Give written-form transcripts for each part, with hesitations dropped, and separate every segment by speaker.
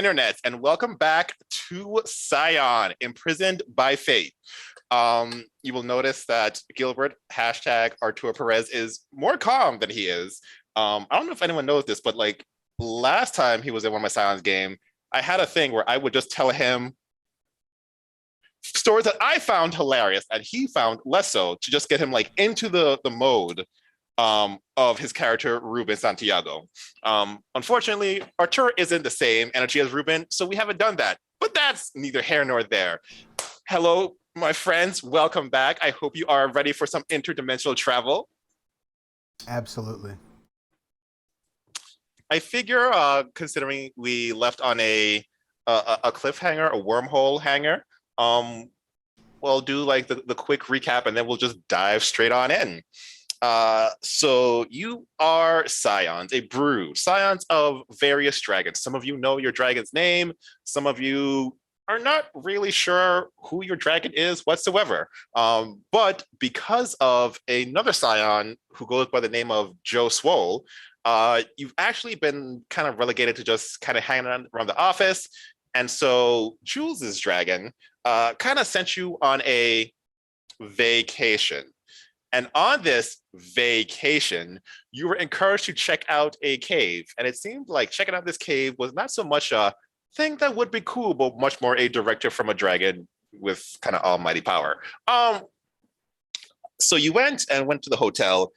Speaker 1: internet, and welcome back to Scion, Imprisoned by Fate. You will notice that Gilbert, hashtag Arturo Perez, is more calm than he is. I don't know if anyone knows this, but like last time he was in one of my Scion's game, I had a thing where I would just tell him stories that I found hilarious and he found less so to just get him like into the mode of his character Ruben Santiago. Unfortunately, Arturo isn't the same energy as Ruben, so we haven't done that. But that's neither here nor there. Hello, my friends. Welcome back. I hope you are ready for some interdimensional travel.
Speaker 2: Absolutely.
Speaker 1: I figure, considering we left on a cliffhanger, a wormhole hanger, we'll do like the quick recap and then we'll just dive straight on in. So you are Scions, a brood, Scions of various dragons. Some of you know your dragon's name. Some of you are not really sure who your dragon is whatsoever. But because of another Scion who goes by the name of Joe Swole, you've actually been kind of relegated to just kind of hanging around the office. And so Jules's dragon kind of sent you on a vacation. And on this vacation, you were encouraged to check out a cave. And it seemed like checking out this cave was not so much a thing that would be cool, but much more a directive from a dragon with kind of almighty power. So you went to the hotel,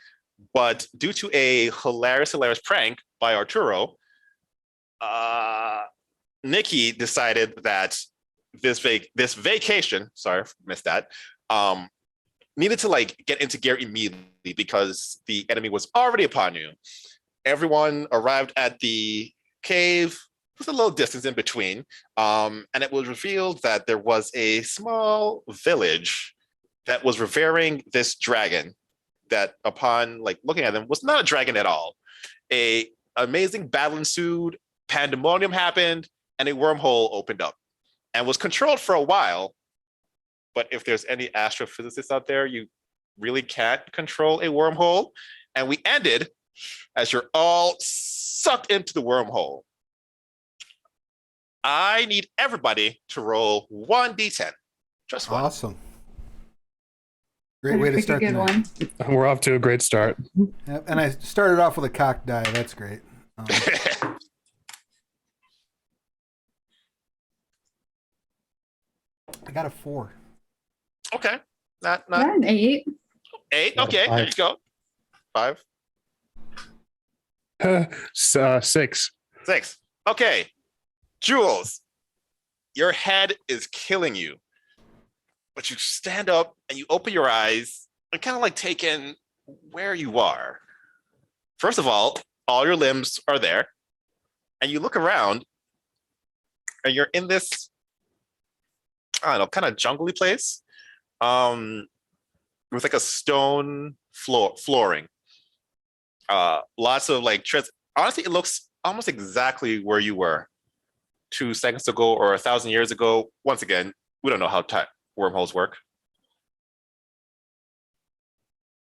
Speaker 1: but due to a hilarious prank by Arturo, Nikki decided that this vacation, sorry, missed that, needed to like get into gear immediately because the enemy was already upon you. Everyone arrived at the cave with a little distance in between, and it was revealed that there was a small village that was revering this dragon that upon like looking at them was not a dragon at all. A amazing battle ensued, pandemonium happened, and a wormhole opened up and was controlled for a while. But if there's any astrophysicists out there, you really can't control a wormhole. And we ended as you're all sucked into the wormhole. I need everybody to roll 1d10. Just one.
Speaker 2: Awesome. Great way to start the night.
Speaker 3: We're off to a great start.
Speaker 2: Yep. And I started off with a cocked die. That's great. I got a 4.
Speaker 1: Okay. Not
Speaker 4: an 8.
Speaker 1: 8. Okay, there you go. 5.
Speaker 3: 6.
Speaker 1: 6. Okay. Jules, your head is killing you. But you stand up and you open your eyes and kind of like take in where you are. First of all your limbs are there. And you look around and you're in this, I don't know, kind of jungly place. With like a stone flooring. Lots of like treads. Honestly, it looks almost exactly where you were 2 seconds ago or 1,000 years ago. Once again, we don't know how wormholes work.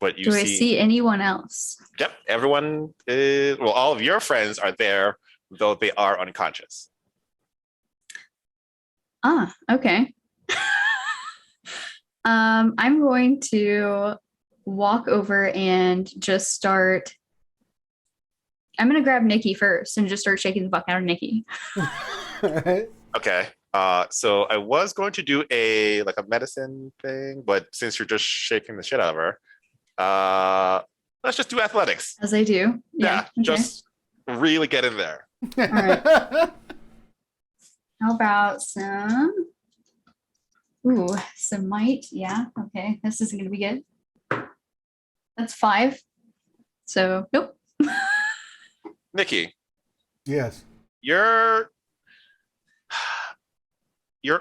Speaker 1: But you
Speaker 4: Do I see anyone else?
Speaker 1: Yep, everyone is, well, all of your friends are there, though they are unconscious.
Speaker 4: Okay. I'm going to walk over and just start. I'm going to grab Nikki first and just start shaking the fuck out of Nikki.
Speaker 1: Okay. So I was going to do a medicine thing, but since you're just shaking the shit out of her, let's just do athletics.
Speaker 4: As I do. Yeah. Okay.
Speaker 1: Just really get in there.
Speaker 4: All right. How about some might? Yeah. Okay. This isn't going to be good. That's 5. So, nope.
Speaker 1: Nikki.
Speaker 2: Yes.
Speaker 1: You're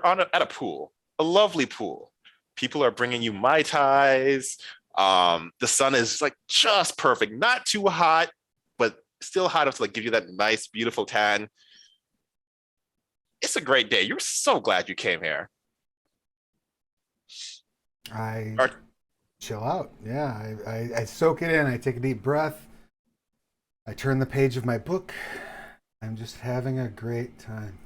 Speaker 1: at a pool, a lovely pool. People are bringing you Mai Tais. The sun is like just perfect, not too hot, but still hot enough to like give you that nice, beautiful tan. It's a great day. You're so glad you came here.
Speaker 2: I chill out. Yeah, I soak it in. I take a deep breath. I turn the page of my book. I'm just having a great time.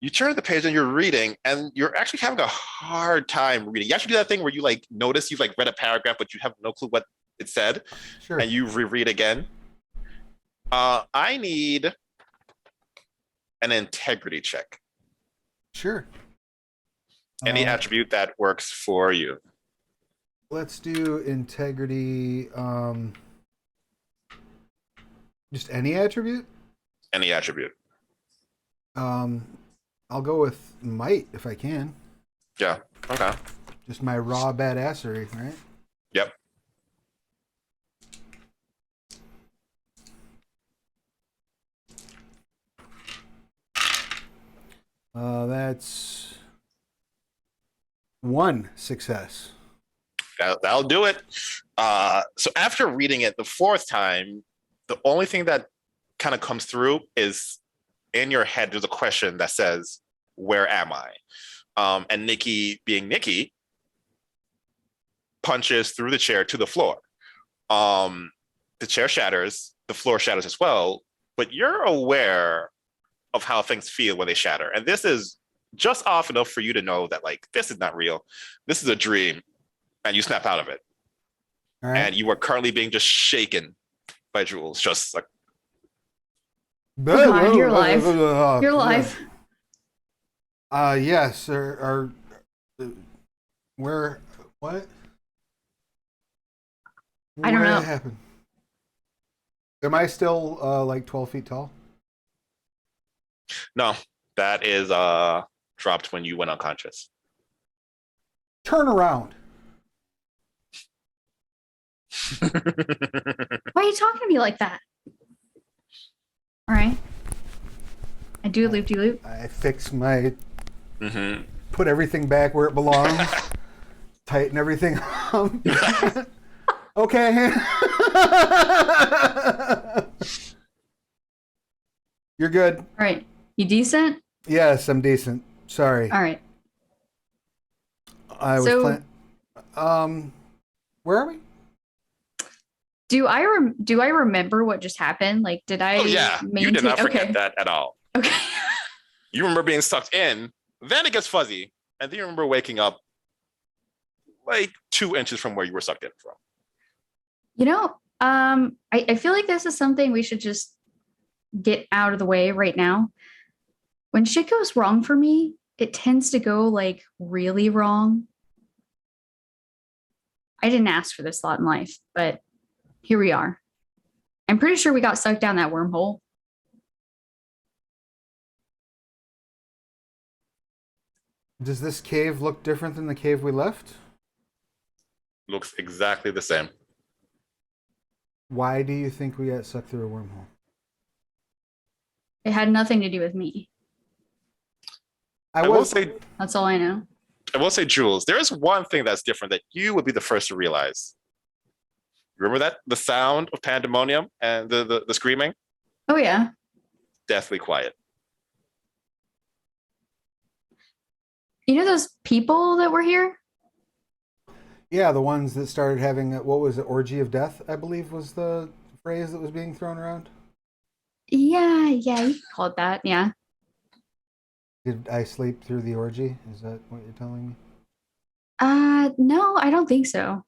Speaker 1: You turn to the page and you're reading, and you're actually having a hard time reading. You actually do that thing where you like notice you've like read a paragraph, but you have no clue what it said,
Speaker 2: Sure.
Speaker 1: and you reread again. I need an integrity check.
Speaker 2: Sure.
Speaker 1: Any attribute that works for you.
Speaker 2: Let's do integrity. Just any attribute?
Speaker 1: Any attribute.
Speaker 2: I'll go with might if I can.
Speaker 1: Yeah. Okay.
Speaker 2: Just my raw badassery, right?
Speaker 1: Yep.
Speaker 2: That's 1 success.
Speaker 1: That'll do it. So after reading it the 4th time, the only thing that kind of comes through is in your head, there's a question that says, where am I? And Nikki, being Nikki, punches through the chair to the floor. The chair shatters, the floor shatters as well, but you're aware of how things feel when they shatter. And this is just off enough for you to know that, like, this is not real. This is a dream. And you snap out of it.
Speaker 2: All right.
Speaker 1: And you are currently being just shaken by Jules, just like,
Speaker 4: Oh God, you're alive. You're alive.
Speaker 2: Yes. Where? What?
Speaker 4: I don't
Speaker 2: Where
Speaker 4: know.
Speaker 2: did it happen? Am I still like 12 feet tall?
Speaker 1: no, that is dropped when you went unconscious.
Speaker 2: Turn around.
Speaker 4: Why are you talking to me like that? All right. I do loop-de-loop.
Speaker 2: I fix my.
Speaker 1: Mm-hmm.
Speaker 2: Put everything back where it belongs. Tighten everything up. Okay. You're good.
Speaker 4: All right. You decent?
Speaker 2: Yes, I'm decent. Sorry.
Speaker 4: All right.
Speaker 2: I was
Speaker 4: So-
Speaker 2: where are we?
Speaker 4: Do I remember what just happened? Like, did I?
Speaker 1: Oh yeah, you
Speaker 4: maintain-
Speaker 1: did not forget
Speaker 4: okay.
Speaker 1: that at all.
Speaker 4: Okay.
Speaker 1: You remember being sucked in, then it gets fuzzy, and then you remember waking up like 2 inches from where you were sucked in from.
Speaker 4: You know, I feel like this is something we should just get out of the way right now. When shit goes wrong for me, it tends to go like really wrong. I didn't ask for this lot in life, but here we are. I'm pretty sure we got sucked down that wormhole.
Speaker 2: Does this cave look different than the cave we left?
Speaker 1: Looks exactly the same.
Speaker 2: Why do you think we got sucked through a wormhole?
Speaker 4: It had nothing to do with me.
Speaker 1: I will say,
Speaker 4: That's all I know.
Speaker 1: Jules, there is one thing that's different that you would be the first to realize. Remember that? The sound of pandemonium and the screaming?
Speaker 4: Oh yeah.
Speaker 1: Deathly quiet.
Speaker 4: You know those people that were here?
Speaker 2: Yeah, the ones that started having what was it, orgy of death, I believe was the phrase that was being thrown around.
Speaker 4: Yeah, you can call it that. Yeah.
Speaker 2: Did I sleep through the orgy? Is that what you're telling me?
Speaker 4: No, I don't think so.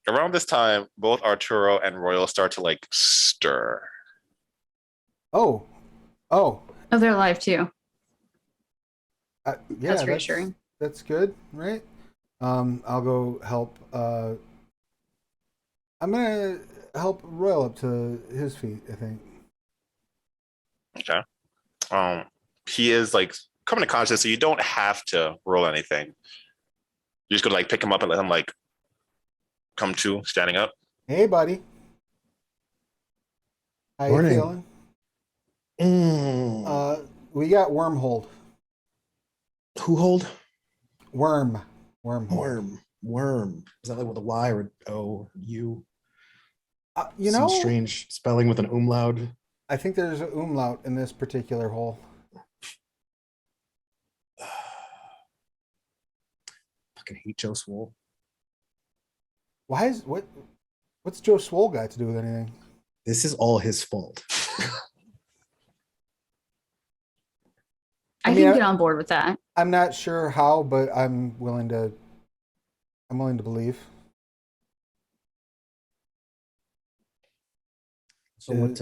Speaker 1: Around this time, both Arturo and Royal start to like stir.
Speaker 2: Oh,
Speaker 4: Oh, they're alive too.
Speaker 2: yeah,
Speaker 4: That's reassuring.
Speaker 2: That's good, right? I'll go help. I'm gonna help Royal up to his feet, I think.
Speaker 1: Okay. He is like coming to consciousness, so you don't have to roll anything. You just gotta like pick him up and let him like come to standing up.
Speaker 2: Hey, buddy. How
Speaker 5: Morning.
Speaker 2: you feeling?
Speaker 5: Mm.
Speaker 2: We got wormhole.
Speaker 5: Who hold?
Speaker 2: Wormhole.
Speaker 5: Worm. Is that like with a Y or O? U?
Speaker 2: You
Speaker 5: Some
Speaker 2: know,
Speaker 5: strange spelling with an umlaut.
Speaker 2: I think there's an umlaut in this particular hole.
Speaker 5: Fucking hate Joe Swole.
Speaker 2: What's Joe Swole got to do with anything?
Speaker 5: This is all his fault.
Speaker 4: I
Speaker 2: mean,
Speaker 4: can get on board with that.
Speaker 2: I'm not sure how, but I'm willing to believe.
Speaker 5: So what?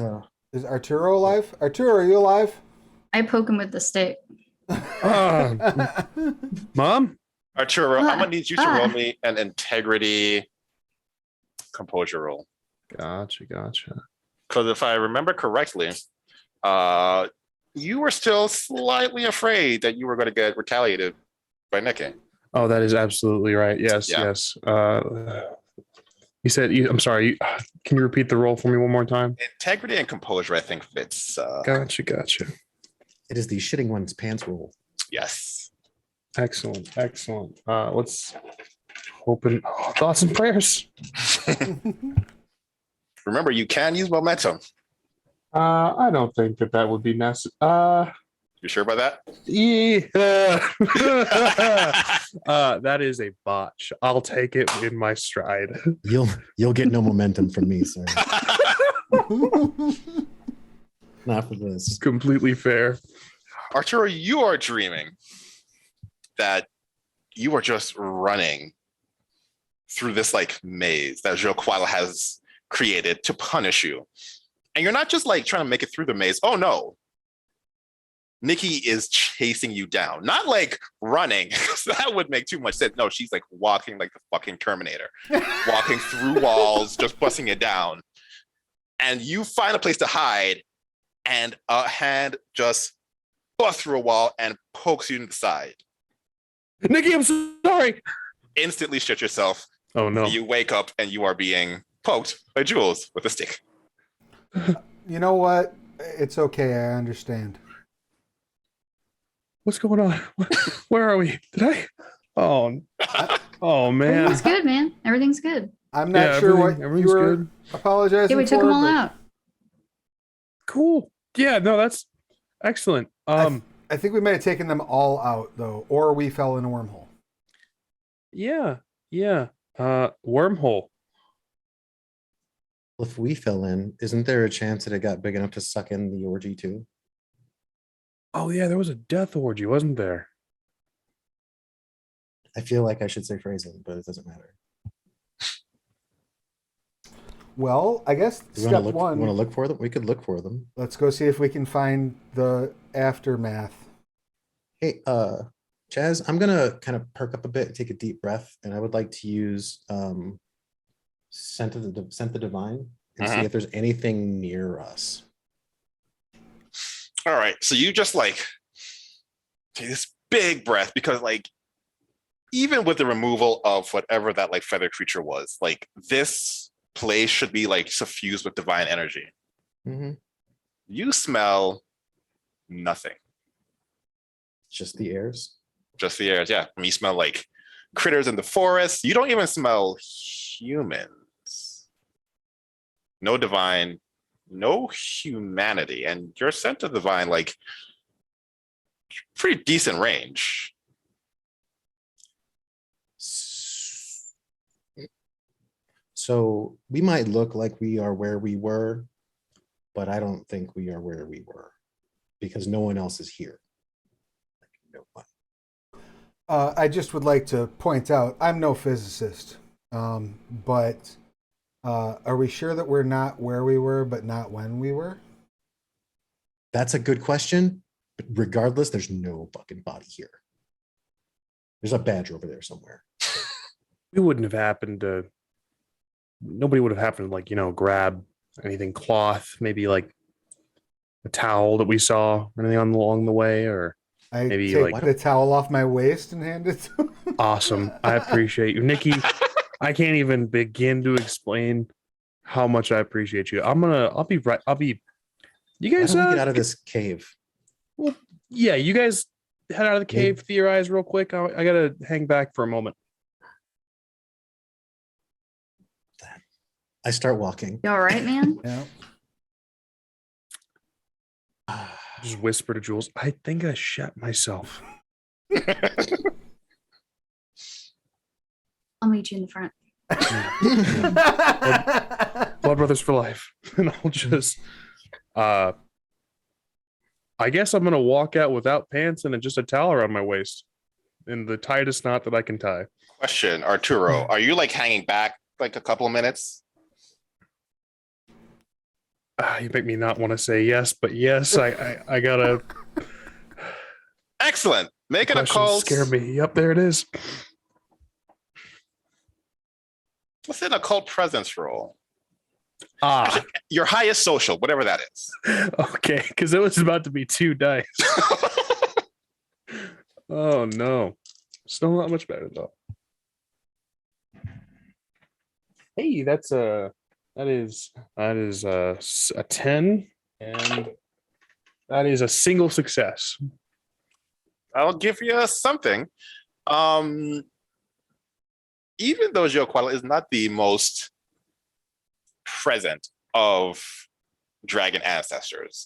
Speaker 2: Is Arturo alive? Arturo, are you alive?
Speaker 4: I poke him with the stick.
Speaker 3: Mom?
Speaker 1: Arturo, I'm gonna need you to roll me an integrity composure roll.
Speaker 3: Gotcha.
Speaker 1: Because if I remember correctly, you were still slightly afraid that you were going to get retaliated by Nikki.
Speaker 3: Oh, that is absolutely right. Yes,
Speaker 1: Yeah.
Speaker 3: yes. You said, I'm sorry, can you repeat the roll for me one more time?
Speaker 1: Integrity and composure, I think, fits.
Speaker 3: Gotcha.
Speaker 5: It is the shitting one's pants rule.
Speaker 1: Yes.
Speaker 3: Excellent. Let's open thoughts and prayers.
Speaker 1: Remember, you can use momentum.
Speaker 3: I don't think that would be necessary.
Speaker 1: You sure about that?
Speaker 3: Yeah. That is a botch. I'll take it in my stride.
Speaker 5: You'll get no momentum from me, sir. Not for this.
Speaker 3: Completely fair.
Speaker 1: Arturo, you are dreaming that you are just running through this like maze that Joqual has created to punish you. And you're not just like trying to make it through the maze. Oh no. Nikki is chasing you down, not like running. That would make too much sense. No, she's like walking like the fucking Terminator, walking through walls, just busting it down. And you find a place to hide, and a hand just busts through a wall and pokes you in the side.
Speaker 3: Nikki, I'm sorry.
Speaker 1: Instantly shit yourself.
Speaker 3: Oh no.
Speaker 1: You wake up and you are being poked by Jules with a stick.
Speaker 2: You know what? It's okay. I understand.
Speaker 3: What's going on? Where are we? Did I? Oh man.
Speaker 4: Everything's good, man. Everything's good.
Speaker 2: I'm not sure what you
Speaker 3: everything's
Speaker 2: were
Speaker 3: good.
Speaker 2: apologizing
Speaker 4: Yeah, we took
Speaker 2: for,
Speaker 4: them all
Speaker 2: but
Speaker 4: out.
Speaker 3: Cool. Yeah, no, that's excellent.
Speaker 2: I think we might have taken them all out though, or we fell in a wormhole.
Speaker 3: Yeah. Wormhole.
Speaker 5: If we fell in, isn't there a chance that it got big enough to suck in the orgy too?
Speaker 3: Oh yeah, there was a death orgy, wasn't there?
Speaker 5: I feel like I should say phrasing, but it doesn't matter.
Speaker 2: Well, I guess
Speaker 5: You
Speaker 2: step
Speaker 5: want to look?
Speaker 2: one.
Speaker 5: Want to look for them? We could look for them.
Speaker 2: Let's go see if we can find the aftermath.
Speaker 5: Hey, Chaz, I'm gonna kind of perk up a bit and take a deep breath, and I would like to use scent the divine and see if there's anything near us.
Speaker 1: All right. So you just like take this big breath because like even with the removal of whatever that like feather creature was, like this place should be like suffused with divine energy.
Speaker 5: Mm-hmm.
Speaker 1: You smell nothing.
Speaker 5: Just the airs.
Speaker 1: Just the airs. Yeah. I mean, you smell like critters in the forest. You don't even smell humans. No divine, no humanity. And your scent of divine, like pretty decent range.
Speaker 5: So we might look like we are where we were, but I don't think we are where we were because no one else is here. No one.
Speaker 2: I just would like to point out, I'm no physicist, but are we sure that we're not where we were, but not when we were?
Speaker 5: That's a good question, but regardless, there's no fucking body here. There's a badger over there somewhere.
Speaker 3: We wouldn't have happened to. Nobody would have happened to like, grab anything cloth, maybe like a towel that we saw, or anything along the way, or
Speaker 2: I
Speaker 3: maybe
Speaker 2: take
Speaker 3: like
Speaker 2: the towel off my waist and hand it to him.
Speaker 3: awesome. I appreciate you, Nikki. I can't even begin to explain how much I appreciate you. I'll be right. You
Speaker 5: Why
Speaker 3: guys
Speaker 5: don't we get out of this cave?
Speaker 3: Well, yeah, you guys head out of the cave, theorize real quick. I gotta hang back for a moment.
Speaker 5: I start walking.
Speaker 4: You all right, man?
Speaker 2: Yeah.
Speaker 3: Just whisper to Jules, I think I shat myself.
Speaker 4: I'll meet you in the front.
Speaker 3: Blood brothers for life. And I guess I'm gonna walk out without pants and just a towel around my waist, in the tightest knot that I can tie.
Speaker 1: Question, Arturo, are you like hanging back like a couple of minutes?
Speaker 3: You make me not want to say yes, but yes, I gotta.
Speaker 1: Excellent. Make it a
Speaker 3: Questions
Speaker 1: cult.
Speaker 3: scare me. Yep, there it is.
Speaker 1: What's in a cult presence roll?
Speaker 3: Ah,
Speaker 1: Your highest social, whatever that is.
Speaker 3: okay, because it was about to be 2 dice. Oh no, still not much better though. Hey, that is a 10, and that is a single success.
Speaker 1: I'll give you something. Even though Gioqualo is not the most present of dragon ancestors,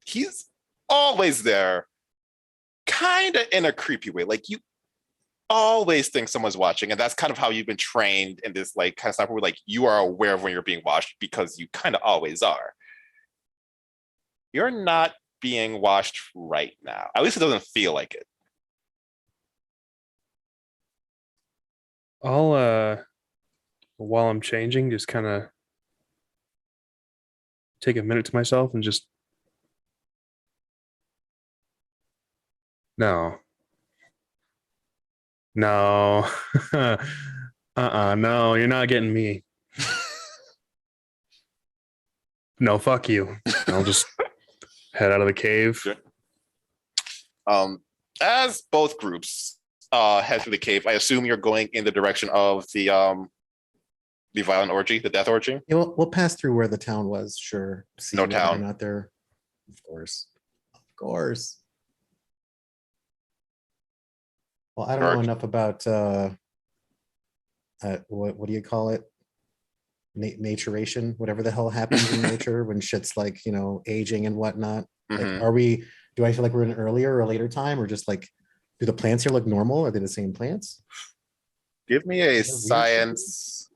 Speaker 1: he's always there, kind of in a creepy way. Like you always think someone's watching, and that's kind of how you've been trained in this like kind of stuff where like you are aware of when you're being watched because you kind of always are. You're not being watched right now. At least it doesn't feel like it.
Speaker 3: I'll while I'm changing, just kind of take a minute to myself and just no. No. No, you're not getting me. No, fuck you. I'll just head out of the cave.
Speaker 1: Sure. As both groups head through the cave, I assume you're going in the direction of the violent orgy, the death orgy.
Speaker 5: Yeah, we'll pass through where the town was. Sure. See
Speaker 1: No
Speaker 5: whether
Speaker 1: town.
Speaker 5: or not there. Of course. Of course. Well, I don't know
Speaker 1: Correct.
Speaker 5: enough about what do you call it? Naturation, whatever the hell happens in nature when shit's like, you know, aging and whatnot. Like,
Speaker 1: Mhm.
Speaker 5: do I feel like we're in an earlier or later time, or just like, do the plants here look normal? Are they the same plants?
Speaker 1: Give me a
Speaker 5: Is there weird shit?
Speaker 1: science,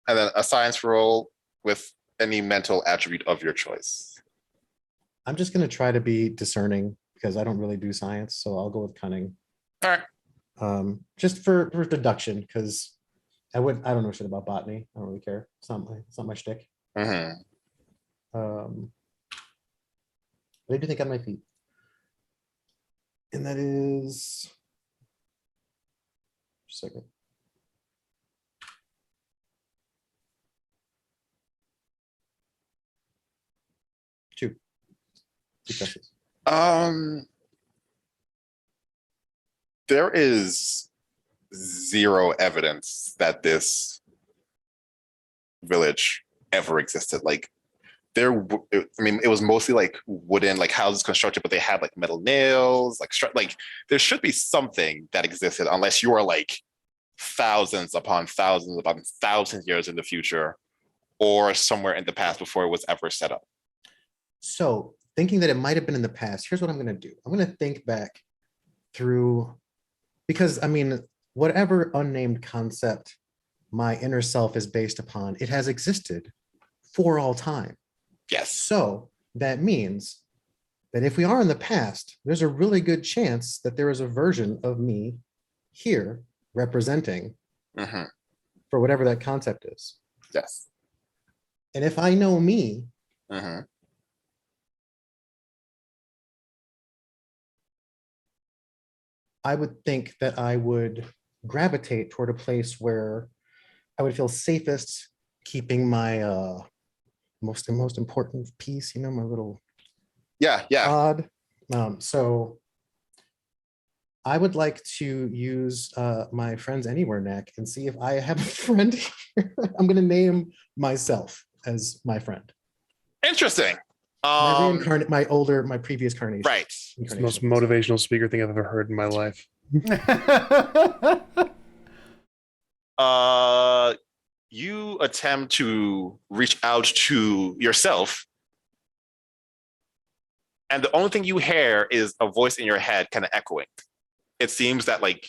Speaker 1: and then a science roll with any mental attribute of your choice.
Speaker 5: I'm just gonna try to be discerning because I don't really do science, so I'll go with cunning.
Speaker 1: All right.
Speaker 5: Just for deduction, because I don't know shit about botany. I don't really care. It's not my shtick.
Speaker 1: Mhm.
Speaker 5: But I do think on my feet. And that is just a second. Two successes.
Speaker 1: There is zero evidence that this village ever existed. Like I mean, it was mostly like wooden, like houses constructed, but they had like metal nails, like there should be something that existed, unless you are like thousands upon thousands years in the future, or somewhere in the past before it was ever set up.
Speaker 5: So thinking that it might have been in the past, here's what I'm gonna do. I'm gonna think back through, because I mean, whatever unnamed concept my inner self is based upon, it has existed for all time.
Speaker 1: Yes.
Speaker 5: So that means that if we are in the past, there's a really good chance that there is a version of me here representing
Speaker 1: Mhm.
Speaker 5: for whatever that concept is.
Speaker 1: Yes.
Speaker 5: And if I know me,
Speaker 1: Mhm.
Speaker 5: I would think that I would gravitate toward a place where I would feel safest keeping my most important piece, you know, my little
Speaker 1: Yeah.
Speaker 5: pod. So I would like to use my Friends Anywhere neck and see if I have a friend here. I'm gonna name myself as my friend.
Speaker 1: Interesting.
Speaker 5: My previous carnation.
Speaker 1: Right.
Speaker 3: It's the
Speaker 5: Incarnation
Speaker 3: most
Speaker 5: of myself.
Speaker 3: motivational speaker thing I've ever heard in my life.
Speaker 1: You attempt to reach out to yourself, and the only thing you hear is a voice in your head kind of echoing. It seems that like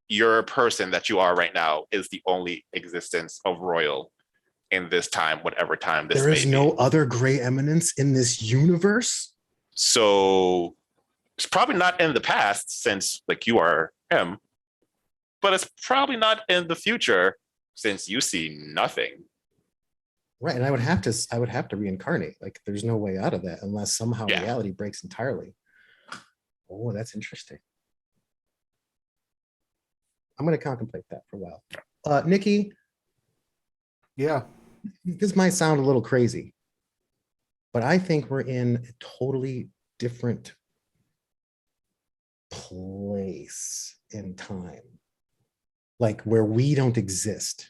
Speaker 1: your person that you are right now is the only existence of Royal in this time, whatever time this
Speaker 5: There
Speaker 1: may
Speaker 5: is
Speaker 1: be.
Speaker 5: no other gray eminence in this universe.
Speaker 1: So it's probably not in the past since like you are him, but it's probably not in the future since you see nothing.
Speaker 5: Right, and I would have to reincarnate. Like, there's no way out of that unless somehow
Speaker 1: Yeah.
Speaker 5: reality breaks entirely. Oh, that's interesting. I'm going to contemplate that for a while. Nikki,
Speaker 2: Yeah.
Speaker 5: this might sound a little crazy, but I think we're in a totally different place in time, like where we don't exist.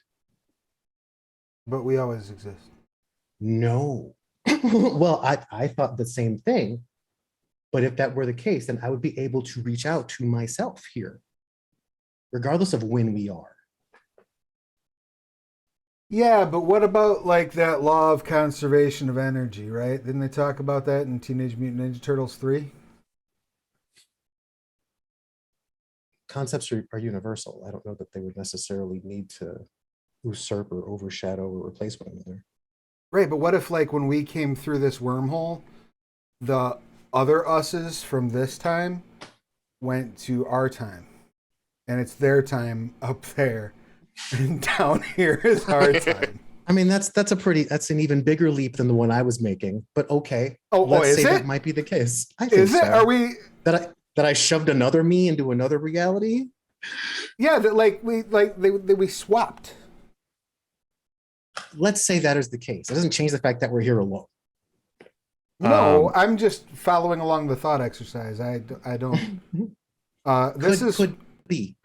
Speaker 2: But we always exist.
Speaker 5: No. Well, I thought the same thing, but if that were the case, then I would be able to reach out to myself here, regardless of when we are.
Speaker 2: Yeah, but what about like that law of conservation of energy, right? Didn't they talk about that in Teenage Mutant Ninja Turtles 3?
Speaker 5: Concepts are universal. I don't know that they would necessarily need to usurp or overshadow or replace one another.
Speaker 2: Right, but what if like when we came through this wormhole, the other us's from this time went to our time, and it's their time up there, and down here is our time.
Speaker 5: I mean, that's an even bigger leap than the one I was making, but okay.
Speaker 2: Oh,
Speaker 5: let's
Speaker 2: is
Speaker 5: say
Speaker 2: it?
Speaker 5: that might be the case. I think
Speaker 2: Is it?
Speaker 5: so.
Speaker 2: Are we?
Speaker 5: That I shoved another me into another reality?
Speaker 2: Yeah, that we swapped.
Speaker 5: Let's say that is the case. It doesn't change the fact that we're here alone.
Speaker 2: No, I'm just following along the thought exercise. I don't.
Speaker 5: Could be.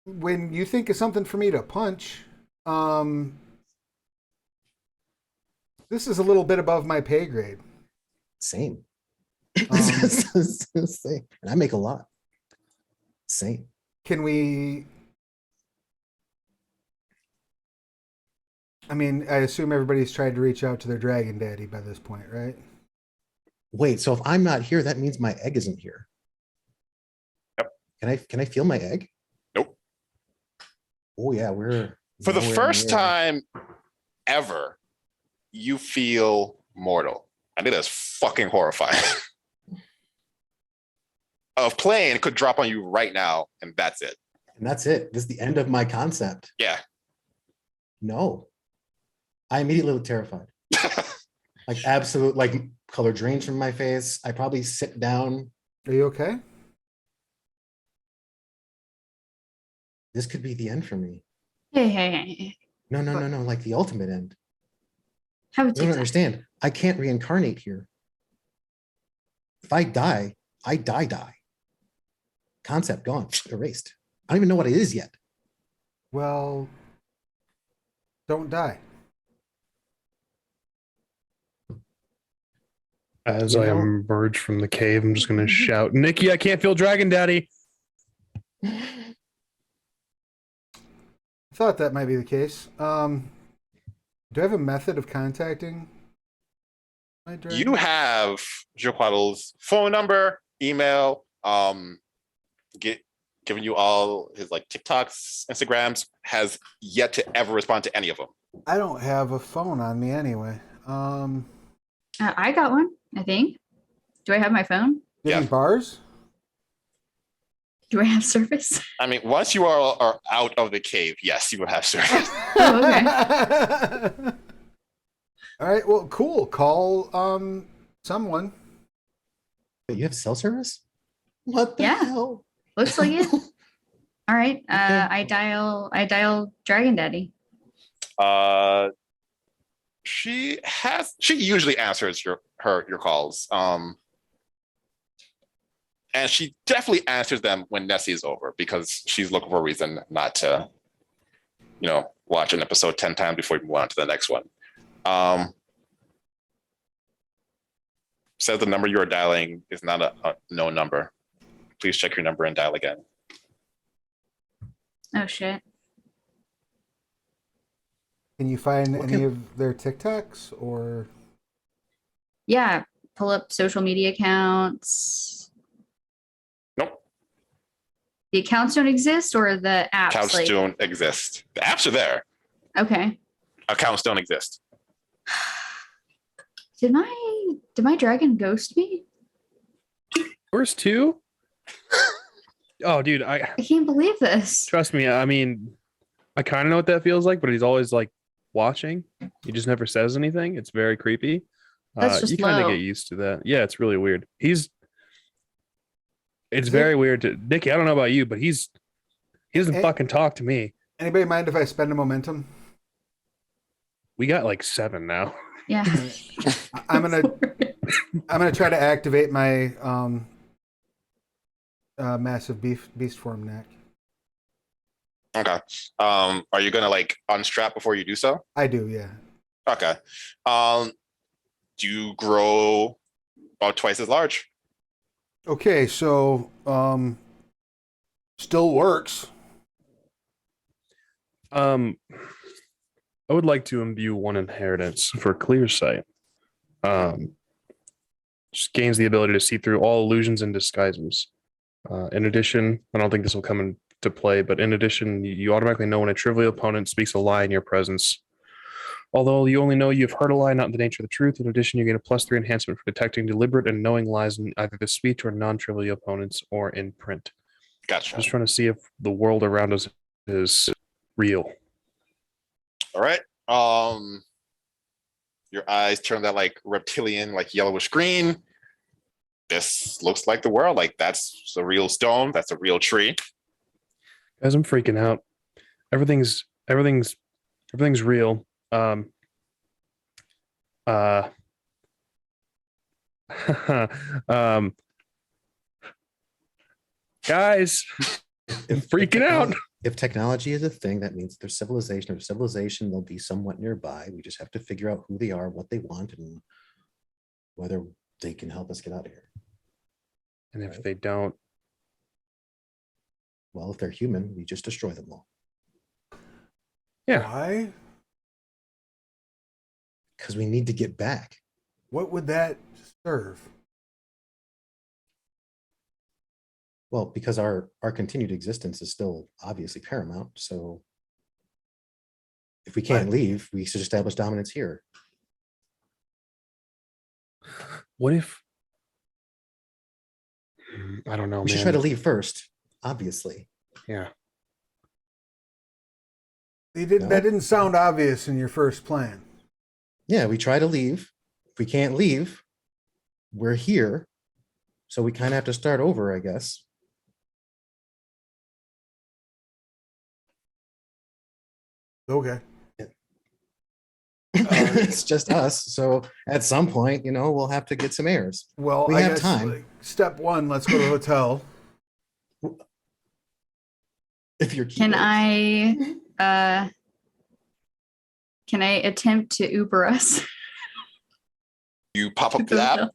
Speaker 2: When you think of something for me to punch. This is a little bit above my pay grade.
Speaker 5: Same. Same. And I make a lot. Same.
Speaker 2: Can we? I mean, I assume everybody's tried to reach out to their dragon daddy by this point, right?
Speaker 5: Wait, so if I'm not here, that means my egg isn't here.
Speaker 1: Yep.
Speaker 5: Can I feel my egg?
Speaker 1: Nope.
Speaker 5: Oh yeah, we're
Speaker 1: For the
Speaker 5: nowhere
Speaker 1: first
Speaker 5: near.
Speaker 1: time ever, you feel mortal. I think that's fucking horrifying. A plane could drop on you right now, and that's it.
Speaker 5: And that's it. This is the end of my concept.
Speaker 1: Yeah.
Speaker 5: No. I immediately look terrified. Like absolute, like color drains from my face. I probably sit down.
Speaker 2: Are you okay?
Speaker 5: This could be the end for me.
Speaker 4: Hey.
Speaker 5: No. Like the ultimate end.
Speaker 4: Have a
Speaker 5: You don't
Speaker 4: TikTok.
Speaker 5: understand. I can't reincarnate here. If I die, I die. Concept gone, erased. I don't even know what it is yet.
Speaker 2: Well, don't die.
Speaker 3: As
Speaker 5: You
Speaker 3: I
Speaker 5: know-
Speaker 3: emerge from the cave, I'm just going to shout, Nikki, I can't feel Dragon Daddy.
Speaker 2: I thought that might be the case. Do I have a method of contacting my dragon?
Speaker 1: You have Joquaddle's phone number, email, giving you all his like TikToks, Instagrams, has yet to ever respond to any of them.
Speaker 2: I don't have a phone on me anyway.
Speaker 4: I got one, I think. Do I have my phone?
Speaker 2: Any
Speaker 1: Yeah.
Speaker 2: bars?
Speaker 4: Do I have service?
Speaker 1: I mean, once you are out of the cave, yes, you will have service.
Speaker 4: Oh, okay.
Speaker 2: All right. Well, cool. Call someone.
Speaker 5: But you have cell service? What the
Speaker 4: Yeah.
Speaker 5: hell?
Speaker 4: Looks like it. All right.
Speaker 5: Okay.
Speaker 4: I dial Dragon Daddy.
Speaker 1: She usually answers your calls. And she definitely answers them when Nessie is over because she's looking for a reason not to, watch an episode 10 times before you move on to the next one. Says the number you are dialing is not a known number. Please check your number and dial again.
Speaker 4: Oh shit.
Speaker 2: Can you find
Speaker 5: What
Speaker 2: any
Speaker 5: can-
Speaker 2: of their TikToks or?
Speaker 4: Yeah. Pull up social media accounts.
Speaker 1: Nope.
Speaker 4: The accounts don't exist or the apps?
Speaker 1: Accounts
Speaker 4: like,
Speaker 1: don't exist. The apps are there.
Speaker 4: okay.
Speaker 1: Accounts don't exist.
Speaker 4: Did my dragon ghost me?
Speaker 3: Yours too? Oh, dude, I
Speaker 4: I can't believe this.
Speaker 3: trust me. I mean, I kind of know what that feels like, but he's always like watching. He just never says anything. It's very creepy.
Speaker 4: That's just
Speaker 3: You kind of
Speaker 4: low.
Speaker 3: get used to that. Yeah, it's really weird. It's
Speaker 2: Is
Speaker 3: very
Speaker 2: it-
Speaker 3: weird to Nicky. I don't know about you, but he doesn't
Speaker 2: Eh.
Speaker 3: fucking talk to me.
Speaker 2: Anybody mind if I spend a momentum?
Speaker 3: We got like 7 now.
Speaker 4: Yeah.
Speaker 2: I'm gonna try to activate my massive beast form neck.
Speaker 1: Okay. Are you gonna like unstrap before you do so?
Speaker 2: I do, yeah.
Speaker 1: Okay. Do you grow about twice as large?
Speaker 2: Okay, so still works.
Speaker 3: I would like to imbue one inheritance for clear sight. Just gains the ability to see through all illusions and disguises. In addition, I don't think this will come into play, but in addition, you automatically know when a trivial opponent speaks a lie in your presence. Although you only know you've heard a lie, not the nature of the truth. In addition, you get a +3 enhancement for detecting deliberate and knowing lies in either the speech or non-trivial opponents or in print.
Speaker 1: Gotcha.
Speaker 3: Just trying to see if the world around us is real.
Speaker 1: All right. Your eyes turn that like reptilian, like yellowish green. This looks like the world. Like that's a real stone. That's a real tree.
Speaker 3: Guys, I'm freaking out. Everything's real. Um guys, I'm freaking out.
Speaker 5: If technology is a thing, that means there's civilization. If civilization, they'll be somewhat nearby. We just have to figure out who they are, what they want, and whether they can help us get out of here.
Speaker 3: And if they don't,
Speaker 5: Well, if they're human, we just destroy them all.
Speaker 3: yeah.
Speaker 2: Why?
Speaker 5: Because we need to get back.
Speaker 2: What would that serve?
Speaker 5: Well, because our continued existence is still obviously paramount. So if we can't leave, we should establish dominance here.
Speaker 3: What if I don't know,
Speaker 5: We
Speaker 3: man.
Speaker 5: should try to leave first, obviously.
Speaker 3: Yeah.
Speaker 2: You didn't.
Speaker 5: No.
Speaker 2: That didn't sound obvious in your first plan.
Speaker 5: Yeah, we try to leave. If we can't leave, we're here. So we kind of have to start over, I guess.
Speaker 2: Okay.
Speaker 5: It's just us. So at some point, we'll have to get some heirs.
Speaker 2: Well,
Speaker 5: We
Speaker 2: I
Speaker 5: have
Speaker 2: guess
Speaker 5: time.
Speaker 2: like, step one, let's go to the hotel.
Speaker 5: If you're
Speaker 4: Can I attempt to Uber us?
Speaker 1: You pop up the app.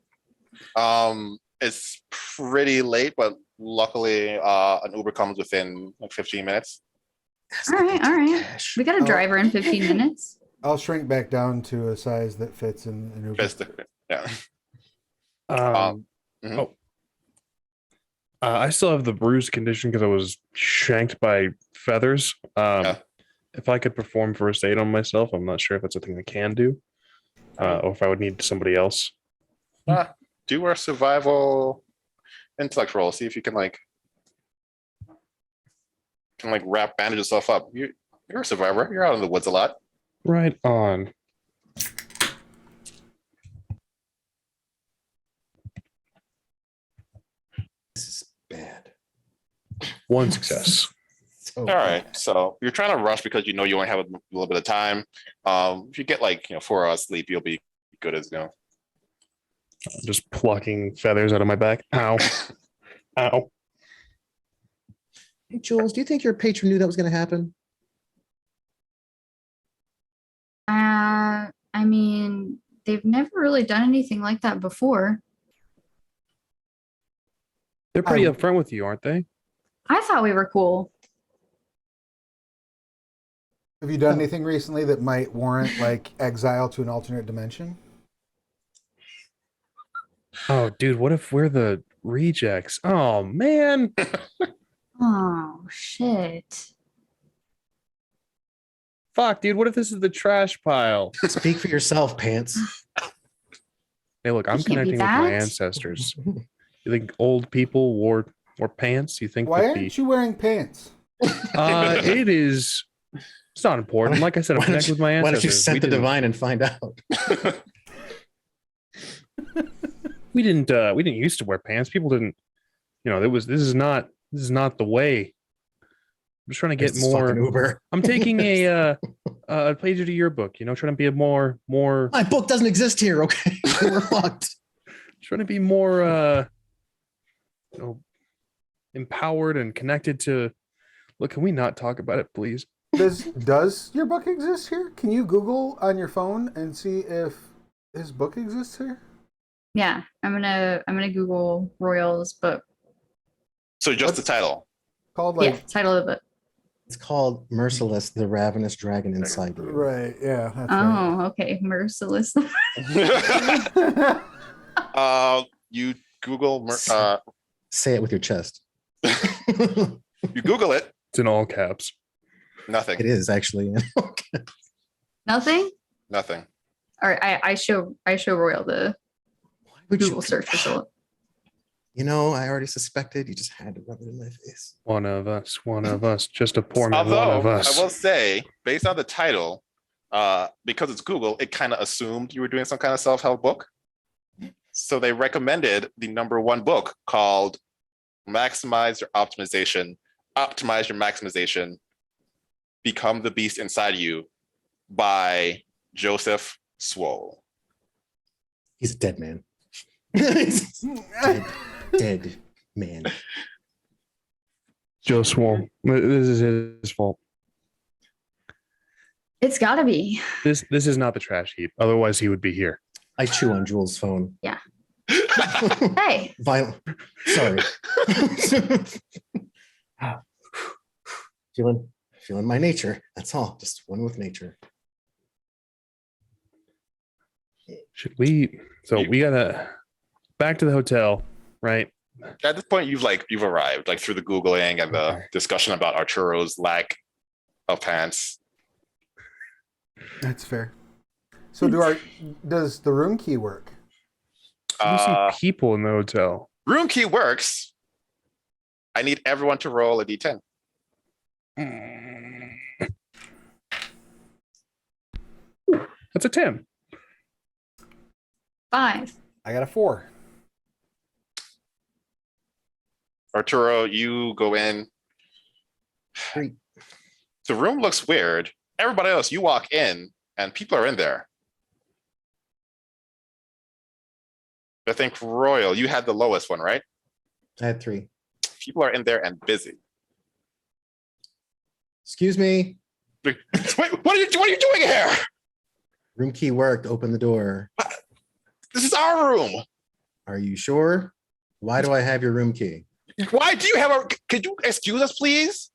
Speaker 1: It's pretty late, but luckily an Uber comes within like 15 minutes.
Speaker 4: All right. We got a driver in 15 minutes.
Speaker 2: I'll shrink back down to a size that fits in an Uber.
Speaker 1: Yeah. Mhm.
Speaker 3: I still have the bruised condition because I was shanked by feathers. If I could perform first aid on myself, I'm not sure if that's a thing I can do, or if I would need somebody else.
Speaker 1: Do our survival intellect roll. See if you can wrap bandage yourself up. You're a survivor. You're out in the woods a lot.
Speaker 3: Right on.
Speaker 5: This is bad.
Speaker 3: 1 success.
Speaker 5: So
Speaker 1: All right. So you're trying to rush because you only have a little bit of time. If you get 4 hours sleep, you'll be good as go.
Speaker 3: Just plucking feathers out of my back. Ow. Ow.
Speaker 5: Hey, Jules, do you think your patron knew that was going to happen?
Speaker 4: I mean, they've never really done anything like that before.
Speaker 3: They're pretty upfront with you, aren't they?
Speaker 4: I thought we were cool.
Speaker 2: Have you done anything recently that might warrant exile to an alternate dimension?
Speaker 3: Oh, dude, what if we're the rejects? Oh, man.
Speaker 4: Oh, shit.
Speaker 3: Fuck, dude. What if this is the trash pile?
Speaker 5: Speak for yourself, Pants.
Speaker 3: Hey, look, I'm
Speaker 4: It can't be
Speaker 3: connecting with my
Speaker 4: that.
Speaker 3: ancestors. You think old people wore pants? You think
Speaker 2: Why
Speaker 3: that
Speaker 2: aren't you wearing pants?
Speaker 3: it is. It's not important. Like I said, I'm
Speaker 5: Why don't
Speaker 3: connected
Speaker 5: you,
Speaker 3: with my
Speaker 5: why
Speaker 3: ancestors.
Speaker 5: don't you send the divine and find out?
Speaker 3: We didn't used to wear pants. People didn't. You know, this is not the way. I'm just trying to get
Speaker 5: This fucking
Speaker 3: more.
Speaker 5: Uber.
Speaker 3: I'm taking a page out of your book. You know, trying to be a more.
Speaker 5: My book doesn't exist here. Okay, we're fucked.
Speaker 3: Trying to be more. You know, empowered and connected to. Look, can we not talk about it, please?
Speaker 2: Does your book exist here? Can you Google on your phone and see if his book exists here?
Speaker 4: Yeah, I'm gonna Google Royals book.
Speaker 1: So just the title.
Speaker 2: Called
Speaker 4: Yeah,
Speaker 2: like
Speaker 4: title of the book.
Speaker 5: It's called Merciless, the Ravenous Dragon Inside You.
Speaker 2: right, yeah. That's
Speaker 4: Oh, okay. Merciless.
Speaker 2: right.
Speaker 1: You Google
Speaker 5: Say it with your chest.
Speaker 1: you Google it.
Speaker 3: It's in all caps.
Speaker 1: Nothing.
Speaker 5: It is actually.
Speaker 4: Nothing.
Speaker 1: Nothing.
Speaker 4: All right, I show Royal the
Speaker 5: Why would
Speaker 4: Google
Speaker 5: you
Speaker 4: search result.
Speaker 5: You know, I already suspected. You just had to rub it in my face.
Speaker 3: One of us, just a poor man. One
Speaker 1: Although
Speaker 3: of us.
Speaker 1: I will say, based on the title, because it's Google, it kind of assumed you were doing some kind of self-help book. So they recommended the #1 book called Maximize Your Optimization, Optimize Your Maximization, Become the Beast Inside You by Joseph Swole.
Speaker 5: He's a dead man. He's dead man.
Speaker 3: Joe Swole. This is his fault.
Speaker 4: It's gotta be.
Speaker 3: This is not the trash heap. Otherwise, he would be here.
Speaker 5: I chew on Jules' phone.
Speaker 4: Hey,
Speaker 5: Violent. Sorry. feeling my nature. That's all. Just one with nature.
Speaker 3: Should we? So we gotta back to the hotel, right?
Speaker 1: At this point, you've arrived, like through the Googling and the discussion about Arturo's lack of pants.
Speaker 2: That's fair. So does the room key work?
Speaker 3: We see people in the hotel.
Speaker 1: Room key works. I need everyone to roll a d10.
Speaker 3: That's a 10.
Speaker 4: 5.
Speaker 2: I got a 4.
Speaker 1: Arturo, you go in.
Speaker 5: 3.
Speaker 1: The room looks weird. Everybody else, you walk in and people are in there. I think Royal, you had the lowest one, right?
Speaker 5: I had 3.
Speaker 1: People are in there and busy.
Speaker 5: Excuse me.
Speaker 1: Wait, what are you doing here?
Speaker 5: Room key worked. Open the door.
Speaker 1: This is our room.
Speaker 5: Are you sure? Why do I have your room key?
Speaker 1: Why do you have could you excuse us, please?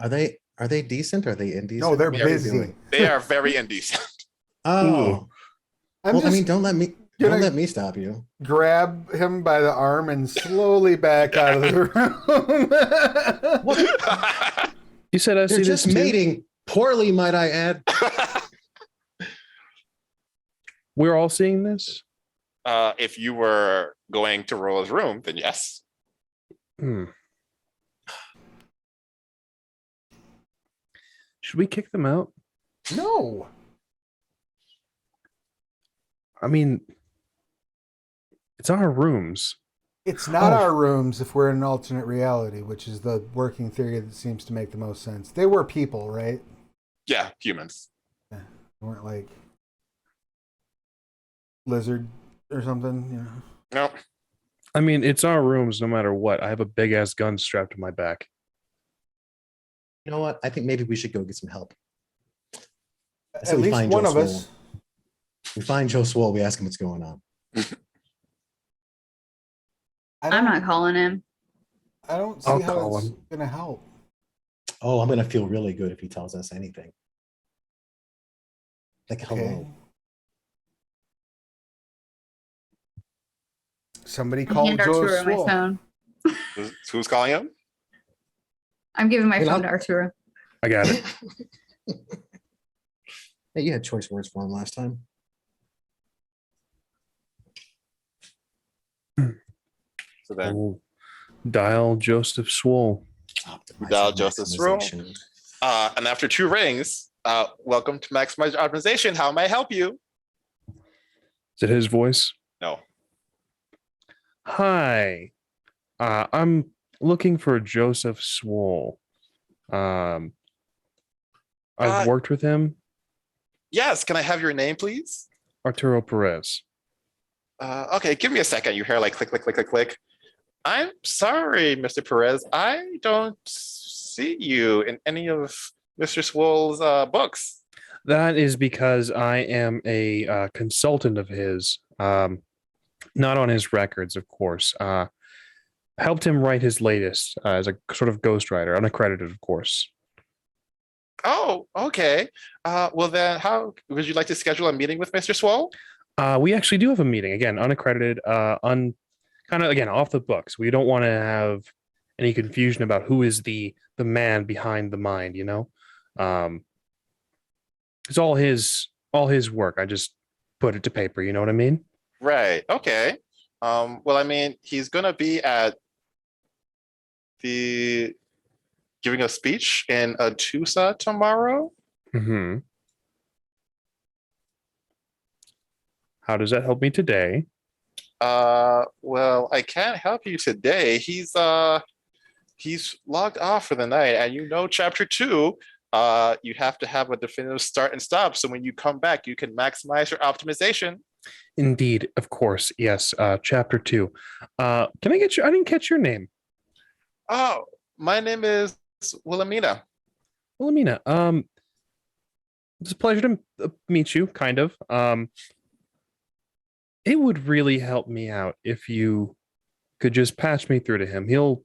Speaker 5: Are they decent? Are they indecent?
Speaker 2: No, they're
Speaker 5: What are they
Speaker 2: busy.
Speaker 5: doing?
Speaker 1: They are very indecent.
Speaker 5: Oh.
Speaker 2: I'm
Speaker 5: Well, I
Speaker 2: just
Speaker 5: mean, don't let me stop you.
Speaker 2: grab him by the arm and slowly back out of the room.
Speaker 3: You said I see
Speaker 5: They're
Speaker 3: this
Speaker 5: just
Speaker 3: too?
Speaker 5: mating poorly, might I add.
Speaker 3: We're all seeing this.
Speaker 1: If you were going to Royal's room, then yes.
Speaker 3: Should we kick them out?
Speaker 2: No.
Speaker 3: I mean, it's our rooms.
Speaker 2: It's not our rooms if we're in an alternate reality, which is the working theory that seems to make the most sense. They were people, right?
Speaker 1: Yeah, humans.
Speaker 2: They weren't like lizard or something, you know.
Speaker 1: No.
Speaker 3: I mean, it's our rooms no matter what. I have a big ass gun strapped to my back.
Speaker 5: You know what? I think maybe we should go get some help. So
Speaker 2: At
Speaker 5: we
Speaker 2: least
Speaker 5: find
Speaker 2: one
Speaker 5: Joe
Speaker 2: of
Speaker 5: Swole.
Speaker 2: us.
Speaker 5: We find Joe Swole. We ask him what's going on.
Speaker 4: I'm not calling him.
Speaker 2: I don't see
Speaker 3: I'll
Speaker 2: how
Speaker 3: call
Speaker 2: it's
Speaker 3: him.
Speaker 2: gonna help.
Speaker 5: Oh, I'm gonna feel really good if he tells us anything. Like hello.
Speaker 2: Okay. Somebody
Speaker 4: I
Speaker 2: call
Speaker 4: hand
Speaker 2: Joe
Speaker 4: Arturo my
Speaker 2: Swole.
Speaker 4: phone.
Speaker 1: Who's calling him?
Speaker 4: I'm giving my
Speaker 5: Hey,
Speaker 4: phone
Speaker 5: I'll-
Speaker 4: to Arturo.
Speaker 3: I got it.
Speaker 5: Hey, you had choice words for him last time.
Speaker 1: So then
Speaker 3: Oh, dial Joseph Swole.
Speaker 1: dial Joseph's room.
Speaker 5: Optimization.
Speaker 1: And after 2 rings, welcome to Maximize Your Optimization. How may I help you?
Speaker 3: Is it his voice?
Speaker 1: No.
Speaker 3: Hi. I'm looking for Joseph Swole. I've worked with him.
Speaker 1: Yes. Can I have your name, please?
Speaker 3: Arturo Perez.
Speaker 1: Okay, give me a second. You hear like click, click, click, click, click. I'm sorry, Mr. Perez. I don't see you in any of Mr. Swole's books.
Speaker 3: That is because I am a consultant of his. Not on his records, of course. Helped him write his latest as a sort of ghostwriter, unaccredited, of course.
Speaker 1: Oh, okay. Well then, how would you like to schedule a meeting with Mr. Swole?
Speaker 3: We actually do have a meeting again, unaccredited, kind of again off the books. We don't want to have any confusion about who is the man behind the mind. You know, it's all his work. I just put it to paper. You know what I mean?
Speaker 1: Right. Okay. Well, I mean, he's gonna be at the giving a speech in Tusa tomorrow.
Speaker 3: Mm-hmm. How does that help me today?
Speaker 1: Well, I can't help you today. He's logged off for the night, and you know, chapter 2, you have to have a definitive start and stop. So when you come back, you can maximize your optimization.
Speaker 3: Indeed, of course, yes. Chapter 2. Can I get your? I didn't catch your name.
Speaker 1: Oh, my name is Wilhelmina.
Speaker 3: Wilhelmina. It's a pleasure to meet you. Kind of. It would really help me out if you could just patch me through to him. He'll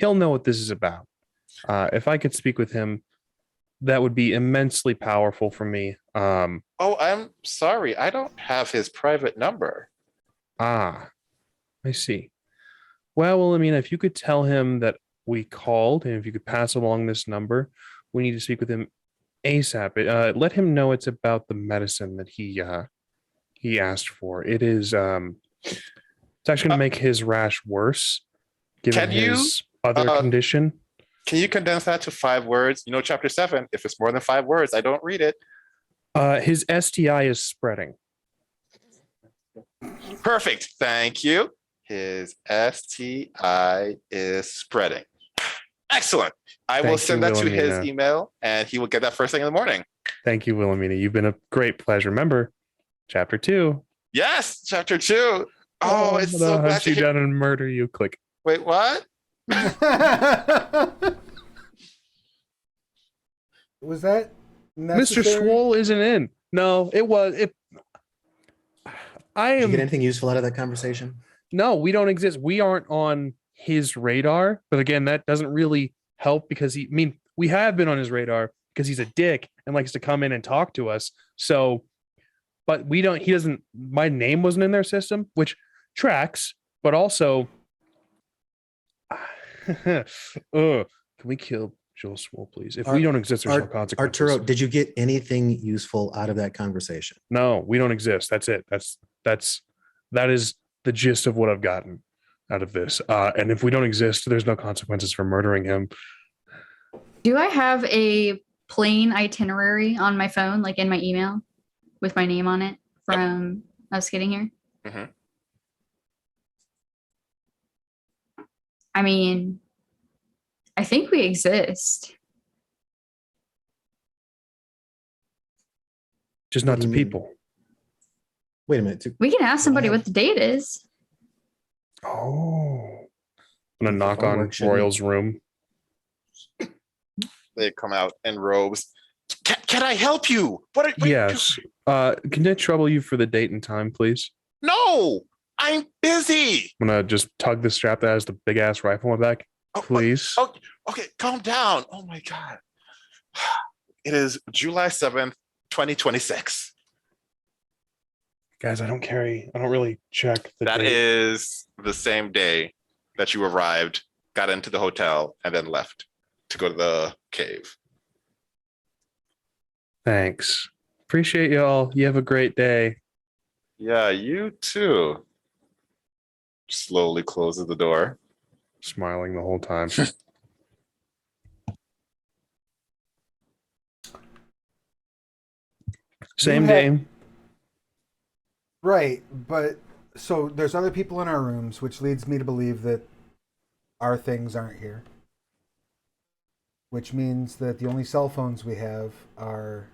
Speaker 3: know what this is about. If I could speak with him, that would be immensely powerful for me.
Speaker 1: Oh, I'm sorry. I don't have his private number.
Speaker 3: I see. Well, I mean, if you could tell him that we called and if you could pass along this number, we need to speak with him ASAP. Let him know it's about the medicine that he asked for. It is it's actually going to make his rash worse given
Speaker 1: Can you,
Speaker 3: his other condition.
Speaker 1: Can you condense that to 5 words? You know, chapter 7, if it's more than 5 words, I don't read it.
Speaker 3: His STI is spreading.
Speaker 1: Perfect. Thank you. His STI is spreading. Excellent. I will send that to his email and he will get that first thing in the morning.
Speaker 3: Thank you, Wilhelmina. You've been a great pleasure. Remember, chapter 2.
Speaker 1: Yes, chapter 2. Oh, it's so glad
Speaker 3: hunt you down and murder you. Click.
Speaker 1: Wait, what?
Speaker 2: Was that
Speaker 3: Mr.
Speaker 2: necessary?
Speaker 3: Swole isn't in. No, it was. I
Speaker 5: Did you
Speaker 3: am.
Speaker 5: get anything useful out of that conversation?
Speaker 3: No, we don't exist. We aren't on his radar. But again, that doesn't really help because we have been on his radar because he's a dick and likes to come in and talk to us. So, but he doesn't, my name wasn't in their system, which tracks, but also, can we kill Joel Swole, please? If we don't exist, there's no consequences.
Speaker 5: Arturo, did you get anything useful out of that conversation?
Speaker 3: No, we don't exist. That's it. That is the gist of what I've gotten out of this. And if we don't exist, there's no consequences for murdering him.
Speaker 4: Do I have a plain itinerary on my phone, like in my email, with my name on it from us getting here?
Speaker 1: Mm-hmm.
Speaker 4: I mean, I think we exist.
Speaker 3: Just not to people.
Speaker 5: Wait a minute.
Speaker 4: We can ask somebody what the date is.
Speaker 3: Oh. I'm going to knock
Speaker 5: Homework
Speaker 3: on
Speaker 5: shouldn't-
Speaker 3: Royal's room.
Speaker 1: They come out in robes. Can I help you? What
Speaker 3: Yes. Can I trouble you for the date and time, please?
Speaker 1: No, I'm busy.
Speaker 3: I'm going to just tug the strap that has the big ass rifle on my back. Please.
Speaker 1: Okay, calm down. Oh my God. It is July 7th, 2026.
Speaker 3: Guys, I don't really check the
Speaker 1: That
Speaker 3: date.
Speaker 1: is the same day that you arrived, got into the hotel, and then left to go to the cave.
Speaker 3: Thanks. Appreciate y'all. You have a great day.
Speaker 1: Yeah, you too. Slowly closes the door.
Speaker 3: Smiling the whole time. Same
Speaker 2: You had-
Speaker 3: game.
Speaker 2: Right, but so there's other people in our rooms, which leads me to believe that our things aren't here. Which means that the only cell phones we have are.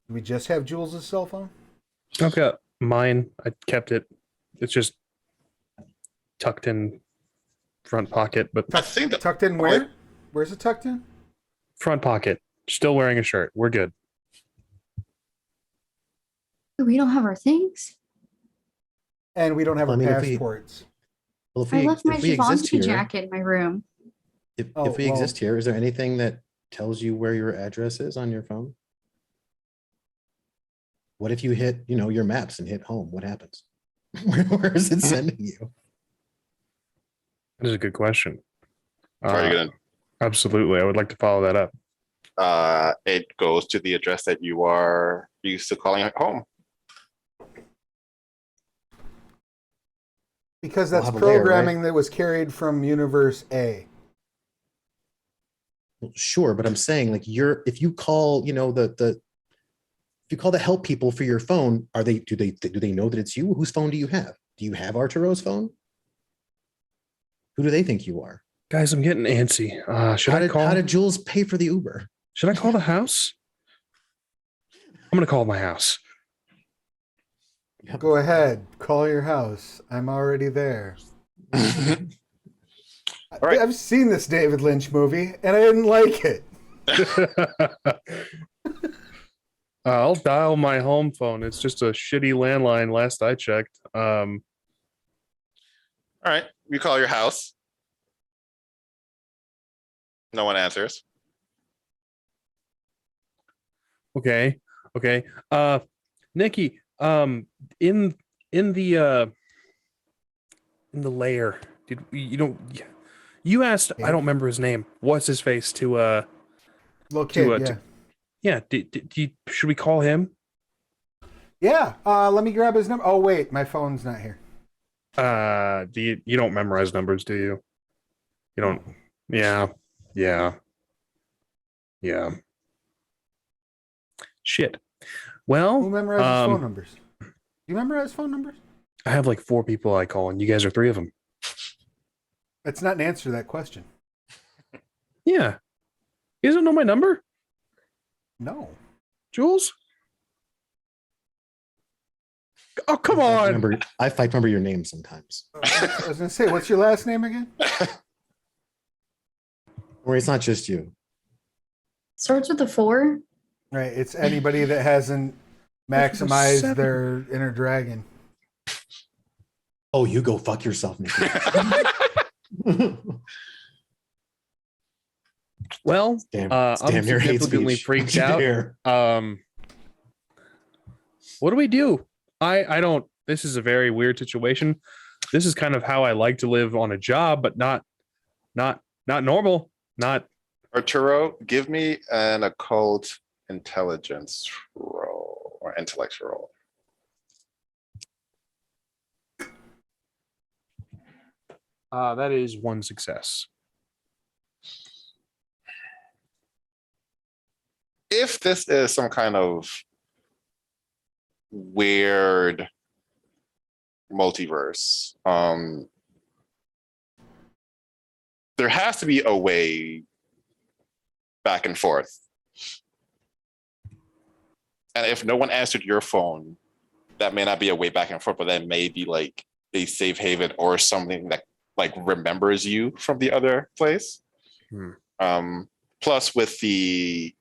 Speaker 2: Do we just have Jules' cell phone?
Speaker 3: I've got mine. I kept it. It's just tucked in front pocket, but
Speaker 1: I think that
Speaker 2: Tucked in where? Where's it tucked in?
Speaker 3: front pocket. Still wearing a shirt. We're good.
Speaker 4: We don't have our things.
Speaker 2: And we don't have
Speaker 5: Well,
Speaker 2: our
Speaker 5: I mean, if we-
Speaker 2: passports.
Speaker 5: Well, if
Speaker 4: I
Speaker 5: we
Speaker 4: left my
Speaker 5: if we exist
Speaker 4: Givenchy
Speaker 5: here,
Speaker 4: jacket in my room.
Speaker 5: if
Speaker 2: Oh,
Speaker 5: we
Speaker 2: well-
Speaker 5: exist here, is there anything that tells you where your address is on your phone? What if you hit, your maps and hit home? What happens? Where is it sending you?
Speaker 3: That is a good question.
Speaker 1: are you gonna
Speaker 3: Absolutely. I would like to follow that up.
Speaker 1: it goes to the address that you are used to calling home.
Speaker 2: Because
Speaker 5: We'll
Speaker 2: that's
Speaker 5: have a layer, right?
Speaker 2: programming that was carried from Universe A.
Speaker 5: Well, sure, but I'm saying like if you call, if you call the help people for your phone, do they know that it's you? Whose phone do you have? Do you have Arturo's phone? Who do they think you are?
Speaker 3: Guys, I'm getting antsy. Should I call?
Speaker 5: How did Jules pay for the Uber?
Speaker 3: Should I call the house? I'm gonna call my house.
Speaker 2: Go ahead, call your house. I'm already there.
Speaker 1: right.
Speaker 2: I've seen this David Lynch movie and I didn't like it.
Speaker 3: I'll dial my home phone. It's just a shitty landline. Last I checked.
Speaker 1: All right, you call your house. No one answers.
Speaker 3: Okay. Nikki. In the layer. Did you asked? I don't remember his name. What's his face to
Speaker 2: Little kid, yeah.
Speaker 3: yeah. Should we call him?
Speaker 2: Yeah, let me grab his number. Oh, wait, my phone's not here.
Speaker 3: You don't memorize numbers, do you? You don't. Yeah. Shit. Well,
Speaker 2: Who memorizes phone numbers? You memorize phone numbers?
Speaker 3: I have like 4 people I call, and you guys are 3 of them.
Speaker 2: That's not an answer to that question.
Speaker 3: Yeah. You guys don't know my number,
Speaker 2: No.
Speaker 3: Jules? Oh, come on.
Speaker 5: I fight remember your name sometimes.
Speaker 2: I was going to say, what's your last name again?
Speaker 5: Or it's not just you.
Speaker 4: Starts with a 4.
Speaker 2: Right, it's anybody that hasn't maximized their inner dragon.
Speaker 5: Oh, you go fuck yourself, Nikki.
Speaker 3: Well,
Speaker 5: Damn,
Speaker 3: I'm
Speaker 5: damn near hate
Speaker 3: significantly
Speaker 5: speech.
Speaker 3: freaked out.
Speaker 5: Here.
Speaker 3: What do we do? I don't. This is a very weird situation. This is kind of how I like to live on a job, but not normal. Not
Speaker 1: Arturo, give me an occult intelligence roll or intellect roll.
Speaker 3: that is 1 success.
Speaker 1: If this is some kind of weird multiverse, there has to be a way back and forth. And if no one answered your phone, that may not be a way back and forth, but that may be like a safe haven or something that like remembers you from the other place. Plus, with the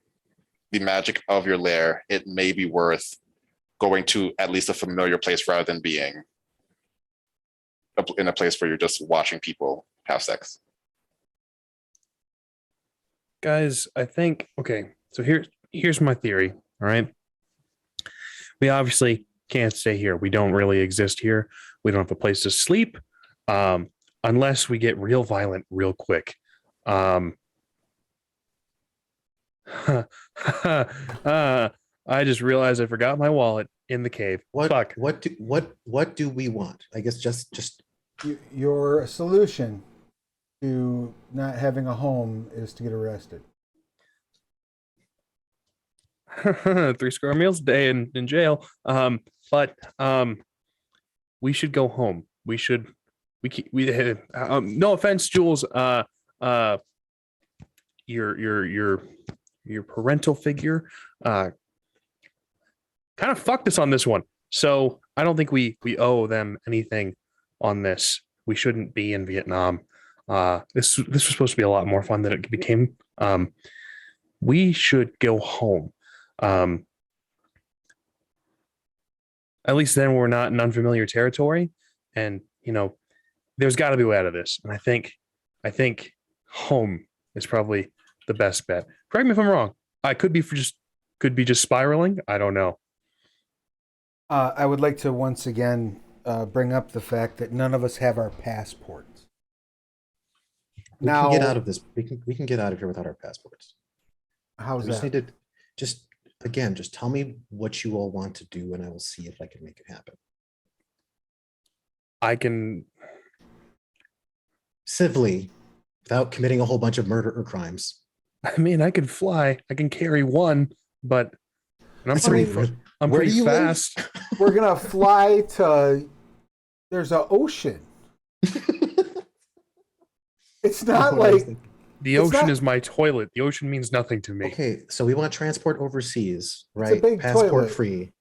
Speaker 1: magic of your lair, it may be worth going to at least a familiar place rather than being in a place where you're just watching people have sex.
Speaker 3: Guys, I think so here's my theory. All right. We obviously can't stay here. We don't really exist here. We don't have a place to sleep. Unless we get real violent real quick. I just realized I forgot my wallet in the cave. Fuck.
Speaker 5: What do we want? I guess just
Speaker 2: Your solution to not having a home is to get arrested.
Speaker 3: 3 square meals a day in jail. But we should go home. No offense, Jules. Your parental figure kind of fucked us on this one. So I don't think we owe them anything on this. We shouldn't be in Vietnam. This was supposed to be a lot more fun than it became. We should go home. At least then we're not in unfamiliar territory, and there's got to be a way out of this. And I think home is probably the best bet. Correct me if I'm wrong. I could be just spiraling. I don't know.
Speaker 2: I would like to once again bring up the fact that none of us have our passports.
Speaker 5: we can get out of this. We can get out of here without our passports.
Speaker 2: How's
Speaker 5: We just
Speaker 2: that?
Speaker 5: need to just tell me what you all want to do, and I will see if I can make it happen.
Speaker 3: I can.
Speaker 5: Civilly, without committing a whole bunch of murder or crimes.
Speaker 3: I mean, I can fly. I can carry one, but and I'm
Speaker 5: That's
Speaker 3: pretty.
Speaker 5: already-
Speaker 3: I'm
Speaker 5: where
Speaker 3: pretty
Speaker 5: do you live?
Speaker 3: fast.
Speaker 2: We're gonna fly to. There's an ocean. It's not
Speaker 5: What I was
Speaker 2: like
Speaker 5: thinking.
Speaker 3: The
Speaker 2: It's
Speaker 3: ocean
Speaker 2: not-
Speaker 3: is my toilet. The ocean means nothing to me.
Speaker 5: Okay, so we want transport overseas,
Speaker 2: a
Speaker 5: right?
Speaker 2: big
Speaker 5: Passport
Speaker 2: toilet.
Speaker 5: free.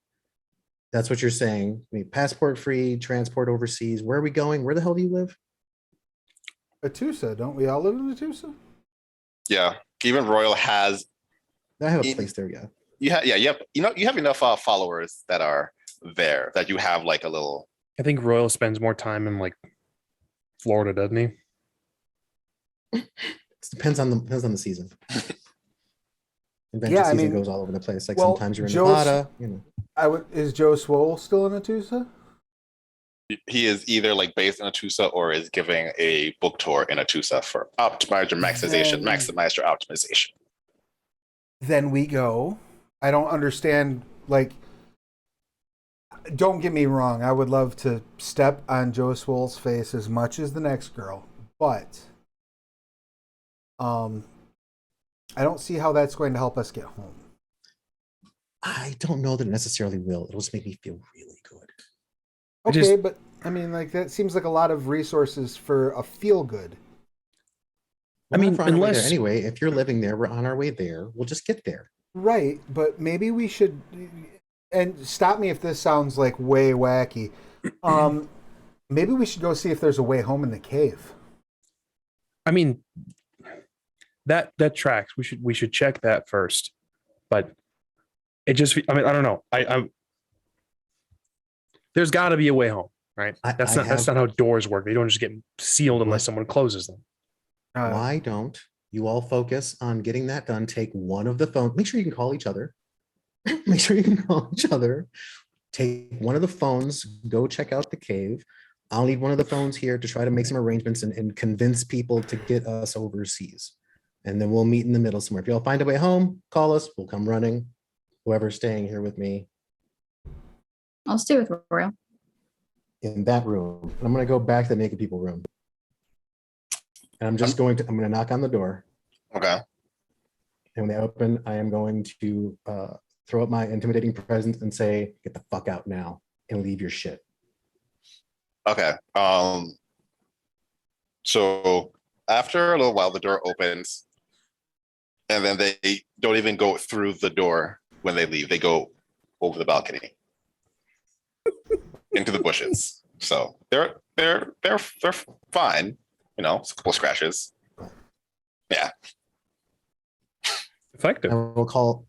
Speaker 5: That's what you're saying. I mean, passport free, transport overseas. Where are we going? Where the hell do you live?
Speaker 2: Atusa. Don't we all live in Atusa?
Speaker 1: Yeah, even Royal has
Speaker 5: I have a
Speaker 1: In-
Speaker 5: place there, yeah.
Speaker 1: you have enough followers that are there that you have like a little.
Speaker 3: I think Royal spends more time in like Florida, doesn't he?
Speaker 5: It depends on the season. Adventure
Speaker 2: Yeah, I
Speaker 5: season
Speaker 2: mean,
Speaker 5: goes all over the place. Like
Speaker 2: well,
Speaker 5: sometimes you're in
Speaker 2: Joe's-
Speaker 5: Nevada,
Speaker 2: Is Joe Swole still in Atusa?
Speaker 1: He is either like based in Atusa or is giving a book tour in Atusa for optimize your maximization,
Speaker 2: Then-
Speaker 1: maximize your optimization.
Speaker 2: Then we go. I don't understand. Like, don't get me wrong. I would love to step on Joe Swole's face as much as the next girl, but I don't see how that's going to help us get home.
Speaker 5: I don't know that it necessarily will. It'll just make me feel really good.
Speaker 3: I
Speaker 2: Okay,
Speaker 3: just-
Speaker 2: but I mean, like that seems like a lot of resources for a feel good.
Speaker 3: I mean,
Speaker 5: We're on our way there
Speaker 3: unless-
Speaker 5: anyway, if you're living there, we're on our way there. We'll just get there.
Speaker 2: Right, but maybe we should. And stop me if this sounds like way wacky. Maybe we should go see if there's a way home in the cave.
Speaker 3: I mean, that tracks. We should check that first. But it just. I mean, I don't know. I'm. There's got to be a way home, right? That's not how doors work. They don't just get sealed unless someone closes them.
Speaker 5: Why don't you all focus on getting that done? Take one of the phones. Make sure you can call each other. Make sure you can call each other. Take one of the phones. Go check out the cave. I'll need one of the phones here to try to make some arrangements and convince people to get us overseas. And then we'll meet in the middle somewhere. If y'all find a way home, call us. We'll come running. Whoever's staying here with me
Speaker 4: I'll stay with Royal.
Speaker 5: in that room. And I'm going to go back to the naked people room. And I'm going to knock on the door.
Speaker 1: Okay.
Speaker 5: And when they open, I am going to throw up my intimidating presence and say, get the fuck out now and leave your shit.
Speaker 1: Okay. So after a little while, the door opens, and then they don't even go through the door when they leave. They go over the balcony into the bushes. So they're fine. It's a couple scratches. Yeah.
Speaker 3: Effective.
Speaker 5: I will call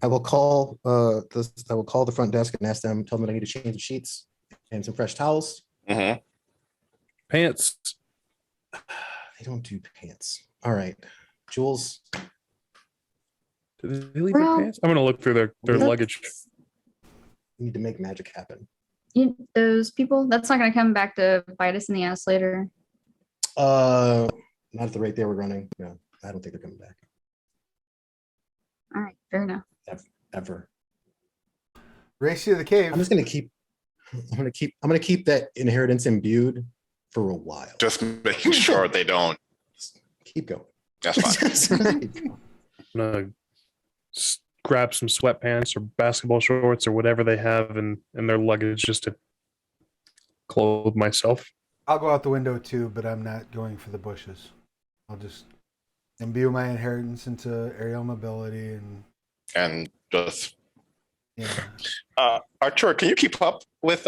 Speaker 5: the front desk and ask them, tell them that I need to change the sheets and some fresh towels.
Speaker 1: Mm-hmm.
Speaker 3: Pants.
Speaker 5: They don't do pants. All right. Jules,
Speaker 3: Do they leave
Speaker 4: Well-
Speaker 3: their pants? I'm gonna look through their
Speaker 5: That's-
Speaker 3: luggage.
Speaker 5: you need to make magic happen.
Speaker 4: Those people, that's not going to come back to bite us in the ass later.
Speaker 5: Not at the rate they were running. No, I don't think they're coming back.
Speaker 4: All right, fair enough.
Speaker 5: Ever.
Speaker 2: Race you to the cave.
Speaker 5: I'm gonna keep that inheritance imbued for a while.
Speaker 1: Just making sure they don't.
Speaker 5: Keep going.
Speaker 1: That's fine.
Speaker 3: I'm gonna grab some sweatpants or basketball shorts or whatever they have in their luggage just to clothe myself.
Speaker 2: I'll go out the window too, but I'm not going for the bushes. I'll just imbue my inheritance into aerial mobility
Speaker 1: And just
Speaker 2: yeah.
Speaker 1: Artur, can you keep up with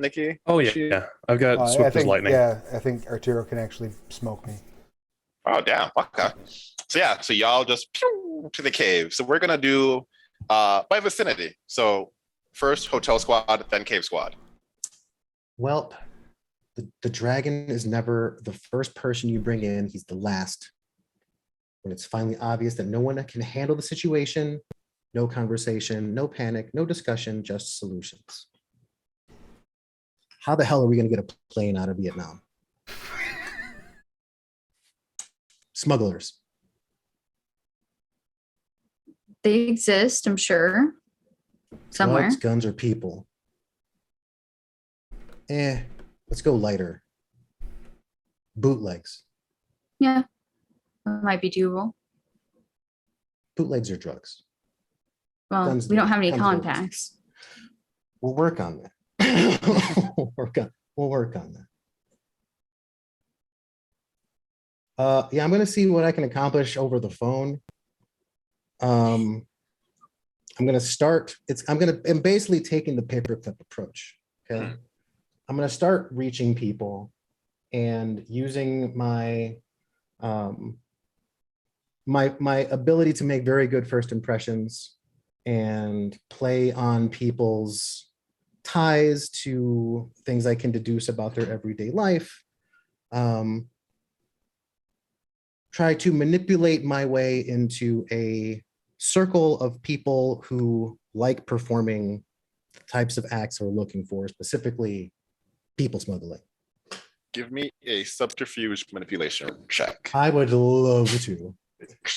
Speaker 1: Nikki?
Speaker 3: Oh yeah, I've got swift as lightning.
Speaker 2: Yeah, I think Arturo can actually smoke me.
Speaker 1: Oh damn. Okay. So yeah, so y'all just pew to the cave. So we're gonna do by vicinity. So first hotel squad, then cave squad.
Speaker 5: Well, the dragon is never the first person you bring in. He's the last. When it's finally obvious that no one can handle the situation, no conversation, no panic, no discussion, just solutions. How the hell are we going to get a plane out of Vietnam? Smugglers.
Speaker 4: They exist, I'm sure. Somewhere.
Speaker 5: Drugs, guns, or people. Let's go lighter. Bootlegs.
Speaker 4: Yeah. That might be doable.
Speaker 5: Bootlegs are drugs.
Speaker 4: Well,
Speaker 5: Guns-
Speaker 4: we don't have any
Speaker 5: guns
Speaker 4: contacts.
Speaker 5: We'll work on that. We'll work on that. Yeah, I'm gonna see what I can accomplish over the phone. I'm gonna start. I'm basically taking the paperclip approach. Okay. I'm gonna start reaching people and using my my ability to make very good first impressions and play on people's ties to things I can deduce about their everyday life. Try to manipulate my way into a circle of people who like performing types of acts we're looking for, specifically people smuggling.
Speaker 1: Give me a subterfuge manipulation check.
Speaker 5: I would love to.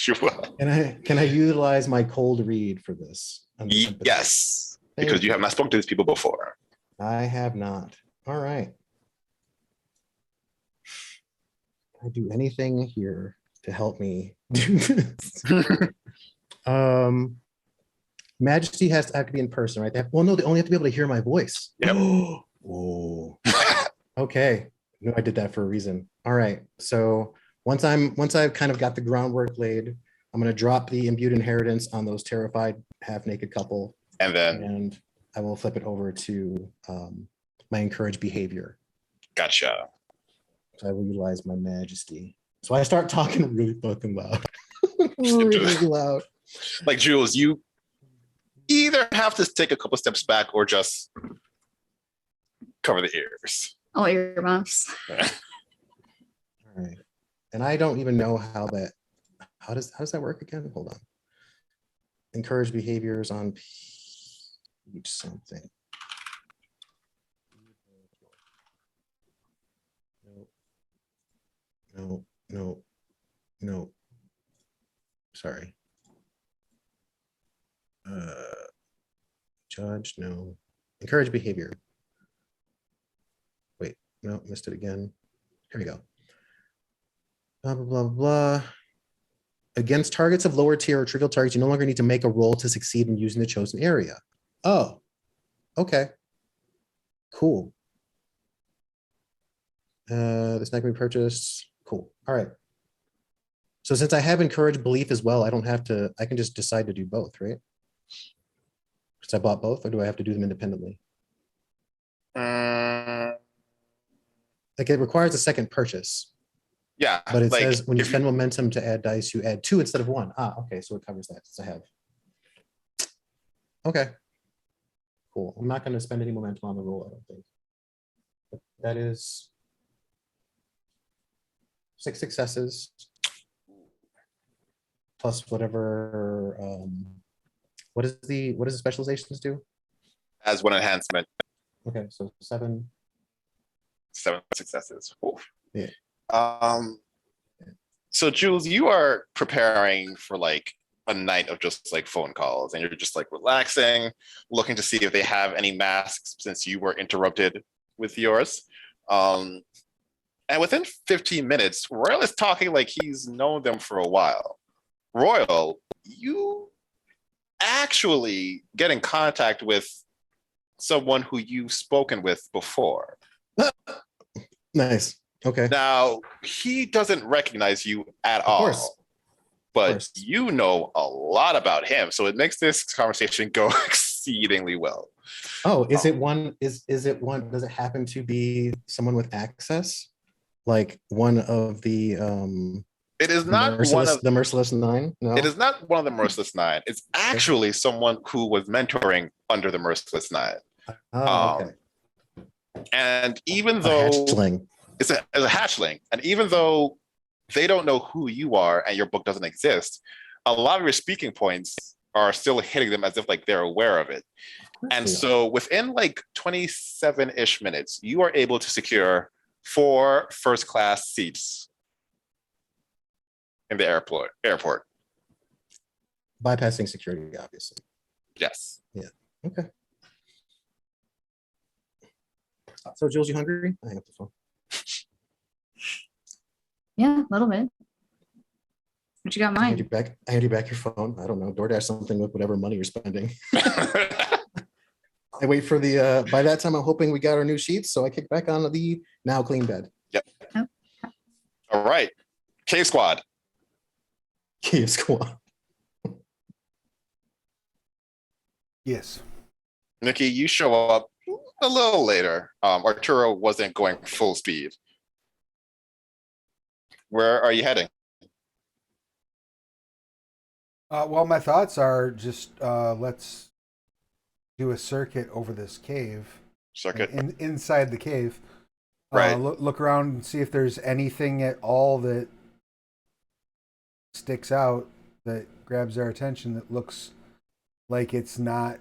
Speaker 1: You will.
Speaker 5: Can I utilize my cold read for this?
Speaker 1: Yes,
Speaker 5: Thank
Speaker 1: because you have not spoken to these people before.
Speaker 5: I have not. All right. Can I do anything here to help me do this? Majesty has to have to be in person, right? Well, no, they only have to be able to hear my voice.
Speaker 1: Yep.
Speaker 5: Oh. Okay. No, I did that for a reason. All right. So once I've kind of got the groundwork laid, I'm gonna drop the imbued inheritance on those terrified half-naked couple,
Speaker 1: And then,
Speaker 5: and I will flip it over to my encouraged behavior.
Speaker 1: gotcha.
Speaker 5: So I will utilize my majesty. So I start talking really fucking loud. Really loud.
Speaker 1: Like Jules, you either have to take a couple steps back or just cover the ears.
Speaker 4: All earmuffs.
Speaker 5: All right. And I don't even know how does that work again? Hold on. Encourage behaviors on page something. No. Sorry. Judge, no. Encourage behavior. Wait, no, missed it again. Here we go. Blah, blah, blah, blah. Against targets of lower tier or trivial targets, you no longer need to make a roll to succeed in using the chosen area. Oh, okay. Cool. This not gonna be purchased. Cool. All right. So since I have encouraged belief as well, I can just decide to do both, right? Because I bought both, or do I have to do them independently? Like it requires a second purchase.
Speaker 1: Yeah,
Speaker 5: But it
Speaker 1: like,
Speaker 5: says when you
Speaker 1: if
Speaker 5: spend momentum to add dice, you add 2 instead of 1. Ah, okay, so it covers that since I have. Okay. Cool. I'm not going to spend any momentum on the roll, I don't think. But that is 6 successes plus whatever. What does the specializations do?
Speaker 1: as one enhancement,
Speaker 5: Okay, so 7.
Speaker 1: 7 successes. Oof.
Speaker 5: Yeah.
Speaker 1: So Jules, you are preparing for like a night of just like phone calls, and you're just like relaxing, looking to see if they have any masks since you were interrupted with yours. And within 15 minutes, Royal is talking like he's known them for a while. Royal, you actually get in contact with someone who you've spoken with before.
Speaker 5: Nice. Okay.
Speaker 1: Now, he doesn't recognize you at
Speaker 5: Of course.
Speaker 1: all, but
Speaker 5: course.
Speaker 1: you know a lot about him. So it makes this conversation go exceedingly well.
Speaker 5: Oh, is it one? Is it one? Does it happen to be someone with access, like one of the
Speaker 1: It is not one of
Speaker 5: the Merciless Nine? No,
Speaker 1: it is not one of the Merciless Nine. It's actually someone who was mentoring under the Merciless Nine.
Speaker 5: Oh, okay.
Speaker 1: And even
Speaker 5: A
Speaker 1: though
Speaker 5: hatchling.
Speaker 1: it's a hatchling, and even though they don't know who you are and your book doesn't exist, a lot of your speaking points are still hitting them as if like they're aware of it. And so within like 27-ish minutes, you are able to secure 4 first-class seats in the airport.
Speaker 5: Bypassing security, obviously.
Speaker 1: Yes.
Speaker 5: Okay. So, Jules, you hungry? I hang up the phone.
Speaker 4: Yeah, a little bit. What you got
Speaker 5: I hand you
Speaker 4: mine?
Speaker 5: back. I hand you back your phone. I don't know. DoorDash something with whatever money you're spending. I wait for the. By that time, I'm hoping we got our new sheets, so I kick back on the now clean bed.
Speaker 1: All right. K Squad.
Speaker 5: Cave squad.
Speaker 2: Yes.
Speaker 1: Nikki, you show up a little later. Arturo wasn't going full speed. Where are you heading?
Speaker 2: Well, my thoughts are just let's do a circuit over this cave.
Speaker 1: Circuit.
Speaker 2: Inside the cave.
Speaker 1: Right.
Speaker 2: Look around and see if there's anything at all that sticks out that grabs our attention that looks like it's not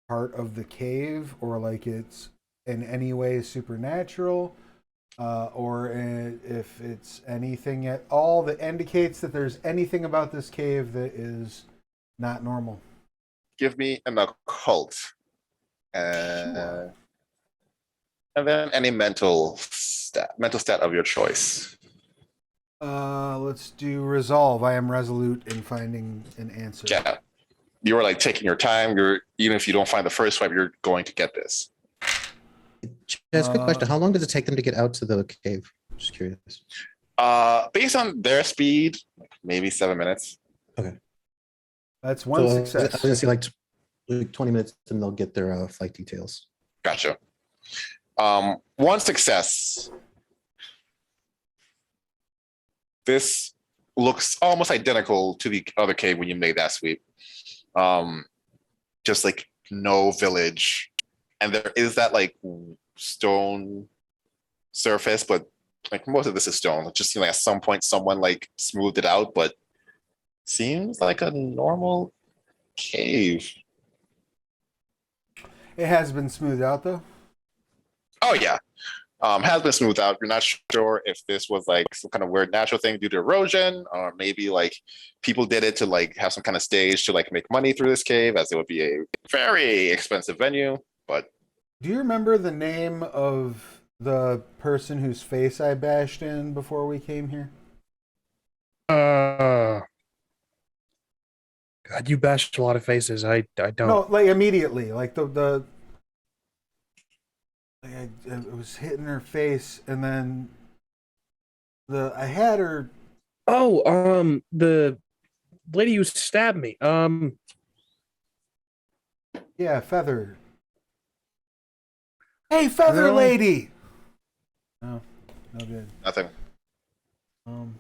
Speaker 2: part of the cave or like it's in any way supernatural, or if it's anything at all that indicates that there's anything about this cave that is not normal.
Speaker 1: Give me an occult.
Speaker 2: Sure.
Speaker 1: And then any mental stat of your choice.
Speaker 2: Let's do resolve. I am resolute in finding an answer.
Speaker 1: Yeah. You are like taking your time. Even if you don't find the first swipe, you're going to get this.
Speaker 5: Chaz, quick question. How long does it take them to get out to the cave? Just curious.
Speaker 1: Based on their speed, like maybe 7 minutes.
Speaker 2: That's one
Speaker 5: So,
Speaker 2: success.
Speaker 5: I was gonna say like 20 minutes and they'll get their flight details.
Speaker 1: Gotcha. One success. This looks almost identical to the other cave when you made that sweep. Just like no village, and there is that like stone surface, but like most of this is stone. It just seems like at some point someone like smoothed it out, but seems like a normal cave.
Speaker 2: It has been smoothed out though.
Speaker 1: Oh yeah. Has been smoothed out. You're not sure if this was like some kind of weird natural thing due to erosion, or maybe like people did it to like have some kind of stage to like make money through this cave, as it would be a very expensive venue. But
Speaker 2: Do you remember the name of the person whose face I bashed in before we came here?
Speaker 3: God, you bashed a lot of faces. I don't.
Speaker 2: No, like immediately, like the like I was hitting her face, and then I had her.
Speaker 3: Oh, the lady who stabbed me.
Speaker 2: Yeah, Feather. Hey, Feather
Speaker 3: Girl.
Speaker 2: Lady. No, no good.
Speaker 1: nothing.
Speaker 2: Um,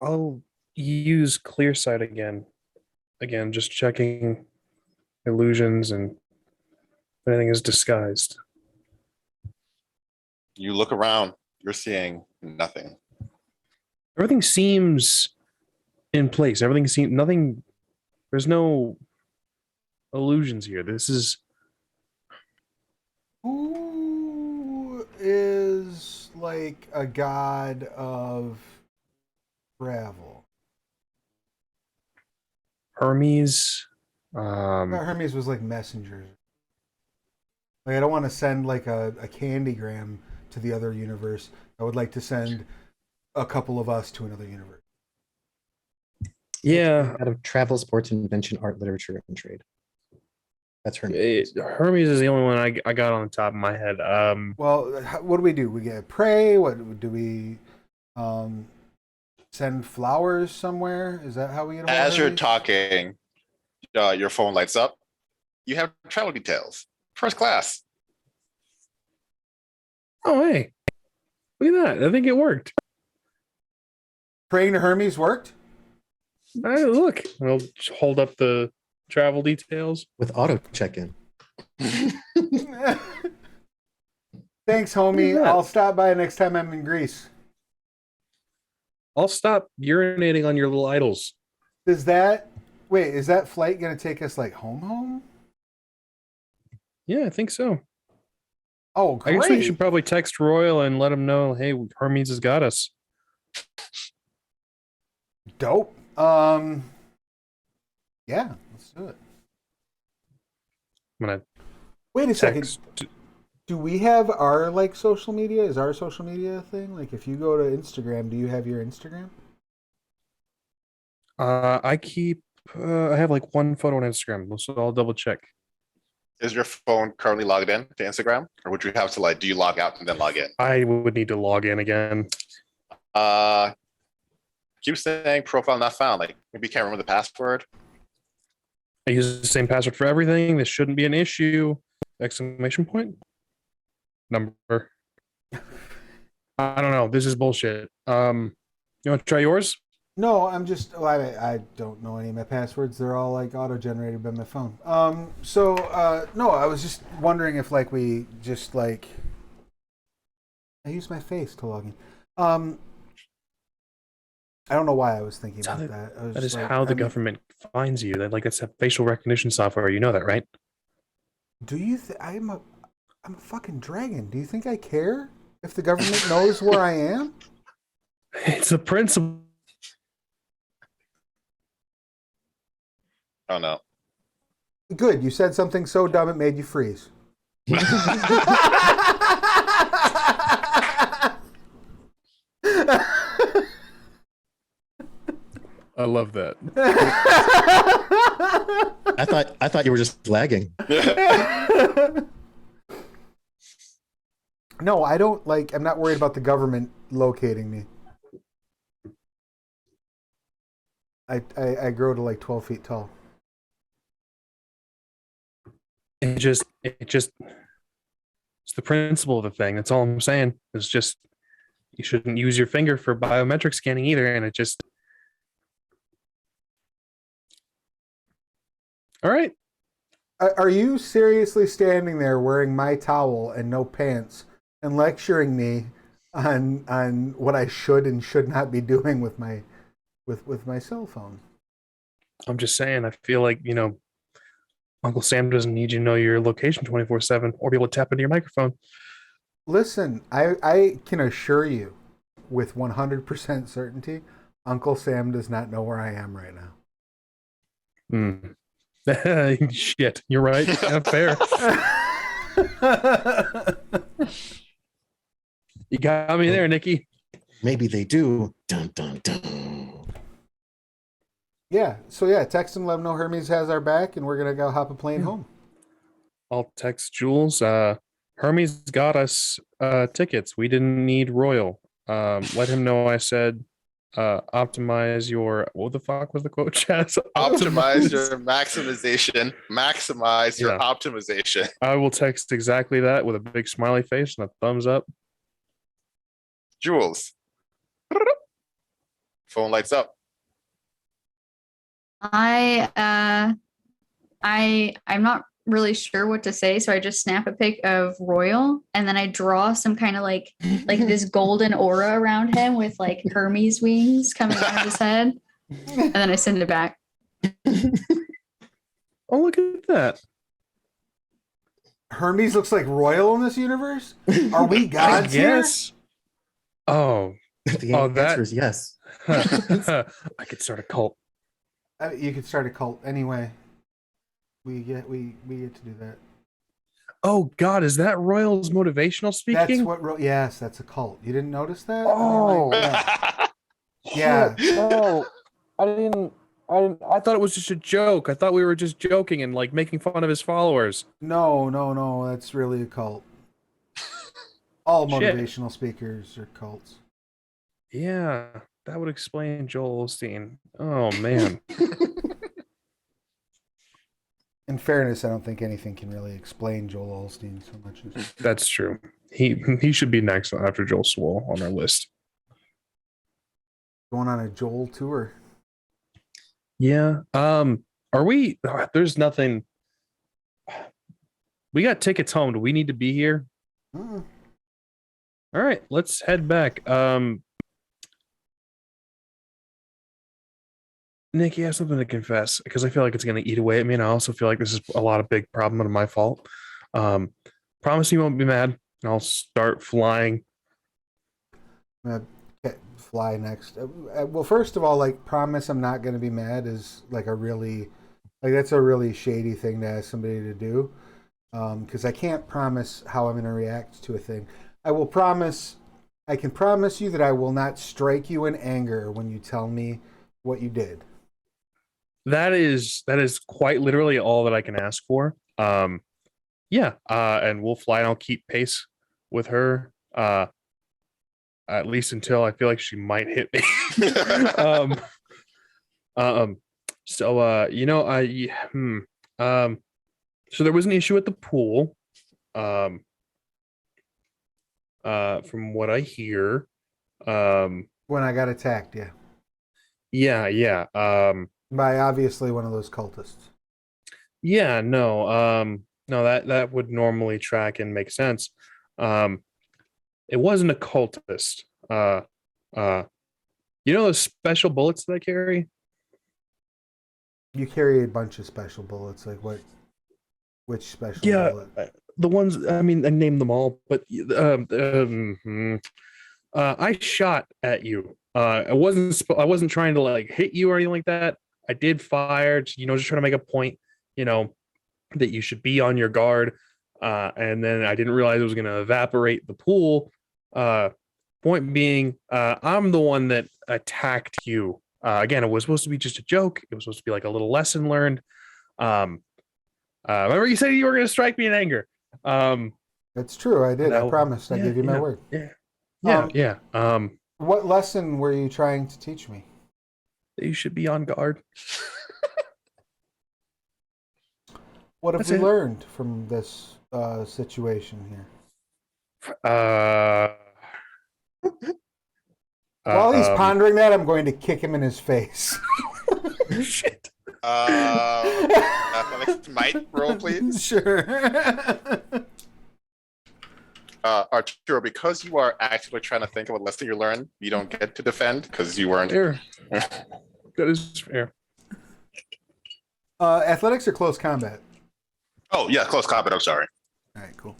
Speaker 3: I'll use clear sight again. Again, just checking illusions and if anything is disguised.
Speaker 1: You look around, you're seeing nothing.
Speaker 3: Everything seems in place. Everything seems nothing. There's no illusions here. This is
Speaker 2: who is like a god of travel?
Speaker 3: Hermes.
Speaker 2: I thought Hermes was like messengers. Like I don't want to send like a candygram to the other universe. I would like to send a couple of us to another universe.
Speaker 3: Yeah,
Speaker 5: Out of travel, sports, invention, art, literature, and trade. That's Hermes.
Speaker 3: Hermes is the only one I got on the top of my head.
Speaker 2: Well, what do? We get pray? What do we send flowers somewhere? Is that how we get a hold of
Speaker 1: As you're
Speaker 2: Hermes?
Speaker 1: talking, your phone lights up. You have travel details. First class.
Speaker 3: Oh, hey, look at that! I think it worked.
Speaker 2: Praying to Hermes worked?
Speaker 3: Hey, look, I'll just hold up the travel details.
Speaker 5: With auto check-in.
Speaker 2: Thanks, homie.
Speaker 3: that?
Speaker 2: I'll stop by next time I'm in Greece.
Speaker 3: I'll stop urinating on your little idols.
Speaker 2: Is that flight gonna take us like home?
Speaker 3: Yeah, I think so.
Speaker 2: Oh,
Speaker 3: I
Speaker 2: great.
Speaker 3: guess we should probably text Royal and let him know, hey, Hermes has got us.
Speaker 2: Dope. Yeah, let's do it.
Speaker 3: I'm gonna
Speaker 2: Wait a second.
Speaker 3: text.
Speaker 2: Do we have our like social media? Is our social media a thing? Like if you go to Instagram, do you have your Instagram?
Speaker 3: I keep. I have like one photo on Instagram, so I'll double check.
Speaker 1: Is your phone currently logged in to Instagram? Or would you have to like, do you log out and then log in?
Speaker 3: I would need to log in again.
Speaker 1: Keep saying profile not found. Like maybe you can't remember the password.
Speaker 3: I use the same password for everything. This shouldn't be an issue! Exclamation point. Number. I don't know. This is bullshit. You want to try yours?
Speaker 2: No, I'm just. Oh, I don't know any of my passwords. They're all like auto generated by my phone. No, I was just wondering if like we just like. I use my face to log in. I don't know why I was thinking about that. I was
Speaker 3: That is
Speaker 2: just like,
Speaker 3: how the
Speaker 2: I mean,
Speaker 3: government finds you. That's a facial recognition software. You know that, right?
Speaker 2: Do you? I'm a fucking dragon. Do you think I care if the government knows where I am?
Speaker 3: It's a principle.
Speaker 1: Oh no.
Speaker 2: Good. You said something so dumb it made you freeze.
Speaker 3: I love that.
Speaker 5: I thought you were just lagging.
Speaker 2: No, I don't like. I'm not worried about the government locating me. I grow to like 12 feet tall.
Speaker 3: It's the principle of the thing. That's all I'm saying. It's just you shouldn't use your finger for biometric scanning either, and it just. All right.
Speaker 2: Are you seriously standing there wearing my towel and no pants and lecturing me on what I should and should not be doing with my cell phone?
Speaker 3: I'm just saying. I feel like Uncle Sam doesn't need you to know your location 24/7 or be able to tap into your microphone.
Speaker 2: Listen, I can assure you with 100% certainty, Uncle Sam does not know where I am right now.
Speaker 3: Shit, you're right. Yeah, fair. You got me there, Nikki.
Speaker 5: Maybe they do. Dun dun dun.
Speaker 2: Yeah, so yeah, text him, let him know Hermes has our back, and we're gonna go hop a plane home.
Speaker 3: I'll text Jules. Hermes got us tickets. We didn't need Royal. Let him know I said optimize your what the fuck was the quote, Chaz?
Speaker 1: Optimize your maximization. Maximize your
Speaker 3: Yeah.
Speaker 1: optimization.
Speaker 3: I will text exactly that with a big smiley face and a thumbs up.
Speaker 1: Jules. Phone lights up.
Speaker 4: I'm not really sure what to say, so I just snap a pic of Royal and then I draw some kind of like this golden aura around him with like Hermes wings coming out of his head, and then I send it back.
Speaker 3: Oh, look at that.
Speaker 2: Hermes looks like Royal in this universe? Are we
Speaker 3: I
Speaker 2: gods here?
Speaker 3: guess. Oh,
Speaker 5: The
Speaker 3: Oh,
Speaker 5: answer
Speaker 3: that-
Speaker 5: is yes.
Speaker 3: I could start a cult.
Speaker 2: You could start a cult anyway. We get to do that.
Speaker 3: Oh God, is that Royal's motivational speaking?
Speaker 2: That's what. Yes, that's a cult. You didn't notice that?
Speaker 3: Oh.
Speaker 2: Yeah.
Speaker 3: Oh, I didn't. I thought it was just a joke. I thought we were just joking and like making fun of his followers.
Speaker 2: No. That's really a cult. All
Speaker 3: Shit.
Speaker 2: motivational speakers are cults.
Speaker 3: Yeah, that would explain Joel Osteen. Oh man.
Speaker 2: In fairness, I don't think anything can really explain Joel Osteen so much as
Speaker 3: That's true. He should be next after Joel Swole on our list.
Speaker 2: going on a Joel tour.
Speaker 3: Yeah. Are we? There's nothing. We got tickets home. Do we need to be here?
Speaker 2: Mm.
Speaker 3: All right, let's head back. Nick, you have something to confess because I feel like it's going to eat away at me, and I also feel like this is a lot of big problem and my fault. Promise you won't be mad, and I'll start flying.
Speaker 2: Fly next. Well, first of all, like, promise I'm not going to be mad is like that's a really shady thing to ask somebody to do. Because I can't promise how I'm going to react to a thing. I can promise you that I will not strike you in anger when you tell me what you did.
Speaker 3: That is quite literally all that I can ask for. And we'll fly and I'll keep pace with her. At least until I feel like she might hit me. So there was an issue at the pool. From what I hear.
Speaker 2: When I got attacked, yeah.
Speaker 3: Yeah.
Speaker 2: By obviously one of those cultists.
Speaker 3: Yeah, no, that would normally track and make sense. It wasn't a cultist. You know those special bullets that I carry?
Speaker 2: You carry a bunch of special bullets. Like what? Which special bullet?
Speaker 3: The ones. I mean, I named them all, but I shot at you. I wasn't trying to like hit you or anything like that. I did fire, just trying to make a point, that you should be on your guard. And then I didn't realize it was going to evaporate the pool. Point being, I'm the one that attacked you. Again, it was supposed to be just a joke. It was supposed to be like a little lesson learned. Remember you said you were going to strike me in anger.
Speaker 2: It's true. I did. I promised. I gave you my word.
Speaker 3: Yeah.
Speaker 2: What lesson were you trying to teach me?
Speaker 3: That you should be on guard.
Speaker 2: What have
Speaker 3: That's
Speaker 2: we
Speaker 3: it.
Speaker 2: learned from this situation here? While he's pondering that, I'm going to kick him in his face.
Speaker 3: Shit.
Speaker 1: Athletics might roll, please.
Speaker 2: Sure.
Speaker 1: Arturo, because you are actively trying to think of a lesson you learned, you don't get to defend because you weren't.
Speaker 3: Fair. That is fair.
Speaker 2: Athletics or close combat?
Speaker 1: Oh, yeah, close combat. I'm sorry.
Speaker 2: All right, cool.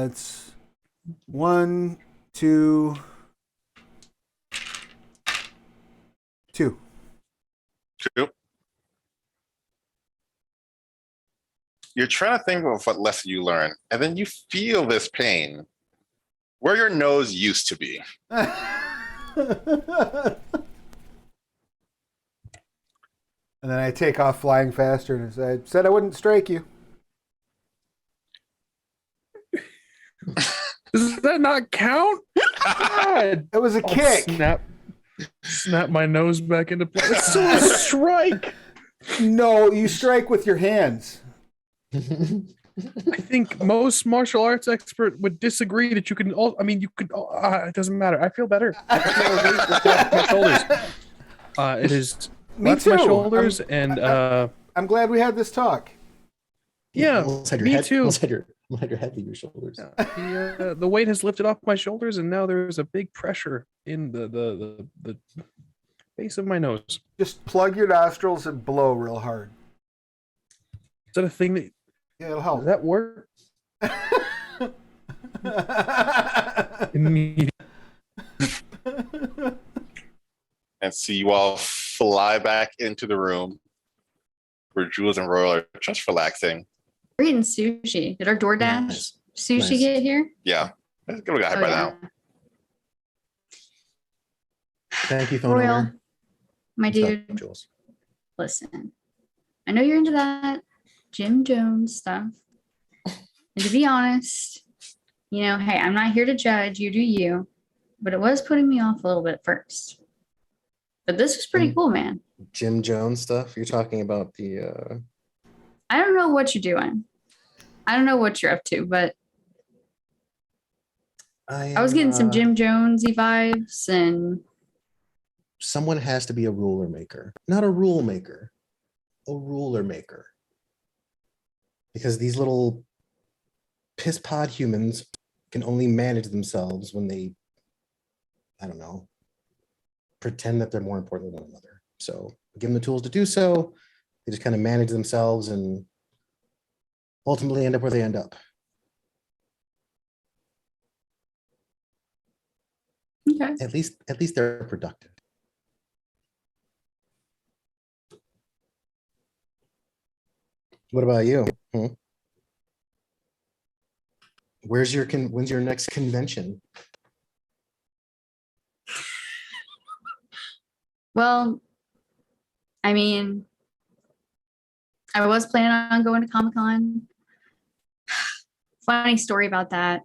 Speaker 2: It's 1, 2, 2.
Speaker 1: 2. You're trying to think of what lesson you learned, and then you feel this pain where your nose used to be.
Speaker 2: And then I take off flying faster and I said I wouldn't strike you.
Speaker 3: Does that not count? God.
Speaker 2: It was a
Speaker 3: I'll
Speaker 2: kick.
Speaker 3: Snap my nose back into place. It's still a strike.
Speaker 2: No, you strike with your hands.
Speaker 3: I think most martial arts expert would disagree that you can all. I mean, you could. It doesn't matter. I feel better. I feel a weight lifted off my shoulders. It is.
Speaker 2: Me
Speaker 3: That's my
Speaker 2: too.
Speaker 3: shoulders,
Speaker 2: I'm glad we had this talk.
Speaker 3: Yeah,
Speaker 5: Almost had your
Speaker 3: me
Speaker 5: head,
Speaker 3: too.
Speaker 5: almost had your head leave your shoulders.
Speaker 3: The weight has lifted off my shoulders, and now there's a big pressure in the base of my nose.
Speaker 2: Just plug your nostrils and blow real hard.
Speaker 3: Is that a thing that?
Speaker 2: Yeah, it'll help.
Speaker 3: Does that work? Immediately.
Speaker 1: And see you all fly back into the room where Jules and Royal are just relaxing.
Speaker 4: We're eating sushi. Did our DoorDash
Speaker 5: Nice.
Speaker 4: sushi
Speaker 5: Nice.
Speaker 4: get here?
Speaker 1: Yeah, it's gonna get
Speaker 4: Oh,
Speaker 1: by
Speaker 4: yeah.
Speaker 1: now.
Speaker 5: Thank you, phone
Speaker 4: Royal,
Speaker 5: owner.
Speaker 4: my
Speaker 5: What's up,
Speaker 4: dude,
Speaker 5: Jules?
Speaker 4: listen. I know you're into that Jim Jones stuff. And to be honest, you know, hey, I'm not here to judge. You do you. But it was putting me off a little bit first. But this was pretty cool, man.
Speaker 5: Jim Jones stuff. You're talking about the
Speaker 4: I don't know what you're doing. I don't know what you're up to, but I was getting some Jim Jonesy vibes, and
Speaker 5: someone has to be a ruler maker, not a rule maker, a ruler maker. Because these little piss pod humans can only manage themselves when they, I don't know, pretend that they're more important than one another. So give them the tools to do so. They just kind of manage themselves and ultimately end up where they end up.
Speaker 4: okay.
Speaker 5: At least they're productive. What about you? Hmm? When's your next convention?
Speaker 4: Well, I mean, I was planning on going to Comic-Con. Funny story about that.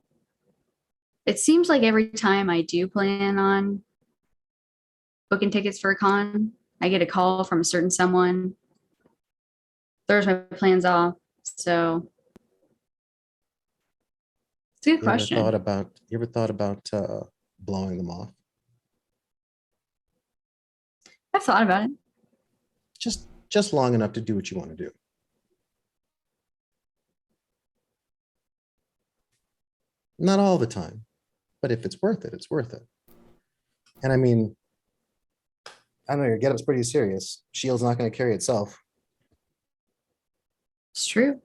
Speaker 4: It seems like every time I do plan on booking tickets for a con, I get a call from a certain someone, throws my plans off. So it's a good question.
Speaker 5: You ever thought about blowing them off?
Speaker 4: I've thought about it.
Speaker 5: Just long enough to do what you want to do. Not all the time, but if it's worth it, it's worth it. And I mean, I don't know, your getup's pretty serious. Shield's not going to carry itself.
Speaker 4: It's true.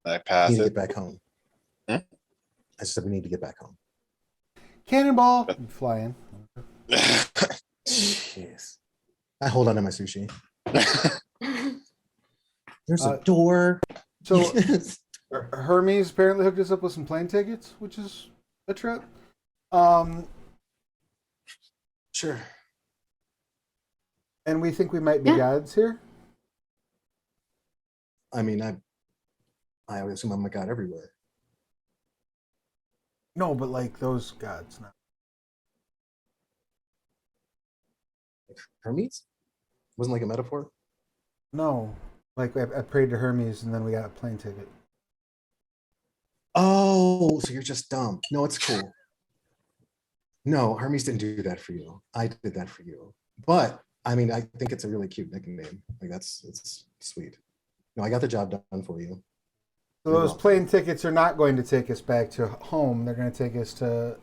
Speaker 1: I
Speaker 5: We
Speaker 1: pass
Speaker 5: need to
Speaker 1: it.
Speaker 5: get back home.
Speaker 1: Hmm?
Speaker 5: I said we need to get back home.
Speaker 2: Cannonball! Fly in.
Speaker 5: Jeez. I hold on to my sushi. There's a door.
Speaker 2: So Hermes apparently hooked us up with some plane tickets, which is a trip.
Speaker 5: Sure.
Speaker 2: And we think we might be
Speaker 4: Yeah.
Speaker 2: gods here.
Speaker 5: I mean, I would assume I'm a god everywhere.
Speaker 2: No, but like those gods. Not.
Speaker 5: Hermes? Wasn't like a metaphor?
Speaker 2: No, like I prayed to Hermes and then we got a plane ticket.
Speaker 5: Oh, so you're just dumb. No, it's cool. No, Hermes didn't do that for you. I did that for you. But I mean, I think it's a really cute nickname. Like it's sweet. No, I got the job done for you.
Speaker 2: So those plane tickets are not going to take us back to home. They're going to take us to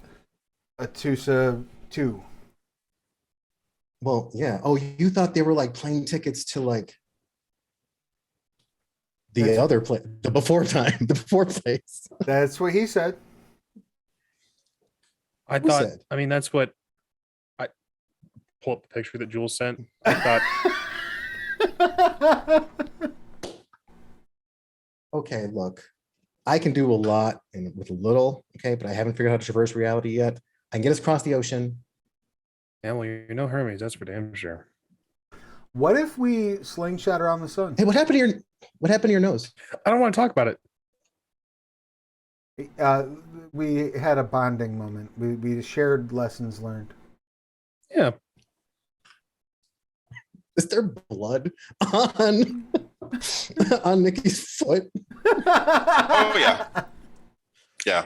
Speaker 2: Atusa 2.
Speaker 5: Well, yeah. Oh, you thought they were like plane tickets to like the other place, the before place.
Speaker 2: That's what he said.
Speaker 3: I
Speaker 5: Who
Speaker 3: thought,
Speaker 5: said?
Speaker 3: I mean, that's what I pull up the picture that Jules sent. I thought,
Speaker 5: Okay, look, I can do a lot and with a little, okay, but I haven't figured out how to traverse reality yet. I can get us across the ocean.
Speaker 3: yeah, well, you know Hermes, that's for damn sure.
Speaker 2: What if we slingshot around the sun?
Speaker 5: Hey, what happened to your nose?
Speaker 3: I don't want to talk about it.
Speaker 2: We had a bonding moment. We shared lessons learned.
Speaker 3: Yeah.
Speaker 5: Is there blood on on Nikki's foot?
Speaker 1: Oh yeah. Yeah.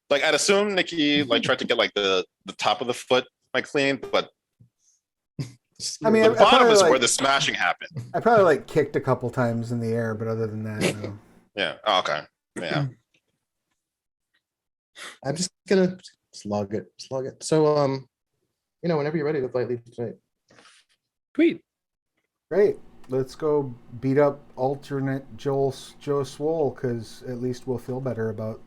Speaker 1: Like I'd assume Nikki like tried to get like the top of the foot like clean, but
Speaker 2: I mean,
Speaker 1: the
Speaker 2: I
Speaker 1: bottom
Speaker 2: probably,
Speaker 1: is
Speaker 2: like-
Speaker 1: where the smashing happened.
Speaker 2: I probably like kicked a couple times in the air, but other than that, no.
Speaker 1: Yeah. Oh, okay. Yeah.
Speaker 5: I'm just gonna slug it. So whenever you're ready to flight leave tonight.
Speaker 3: Sweet.
Speaker 2: Great. let's go beat up alternate Joe Swole, because at least we'll feel better about.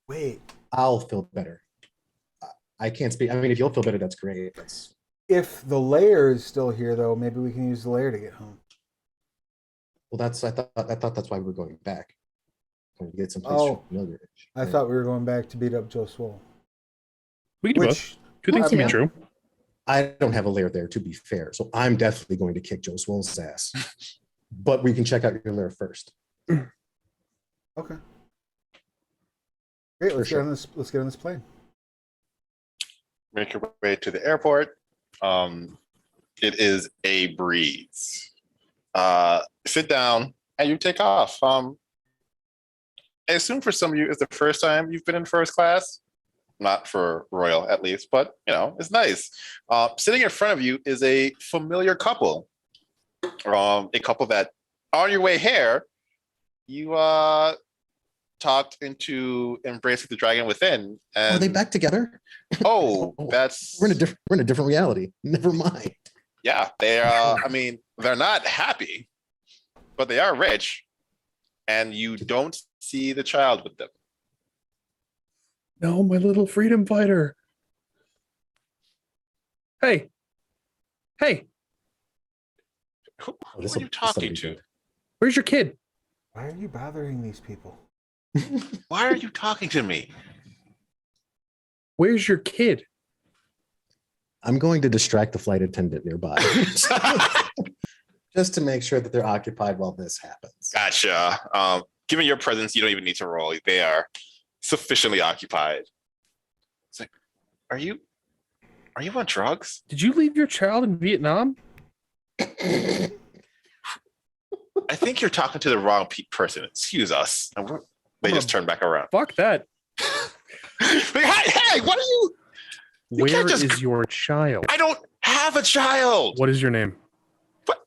Speaker 2: Wait,
Speaker 5: I'll feel better. I can't speak. I mean, if you'll feel better, that's great. That's
Speaker 2: if the layer is still here, though, maybe we can use the layer to get home.
Speaker 5: well. That's I thought that's why we're going back. To get some place
Speaker 2: Oh,
Speaker 5: familiar.
Speaker 2: I thought we were going back to beat up Joe Swole.
Speaker 3: We can do both.
Speaker 2: Which
Speaker 3: Two things can be
Speaker 4: Yeah.
Speaker 3: true.
Speaker 5: I don't have a layer there, to be fair. So I'm definitely going to kick Joe Swole's ass. But we can check out your layer first.
Speaker 2: okay. Great,
Speaker 5: For
Speaker 2: let's
Speaker 5: sure.
Speaker 2: get on this. Let's get on this plane.
Speaker 1: Make your way to the airport. It is a breeze. Sit down and you take off. I assume for some of you it's the first time you've been in first class. Not for Royal, at least, but it's nice. Sitting in front of you is a familiar couple. A couple that on your way here, you talked into embracing the dragon within. And
Speaker 5: Are they back together?
Speaker 1: Oh, that's
Speaker 5: We're in a different reality. Never mind.
Speaker 1: yeah. They are. I mean, they're not happy, but they are rich, and you don't see the child with them.
Speaker 3: No, my little freedom fighter. Hey.
Speaker 1: Who
Speaker 5: This'll-
Speaker 1: are you
Speaker 5: this'll
Speaker 1: talking
Speaker 5: be
Speaker 1: to?
Speaker 5: good.
Speaker 3: Where's your kid?
Speaker 2: Why are you bothering these people?
Speaker 1: Why are you talking to me?
Speaker 3: Where's your kid?
Speaker 5: I'm going to distract the flight attendant nearby. Just to make sure that they're occupied while this happens.
Speaker 1: Gotcha. Given your presence, you don't even need to roll. They are sufficiently occupied. It's like, are you on drugs?
Speaker 3: Did you leave your child in Vietnam?
Speaker 1: I think you're talking to the wrong person. Excuse us. And they just turn back around.
Speaker 3: Fuck that.
Speaker 1: Hey, what are you? You
Speaker 3: Where
Speaker 1: can't just-
Speaker 3: is your child?
Speaker 1: I don't have a child.
Speaker 3: What is your name?
Speaker 1: But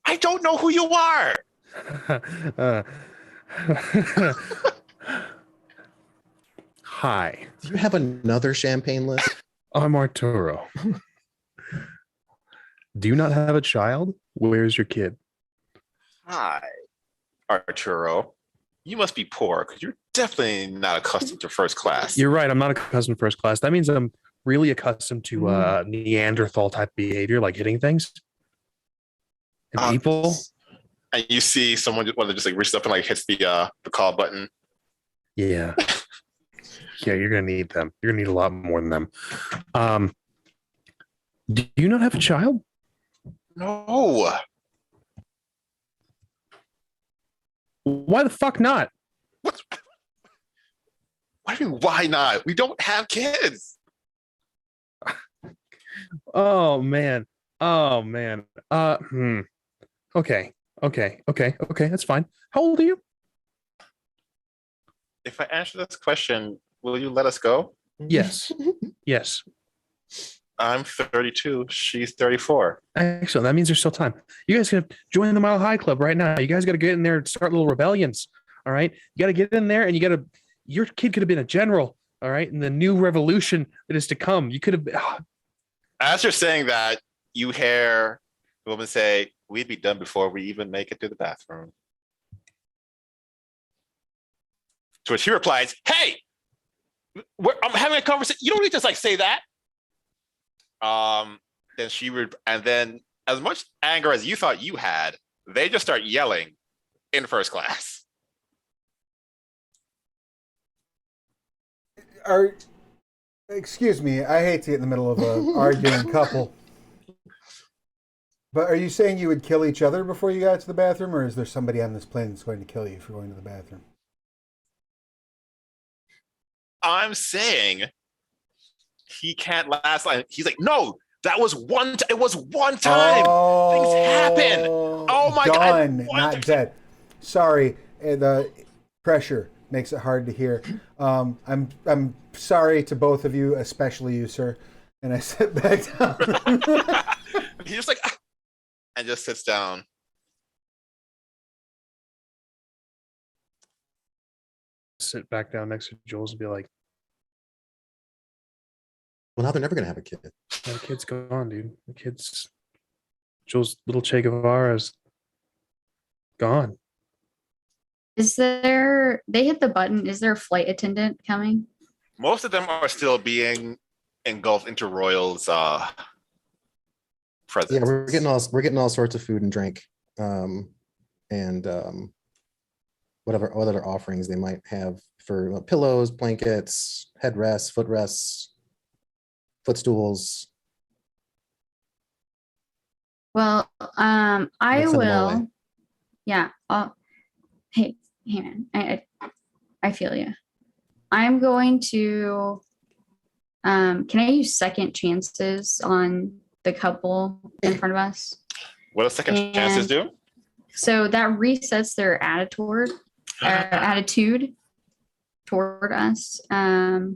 Speaker 1: I don't know who you are.
Speaker 3: Hi,
Speaker 5: Do you have another champagne list?
Speaker 3: I'm Arturo. Do you not have a child? Where's your kid?
Speaker 1: Hi, Arturo. You must be poor because you're definitely not accustomed to first class.
Speaker 3: You're right. I'm not accustomed to first class. That means I'm really accustomed to Neanderthal type behavior, like hitting things and people.
Speaker 1: And you see someone just like reaches up and like hits the call button.
Speaker 3: Yeah. Yeah, you're gonna need them. You're gonna need a lot more than them. Do you not have a child?
Speaker 1: No.
Speaker 3: Why the fuck not?
Speaker 1: What do you mean? Why not? We don't have kids.
Speaker 3: Oh man. Okay. That's fine. How old are you?
Speaker 1: If I answer this question, will you let us go?
Speaker 3: Yes. Yes.
Speaker 1: I'm 32. She's 34.
Speaker 3: Excellent. That means there's still time. You guys can join the Mile High Club right now. You guys got to get in there and start little rebellions. All right. You got to get in there and your kid could have been a general. All right. In the new revolution that is to come. You could have.
Speaker 1: As you're saying that, you hear the woman say, "We'd be done before we even make it to the bathroom." To which he replies, "Hey, I'm having a conversation. You don't need to just like say that." Then and then as much anger as you thought you had, they just start yelling in first class.
Speaker 2: Excuse me, I hate to get in the middle of a arguing couple. But are you saying you would kill each other before you got to the bathroom, or is there somebody on this plane that's going to kill you for going to the bathroom?
Speaker 1: I'm saying he can't last line. He's like, "No, that was one. It was one time. Things happen. Oh my God,
Speaker 2: Done,
Speaker 1: what?
Speaker 2: not dead. Sorry, the pressure makes it hard to hear. I'm sorry to both of you, especially you, sir." And I sit back down.
Speaker 1: He's just like, "Ah," and just sits down.
Speaker 3: Sit back down next to Jules and be like,
Speaker 5: Well, now they're never going to have a kid.
Speaker 3: "The kid's gone, dude. The kid's Jules' little Che Guevara is gone.
Speaker 4: Is there? They hit the button. Is there a flight attendant coming?
Speaker 1: Most of them are still being engulfed into Royal's presence.
Speaker 5: Yeah, we're getting all sorts of food and drink, and whatever other offerings they might have for pillows, blankets, headrests, footrests, footstools.
Speaker 4: Well, I
Speaker 5: Let's send them all away.
Speaker 4: will. Yeah. Hey, man. I feel you. I'm going to. Can I use second chances on the couple in front of us?
Speaker 1: What does second chances do?
Speaker 4: So that resets their attitude toward us prior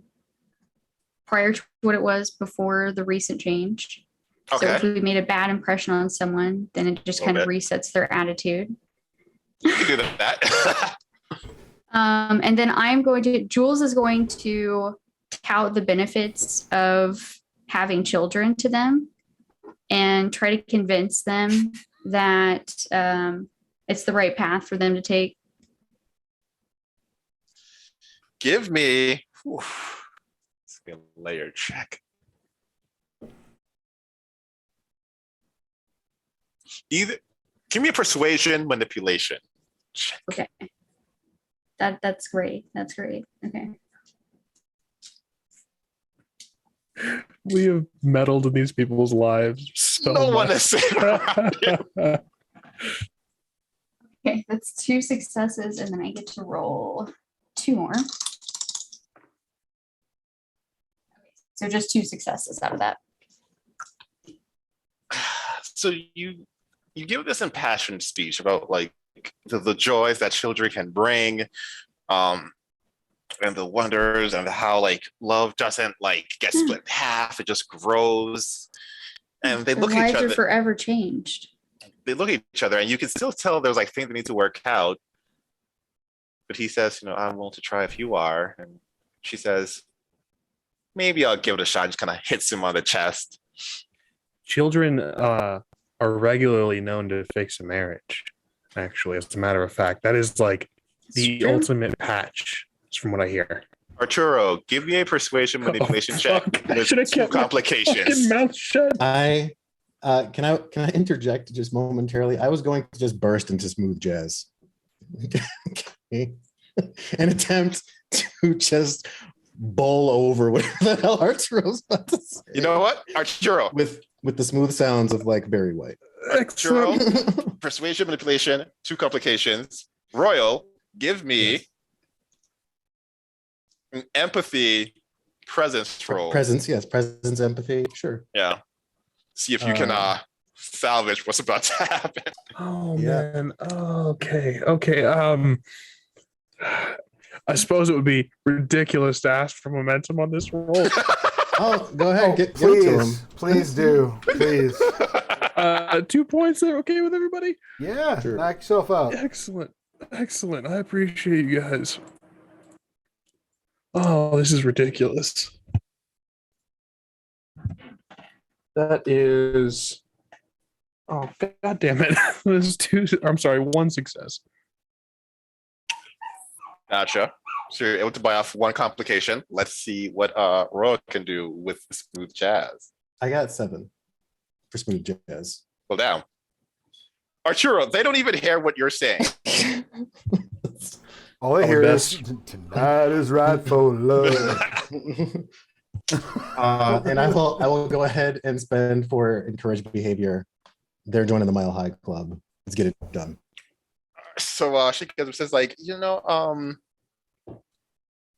Speaker 4: to what it was before the recent change. So if we made a bad impression on someone, then it just kind of resets their attitude.
Speaker 1: You can do that.
Speaker 4: And then Jules is going to tout the benefits of having children to them and try to convince them that it's the right path for them to take.
Speaker 1: Give me a layer check. Give me a persuasion manipulation check.
Speaker 4: Okay. That's great. That's great. Okay.
Speaker 3: We have meddled in these people's lives so
Speaker 1: No
Speaker 3: much.
Speaker 1: one is saying around you.
Speaker 4: Okay, that's 2 successes, and then I get to roll 2 more. Okay, so just 2 successes out of that.
Speaker 1: So you give this impassioned speech about like the joys that children can bring, and the wonders and how like love doesn't like get split in half, it just grows. And they look at each
Speaker 4: Lives
Speaker 1: other.
Speaker 4: are forever changed.
Speaker 1: They look at each other, and you can still tell there's like things that need to work out. But he says, I'm willing to try if you are. And she says, maybe I'll give it a shot. Just kind of hits him on the chest.
Speaker 3: Children are regularly known to fix a marriage. Actually, as a matter of fact, that is like the ultimate patch, from what I hear.
Speaker 1: Arturo, give me a persuasion manipulation check. There's 2 complications.
Speaker 3: Mouth shut.
Speaker 5: Can I interject just momentarily? I was going to just burst into smooth jazz. Okay. An attempt to just bowl over whatever the hell Arturo's about to say.
Speaker 1: You know what? Arturo.
Speaker 5: With the smooth sounds of like Barry White.
Speaker 1: Arturo, persuasion manipulation, 2 complications. Royal, give me an empathy presence roll.
Speaker 5: Presence, yes. Presence, empathy, sure.
Speaker 1: Yeah. See if you can salvage what's about to happen.
Speaker 3: Oh man. Okay. I suppose it would be ridiculous to ask for momentum on this roll.
Speaker 5: Oh, go ahead. Give it to him.
Speaker 2: Please do. Please.
Speaker 3: 2 points there. Okay with everybody?
Speaker 2: Yeah.
Speaker 5: Sure.
Speaker 2: Knock yourself out.
Speaker 3: Excellent. I appreciate you guys. Oh, this is ridiculous. That is. Oh, God damn it. This is 1 success.
Speaker 1: Gotcha. So you're able to buy off 1 complication. Let's see what Royal can do with smooth jazz.
Speaker 5: I got 7 for smooth jazz.
Speaker 1: Go down. Arturo, they don't even hear what you're saying.
Speaker 2: All I hear is tonight is right for love.
Speaker 5: And I will go ahead and spend for encouraged behavior. They're joining the Mile High Club. Let's get it done.
Speaker 1: So she says like,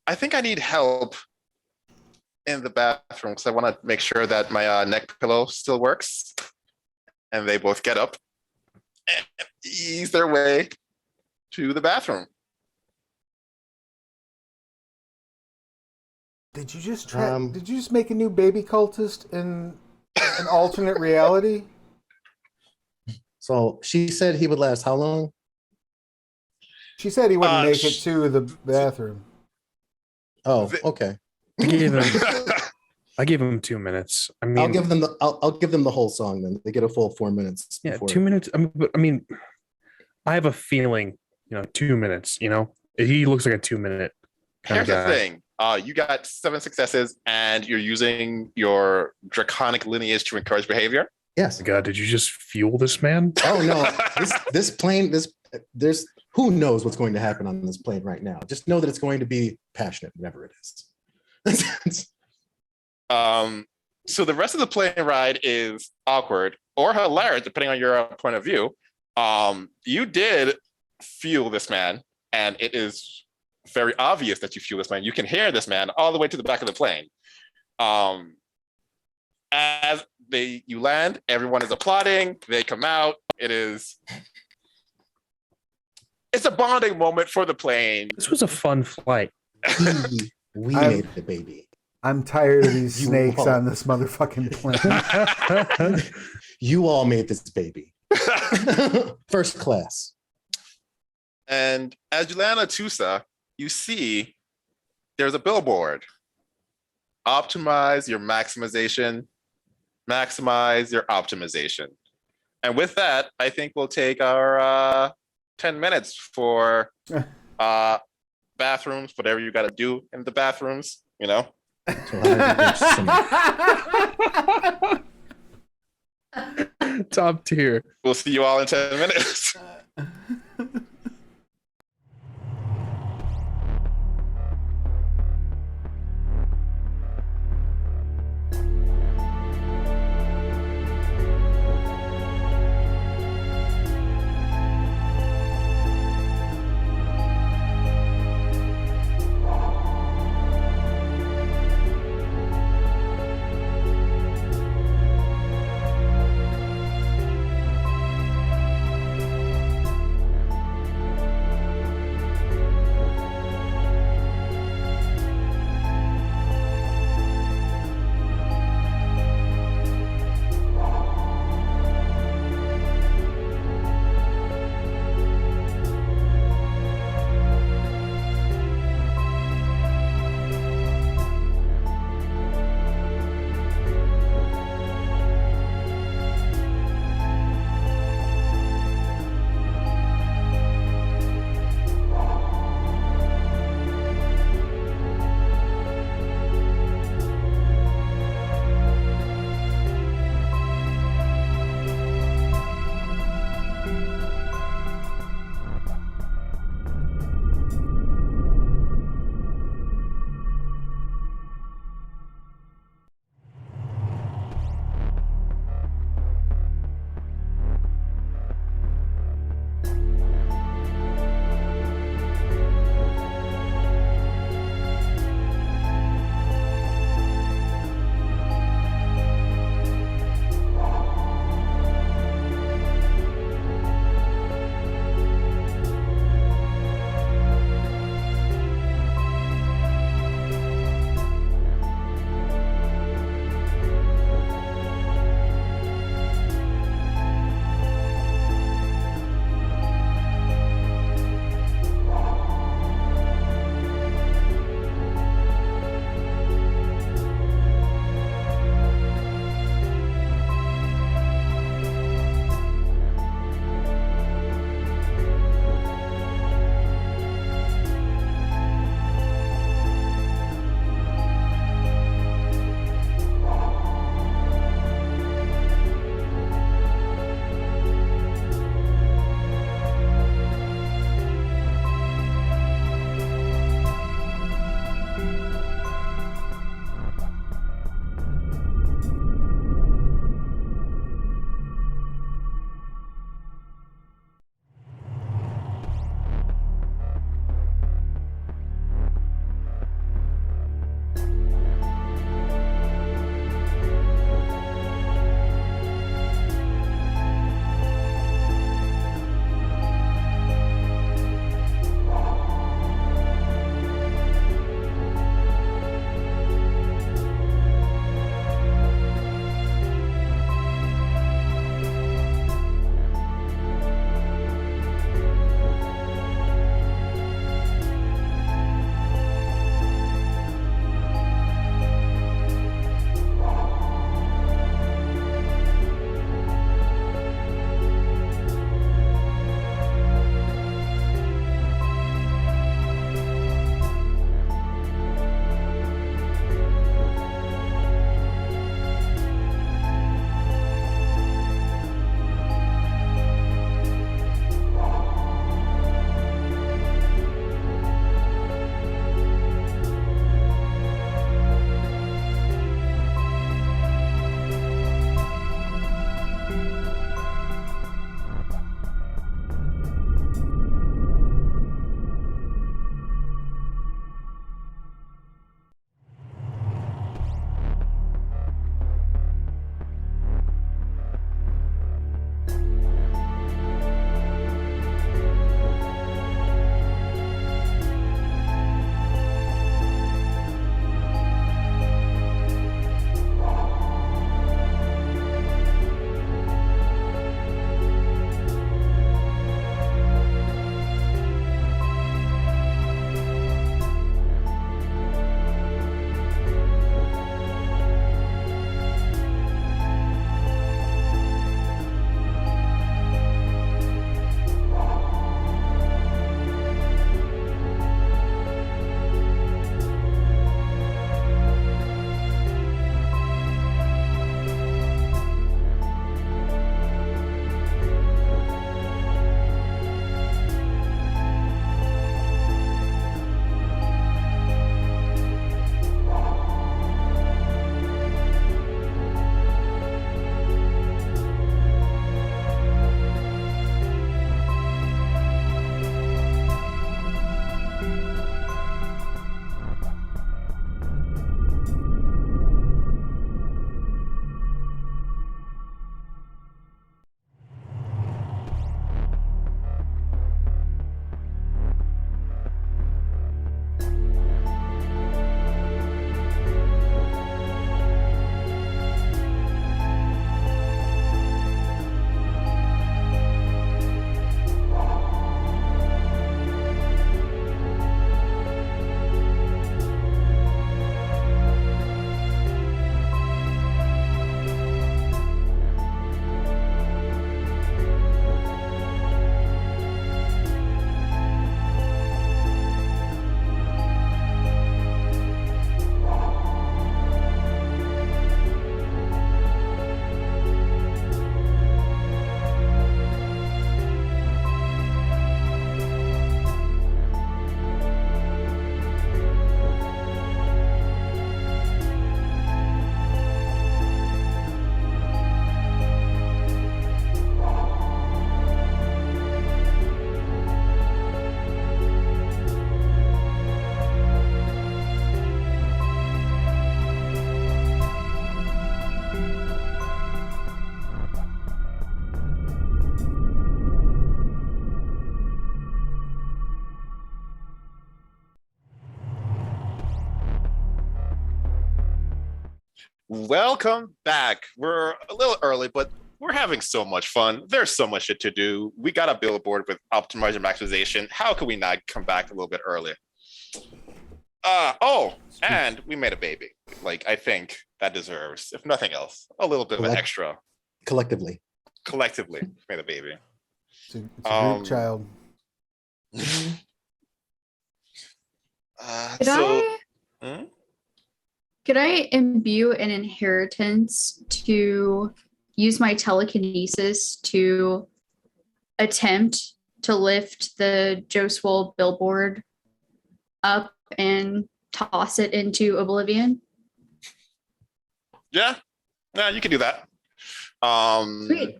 Speaker 1: I think I need help in the bathroom because I want to make sure that my neck pillow still works. And they both get up and ease their way to the bathroom.
Speaker 2: Did you just try? Did you just make a new baby cultist in an alternate reality?
Speaker 5: So she said he would last how long?
Speaker 2: She said he wouldn't make it to the bathroom.
Speaker 5: Oh, okay.
Speaker 3: I I gave them 2 minutes. I mean,
Speaker 5: I'll give them the whole song then. They get a full 4 minutes.
Speaker 3: yeah,
Speaker 5: before.
Speaker 3: 2 minutes. I mean, I have a feeling, 2 minutes. He looks like a 2 minute kind
Speaker 1: Here's
Speaker 3: of
Speaker 1: the
Speaker 3: guy.
Speaker 1: thing. You got 7 successes, and you're using your draconic lineage to encourage behavior.
Speaker 5: Yes.
Speaker 3: God, did you just fuel this man?
Speaker 5: Oh no, this plane, there's who knows what's going to happen on this plane right now. Just know that it's going to be passionate, whatever it is.
Speaker 1: So the rest of the plane ride is awkward or hilarious, depending on your point of view. You did fuel this man, and it is very obvious that you fuel this man. You can hear this man all the way to the back of the plane. As you land, everyone is applauding. They come out. It's a bonding moment for the plane.
Speaker 3: This was a fun flight.
Speaker 5: We made the baby.
Speaker 2: I'm tired of these
Speaker 5: You
Speaker 2: snakes
Speaker 5: all-
Speaker 2: on this motherfucking plane.
Speaker 5: You all made this baby. First class.
Speaker 1: And as you land on Tusa, you see there's a billboard. Optimize your maximization, maximize your optimization. And with that, I think we'll take our 10 minutes for bathrooms, whatever you got to do in the bathrooms,
Speaker 5: So I
Speaker 3: Top tier.
Speaker 1: We'll see you all in 10 minutes. Welcome back. We're a little early, but we're having so much fun. There's so much shit to do. We got a billboard with optimizer maximization. How could we not come back a little bit early? And we made a baby. Like, I think that deserves, if nothing else, a little bit of an extra.
Speaker 5: Collectively.
Speaker 1: Collectively, made a baby.
Speaker 2: It's a Greek child.
Speaker 4: Could I imbue an inheritance to use my telekinesis to attempt to lift the Joe Swoll billboard up and toss it into oblivion?
Speaker 1: Yeah, you can do that.
Speaker 4: Sweet.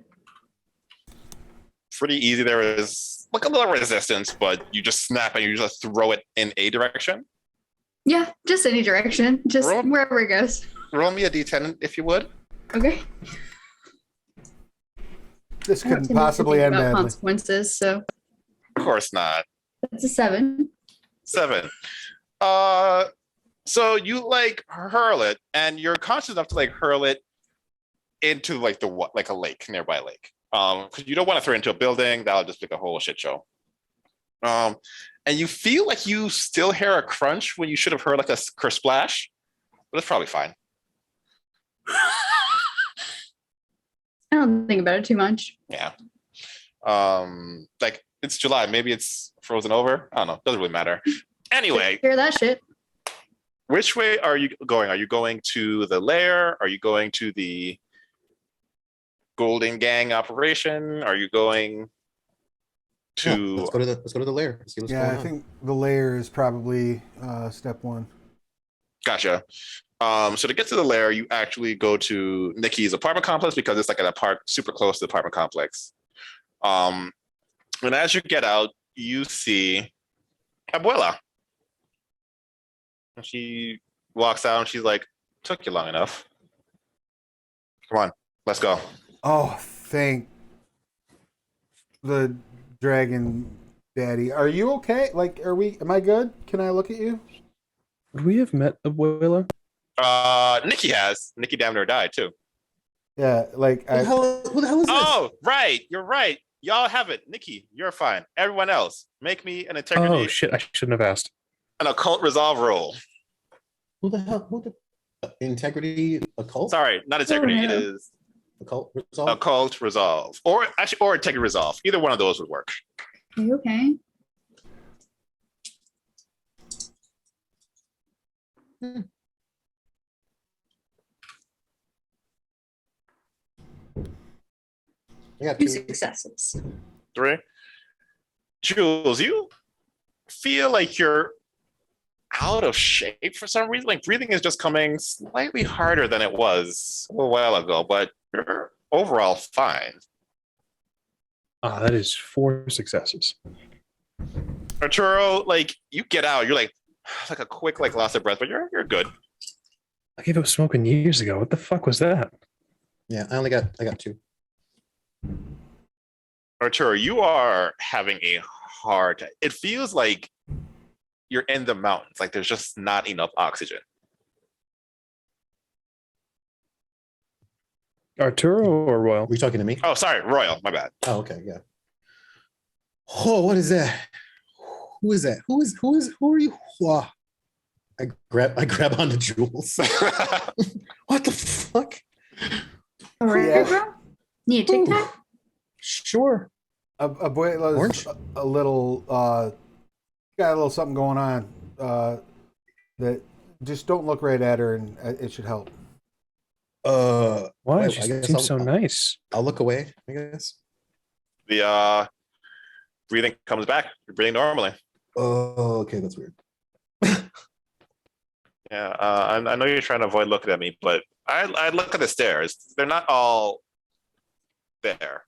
Speaker 1: Pretty easy. There is like a little resistance, but you just snap and you just throw it in a direction.
Speaker 4: Yeah, just any direction, just wherever it goes.
Speaker 1: Roll me a d10 if you would.
Speaker 4: Okay.
Speaker 2: This couldn't possibly end badly.
Speaker 4: Consequences, so.
Speaker 1: Of course not.
Speaker 4: That's a 7.
Speaker 1: 7. So you like hurl it, and you're conscious enough to like hurl it into like a lake, nearby lake. Because you don't want to throw it into a building. That'll just make a whole shit show. And you feel like you still hear a crunch when you should have heard like a splash, but it's probably fine.
Speaker 4: I don't think about it too much.
Speaker 1: Yeah. Like it's July, maybe it's frozen over. I don't know. Doesn't really matter. Anyway,
Speaker 4: hear that shit.
Speaker 1: Which way are you going? Are you going to the lair? Are you going to the Golden Gang operation? Are you going to?
Speaker 5: Let's go to the lair. See what's going on.
Speaker 2: I think the lair is probably step one.
Speaker 1: Gotcha. So to get to the lair, you actually go to Nikki's apartment complex because it's like an super close to the apartment complex. And as you get out, you see Abuela. And she walks out and she's like, "Took you long enough. Come on, let's go."
Speaker 2: Oh, thank the dragon daddy. Are you okay? Like, am I good? Can I look at you?
Speaker 3: Would we have met Abuela?
Speaker 1: Nikki has. Nikki damn near died too.
Speaker 2: Yeah, like
Speaker 5: Who the hell is this?
Speaker 1: Oh, right. You're right. Y'all have it. Nikki, you're fine. Everyone else, make me an integrity.
Speaker 3: Oh shit! I shouldn't have asked.
Speaker 1: An occult resolve roll.
Speaker 5: Who the hell? Integrity occult?
Speaker 1: Sorry, not integrity.
Speaker 4: Oh, no.
Speaker 1: It is
Speaker 5: Occult resolve.
Speaker 1: occult resolve, or integrity resolve. Either one of those would work.
Speaker 4: Okay.
Speaker 5: I got
Speaker 4: 2
Speaker 5: 2.
Speaker 4: successes.
Speaker 1: 3. Jules, you feel like you're out of shape for some reason. Like breathing is just coming slightly harder than it was a little while ago, but you're overall fine.
Speaker 3: That is 4 successes.
Speaker 1: Arturo, like you get out, you're like a quick loss of breath, but you're good.
Speaker 3: I gave up smoking years ago. What the fuck was that?
Speaker 5: Yeah, I got 2.
Speaker 1: Arturo, you are having a hard time. It feels like you're in the mountains, like there's just not enough oxygen.
Speaker 3: Arturo or Royal?
Speaker 5: Were you talking to me?
Speaker 1: Oh, sorry, Royal, my bad.
Speaker 5: Oh, okay, yeah. Oh, what is that? Who is that? Who are you? Oh. I grab onto Jules. What the fuck?
Speaker 4: All right,
Speaker 2: Yeah.
Speaker 4: bro. Need a Tic Tac?
Speaker 5: Sure.
Speaker 2: Abuela's
Speaker 5: Orange?
Speaker 2: a little got a little something going on that just don't look right at her, and it should help.
Speaker 3: Why?
Speaker 5: I
Speaker 3: She
Speaker 5: guess
Speaker 3: seems so nice.
Speaker 5: I'll look away, I guess.
Speaker 1: The breathing comes back. You're breathing normally.
Speaker 5: Oh, okay, that's weird.
Speaker 1: Yeah, I know you're trying to avoid looking at me, but I look at the stairs. They're not all there.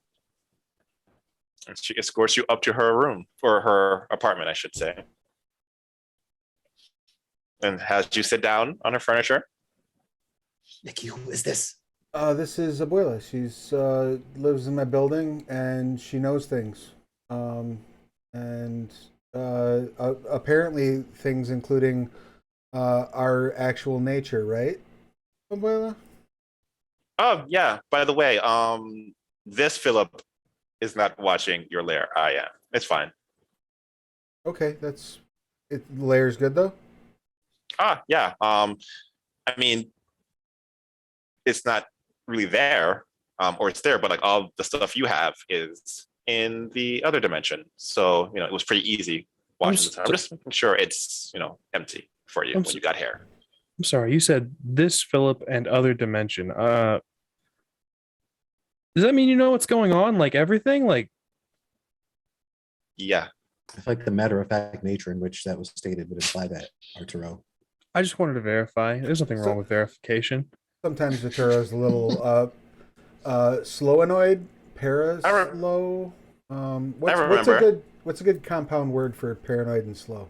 Speaker 1: And she escorts you up to her room, or her apartment, I should say, and has you sit down on her furniture.
Speaker 5: Nikki, who is this?
Speaker 2: This is Abuela. She's lives in my building, and she knows things. Apparently things including our actual nature, right, Abuela?
Speaker 1: Oh yeah. By the way, this Philip is not watching your lair. I am. It's fine.
Speaker 2: Okay, that's it. Layer's good though.
Speaker 1: Yeah. I mean, it's not really there, or it's there, but like all the stuff you have is in the other dimension. So it was pretty easy watching this. I'm just making sure it's empty for you when you got here.
Speaker 3: I'm sorry, you said this Philip and other dimension. Does that mean you know what's going on? Like everything? Like
Speaker 1: Yeah.
Speaker 5: I feel like the matter-of-fact nature in which that was stated would imply that, Arturo.
Speaker 3: I just wanted to verify. There's nothing wrong with verification.
Speaker 2: Sometimes Arturo's a little slow-annoyed, para-slow. What's a good compound word for paranoid and slow?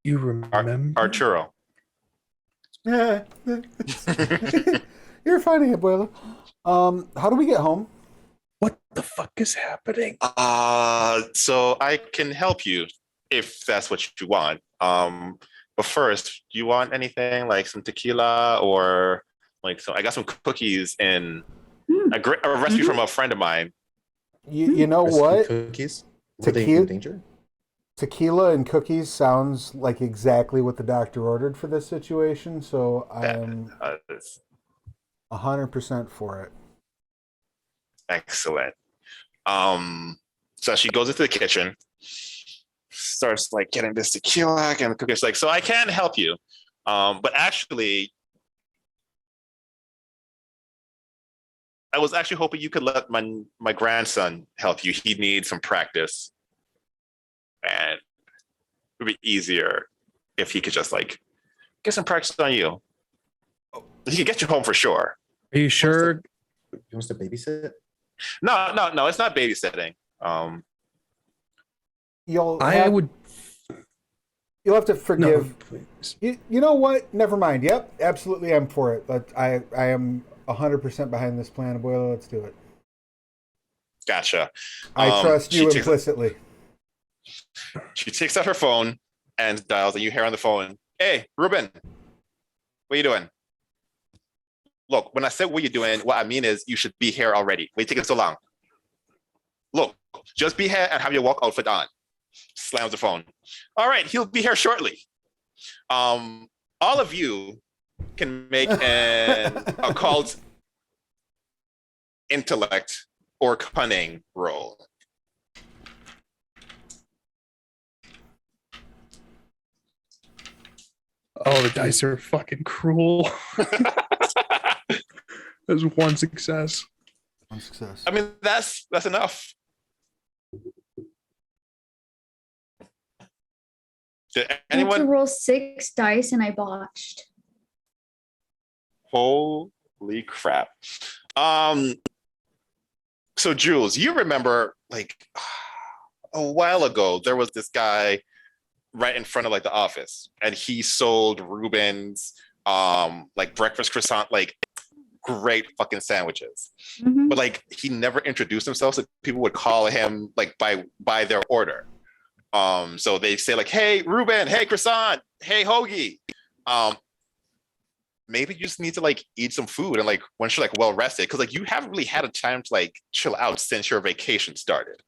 Speaker 3: You remember?
Speaker 1: Arturo.
Speaker 2: You're finding it, Abuelo. How do we get home?
Speaker 3: What the fuck is happening?
Speaker 1: So I can help you if that's what you want. But first, do you want anything like some tequila or like I got some cookies and a recipe from a friend of mine.
Speaker 2: You know what?
Speaker 5: Cookies? Were they in danger?
Speaker 2: Tequila and cookies sounds like exactly what the doctor ordered for this situation, so I'm 100% for it.
Speaker 1: Excellent. So she goes into the kitchen, starts like getting this tequila, and the cookie's like, so I can help you. But actually, I was actually hoping you could let my grandson help you. He needs some practice. And it would be easier if he could just like get some practice on you. He could get you home for sure.
Speaker 3: Are you sure?
Speaker 5: He wants to babysit?
Speaker 1: No, it's not babysitting.
Speaker 2: You'll have to forgive.
Speaker 3: No,
Speaker 2: you know what? Never mind. Yep, absolutely, I'm for it. But I am 100% behind this plan, Abuelo. Let's do it.
Speaker 1: Gotcha.
Speaker 2: I trust you implicitly.
Speaker 1: She takes out her phone and dials, and you hear on the phone, "Hey, Ruben, what are you doing?" Look, when I said what you're doing, what I mean is you should be here already. Why are you taking so long? Look, just be here and have your work outfit on. Slams the phone. All right, he'll be here shortly. All of you can make an occult intellect or cunning roll.
Speaker 3: Oh, the dice are fucking cruel. There's one success.
Speaker 2: One success.
Speaker 1: I mean, that's enough. Did
Speaker 4: I had to
Speaker 1: anyone?
Speaker 4: roll 6 dice and I botched.
Speaker 1: Holy crap. So Jules, you remember like a while ago, there was this guy right in front of like the office, and he sold Ruben's like breakfast croissant, like great fucking sandwiches.
Speaker 4: Mhm.
Speaker 1: But like he never introduced himself, so people would call him like by their order. So they say like, "Hey Ruben, hey croissant, hey hoagie." Maybe you just need to like eat some food and like once you're like well rested, because like you haven't really had a time to like chill out since your vacation started.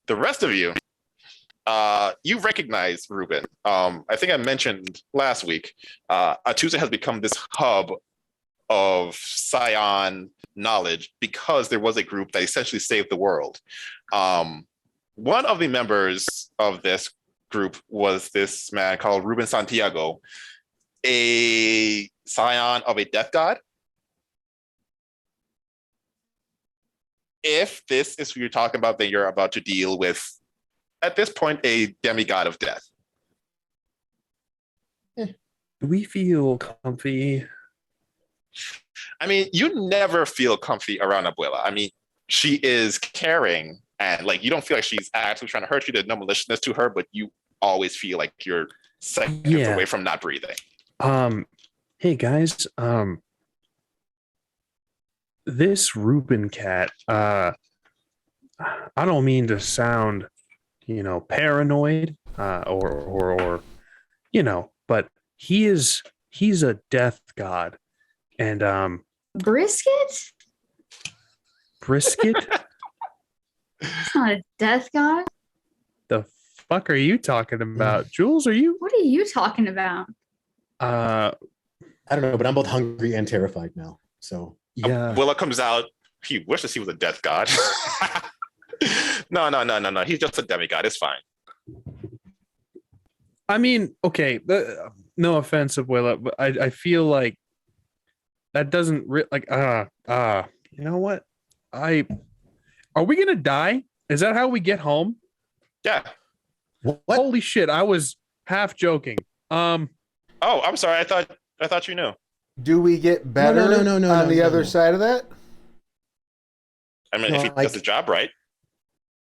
Speaker 1: The rest of you, you recognize Ruben. I think I mentioned last week, Atusa has become this hub of Scion knowledge because there was a group that essentially saved the world. One of the members of this group was this man called Ruben Santiago, a scion of a death god. If this is who you're talking about, then you're about to deal with, at this point, a demigod of death.
Speaker 3: Do we feel comfy?
Speaker 1: I mean, you never feel comfy around Abuela. I mean, she is caring and like you don't feel like she's actually trying to hurt you. There's no maliciousness to her, but you always feel like you're seconds away from not breathing.
Speaker 3: Hey guys, this Ruben cat, I don't mean to sound, paranoid, or but he is He's a death god. And
Speaker 4: Brisket?
Speaker 3: Brisket?
Speaker 4: It's not a death god.
Speaker 3: The fuck are you talking about? Jules, are you?
Speaker 4: What are you talking about?
Speaker 3: Uh,
Speaker 5: I don't know, but I'm both hungry and terrified now. So
Speaker 3: yeah.
Speaker 1: Willa comes out. He wishes he was a death god. No. He's just a demigod. It's fine.
Speaker 3: I mean, okay, no offense, Abuela, but I feel like that doesn't you know what? Are we gonna die? Is that how we get home?
Speaker 1: Yeah.
Speaker 5: what?
Speaker 3: Holy shit, I was half joking.
Speaker 1: Oh, I'm sorry. I thought you knew.
Speaker 2: Do we get better on the other side of that?
Speaker 1: I mean, if he does the job right.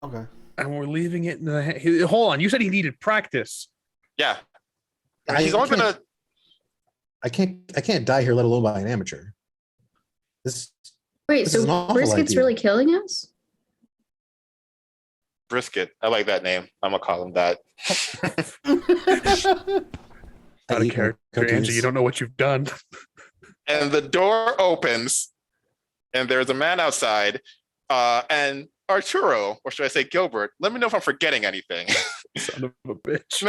Speaker 2: Okay.
Speaker 3: And we're leaving it in the hold on, you said he needed practice.
Speaker 1: Yeah. He's only gonna.
Speaker 5: I can't die here, let alone by an amateur. This
Speaker 4: Wait,
Speaker 5: is an
Speaker 4: so
Speaker 5: awful
Speaker 4: Brisket's
Speaker 5: idea.
Speaker 4: really killing us?
Speaker 1: Brisket. I like that name. I'm gonna call him that.
Speaker 3: Out of character, Angie, you don't know what you've done.
Speaker 1: And the door opens, and there's a man outside, and Arturo, or should I say Gilbert? Let me know if I'm forgetting anything.
Speaker 3: Son of a bitch.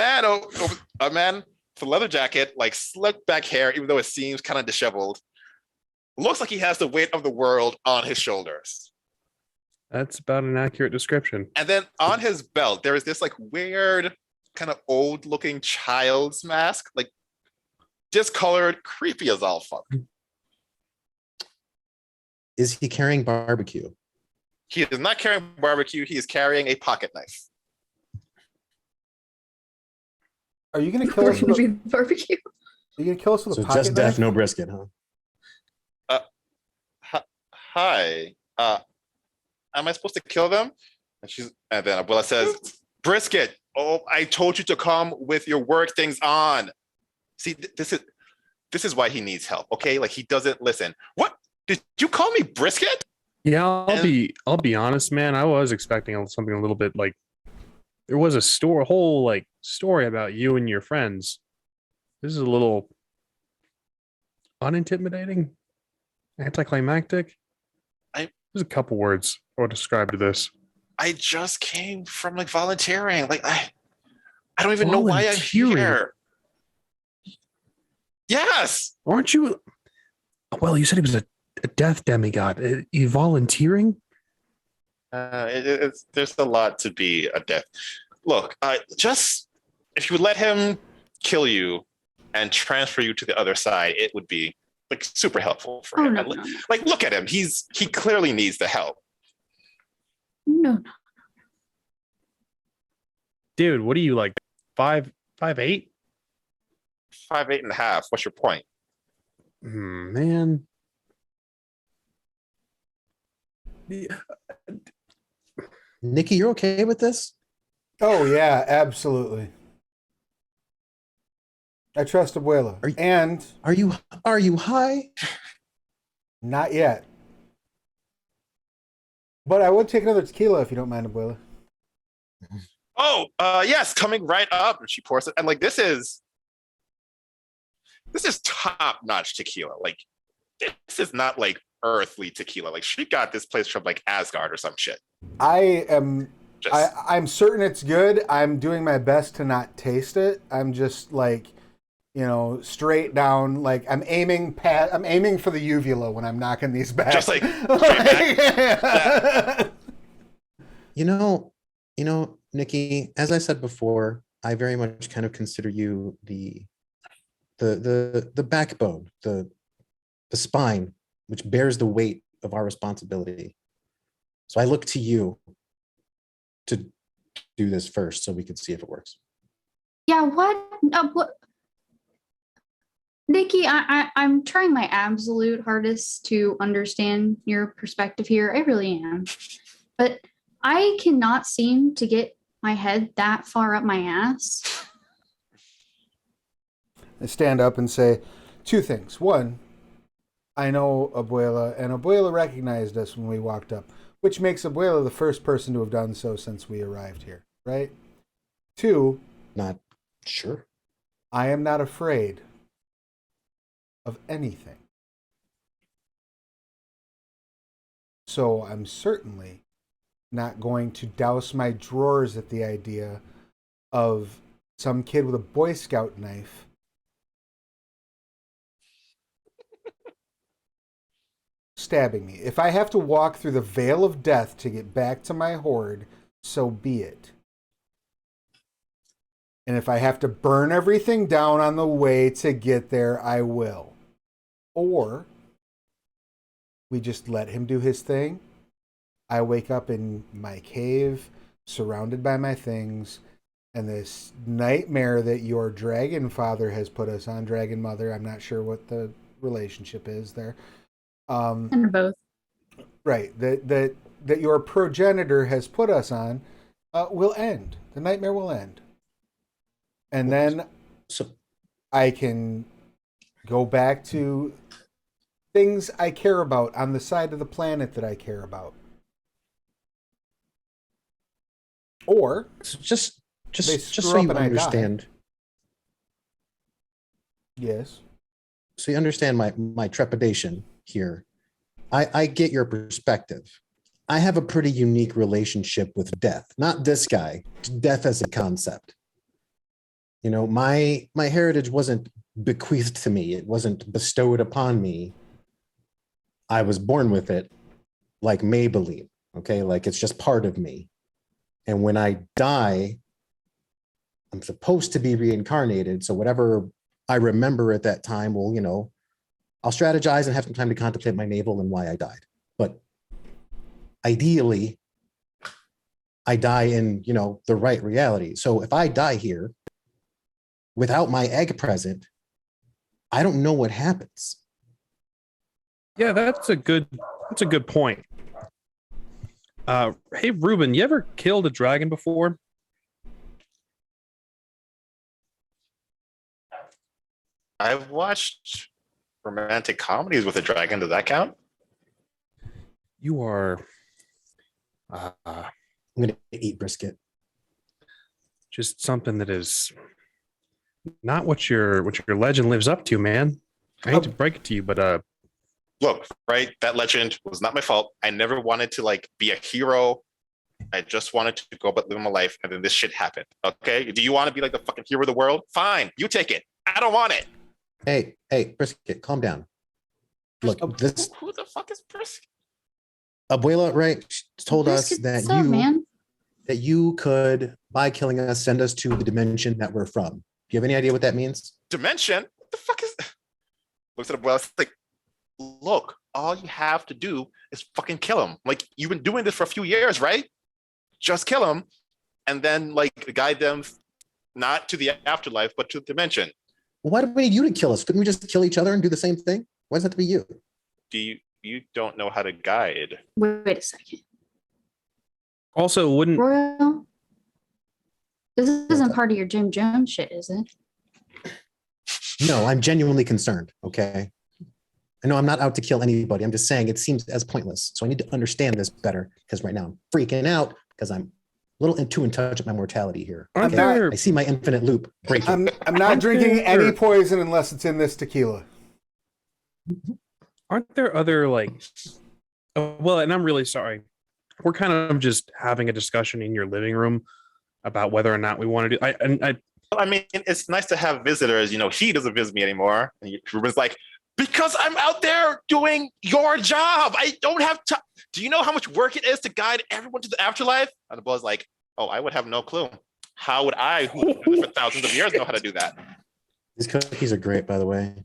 Speaker 1: A man with a leather jacket, like slicked back hair, even though it seems kind of disheveled. Looks like he has the weight of the world on his shoulders.
Speaker 3: That's about an accurate description.
Speaker 1: And then on his belt, there is this like weird, kind of old looking child's mask, like discolored, creepy as all fuck.
Speaker 5: Is he carrying barbecue?
Speaker 1: He is not carrying barbecue, he is carrying a pocket knife.
Speaker 2: Are you gonna kill us with a
Speaker 4: Barbecue?
Speaker 2: Are you gonna kill us with
Speaker 5: So
Speaker 2: a pocket
Speaker 5: just
Speaker 2: knife?
Speaker 5: death, no brisket, huh?
Speaker 1: Hi. Am I supposed to kill them? And then Abuela says, Brisket, oh, I told you to come with your work things on. See, this is why he needs help, okay? Like he doesn't listen. What? Did you call me Brisket?
Speaker 3: Yeah, I'll be honest, man. I was expecting something a little bit like there was a whole like story about you and your friends. This is a little unintimidating, anticlimactic. There's a couple words I would describe to this.
Speaker 1: I just came from like volunteering. Like I don't even know why I'm here. Yes.
Speaker 3: Aren't you? Well, you said he was a death demigod. You volunteering?
Speaker 1: There's a lot to be a death. Look, just if you would let him kill you and transfer you to the other side, it would be like super helpful for him.
Speaker 4: No.
Speaker 1: Like, look at him. He clearly needs the help.
Speaker 4: No.
Speaker 3: Dude, what are you like 5'8"?
Speaker 1: 5'8.5". What's your point?
Speaker 3: Man.
Speaker 5: Nikki, you're okay with this?
Speaker 2: Oh yeah, absolutely. I trust Abuela. And
Speaker 5: Are you high?
Speaker 2: not yet. But I would take another tequila if you don't mind, Abuela.
Speaker 1: Oh, yes, coming right up. And she pours it. And like this is top-notch tequila. Like this is not like earthly tequila. Like she got this place from like Asgard or some shit.
Speaker 2: I'm certain it's good. I'm doing my best to not taste it. I'm just like, straight down. Like I'm aiming for the uvula when I'm knocking these back.
Speaker 1: Just like back.
Speaker 5: You know, Nikki, as I said before, I very much kind of consider you the backbone, the spine, which bears the weight of our responsibility. So I look to you to do this first so we can see if it works.
Speaker 4: Yeah, what? Nikki, I'm trying my absolute hardest to understand your perspective here. I really am. But I cannot seem to get my head that far up my ass.
Speaker 2: I stand up and say two things. One, I know Abuela, and Abuela recognized us when we walked up, which makes Abuela the first person to have done so since we arrived here, right? Two,
Speaker 5: Not sure.
Speaker 2: I am not afraid. of anything. So I'm certainly not going to douse my drawers at the idea of some kid with a Boy Scout knife stabbing me. If I have to walk through the veil of death to get back to my horde, so be it. And if I have to burn everything down on the way to get there, I will. Or we just let him do his thing. I wake up in my cave, surrounded by my things, and this nightmare that your dragon father has put us on, dragon mother, I'm not sure what the relationship is there.
Speaker 4: And both.
Speaker 2: Right, that your progenitor has put us on will end. The nightmare will end. And then I can go back to things I care about on the side of the planet that I care about. Or
Speaker 5: just
Speaker 2: they
Speaker 5: so
Speaker 2: screw
Speaker 5: you
Speaker 2: up and I die.
Speaker 5: understand.
Speaker 2: Yes.
Speaker 5: So you understand my trepidation here. I get your perspective. I have a pretty unique relationship with death. Not this guy, death as a concept. You know, my heritage wasn't bequeathed to me. It wasn't bestowed upon me. I was born with it, like Maybelline. Okay, like it's just part of me. And when I die, I'm supposed to be reincarnated. So whatever I remember at that time will, you know, I'll strategize and have some time to contemplate my navel and why I died. But ideally, I die in, you know, the right reality. So if I die here without my egg present, I don't know what happens.
Speaker 3: Yeah, that's a good point. Hey Ruben, you ever killed a dragon before?
Speaker 1: I've watched romantic comedies with a dragon. Does that count?
Speaker 3: You are
Speaker 5: I'm gonna eat brisket.
Speaker 3: just something that is not what your legend lives up to, man. I hate to break it to you, but
Speaker 1: Look, right? That legend was not my fault. I never wanted to like be a hero. I just wanted to go about living my life, and then this shit happened. Okay? Do you want to be like the fucking hero of the world? Fine, you take it. I don't want it.
Speaker 5: Hey, brisket, calm down. Look, this
Speaker 1: Who the fuck is Brisket?
Speaker 5: Abuela, right, told us
Speaker 4: Brisket,
Speaker 5: that
Speaker 4: what's up, man?
Speaker 5: you could, by killing us, send us to the dimension that we're from. Do you have any idea what that means?
Speaker 1: Dimension? What the fuck is? Looks at Abuela. Like, look, all you have to do is fucking kill him. Like, you've been doing this for a few years, right? Just kill him, and then like guide them not to the afterlife, but to the dimension.
Speaker 5: Well, why do we need you to kill us? Couldn't we just kill each other and do the same thing? Why does it have to be you?
Speaker 1: Do you don't know how to guide?
Speaker 4: Wait a second.
Speaker 3: also wouldn't
Speaker 4: Royal, this isn't part of your Jim Jones shit, is it?
Speaker 5: No, I'm genuinely concerned. Okay. I know I'm not out to kill anybody. I'm just saying it seems as pointless. So I need to understand this better because right now I'm freaking out because I'm a little too in touch with my mortality here.
Speaker 3: aren't
Speaker 2: Okay.
Speaker 3: there
Speaker 5: I see my infinite loop breaking.
Speaker 2: I'm not
Speaker 3: Aren't
Speaker 2: drinking
Speaker 3: there-
Speaker 2: any poison unless it's in this tequila.
Speaker 3: aren't there other like well, and I'm really sorry. We're kind of just having a discussion in your living room about whether or not we want to do
Speaker 1: I mean, it's nice to have visitors. You know, he doesn't visit me anymore. And Ruben's like, because I'm out there doing your job. I don't have time. Do you know how much work it is to guide everyone to the afterlife? And the boy's like, oh, I would have no clue. How would I, who have done it for thousands of years, know how to do that?
Speaker 5: These cookies are great, by the way.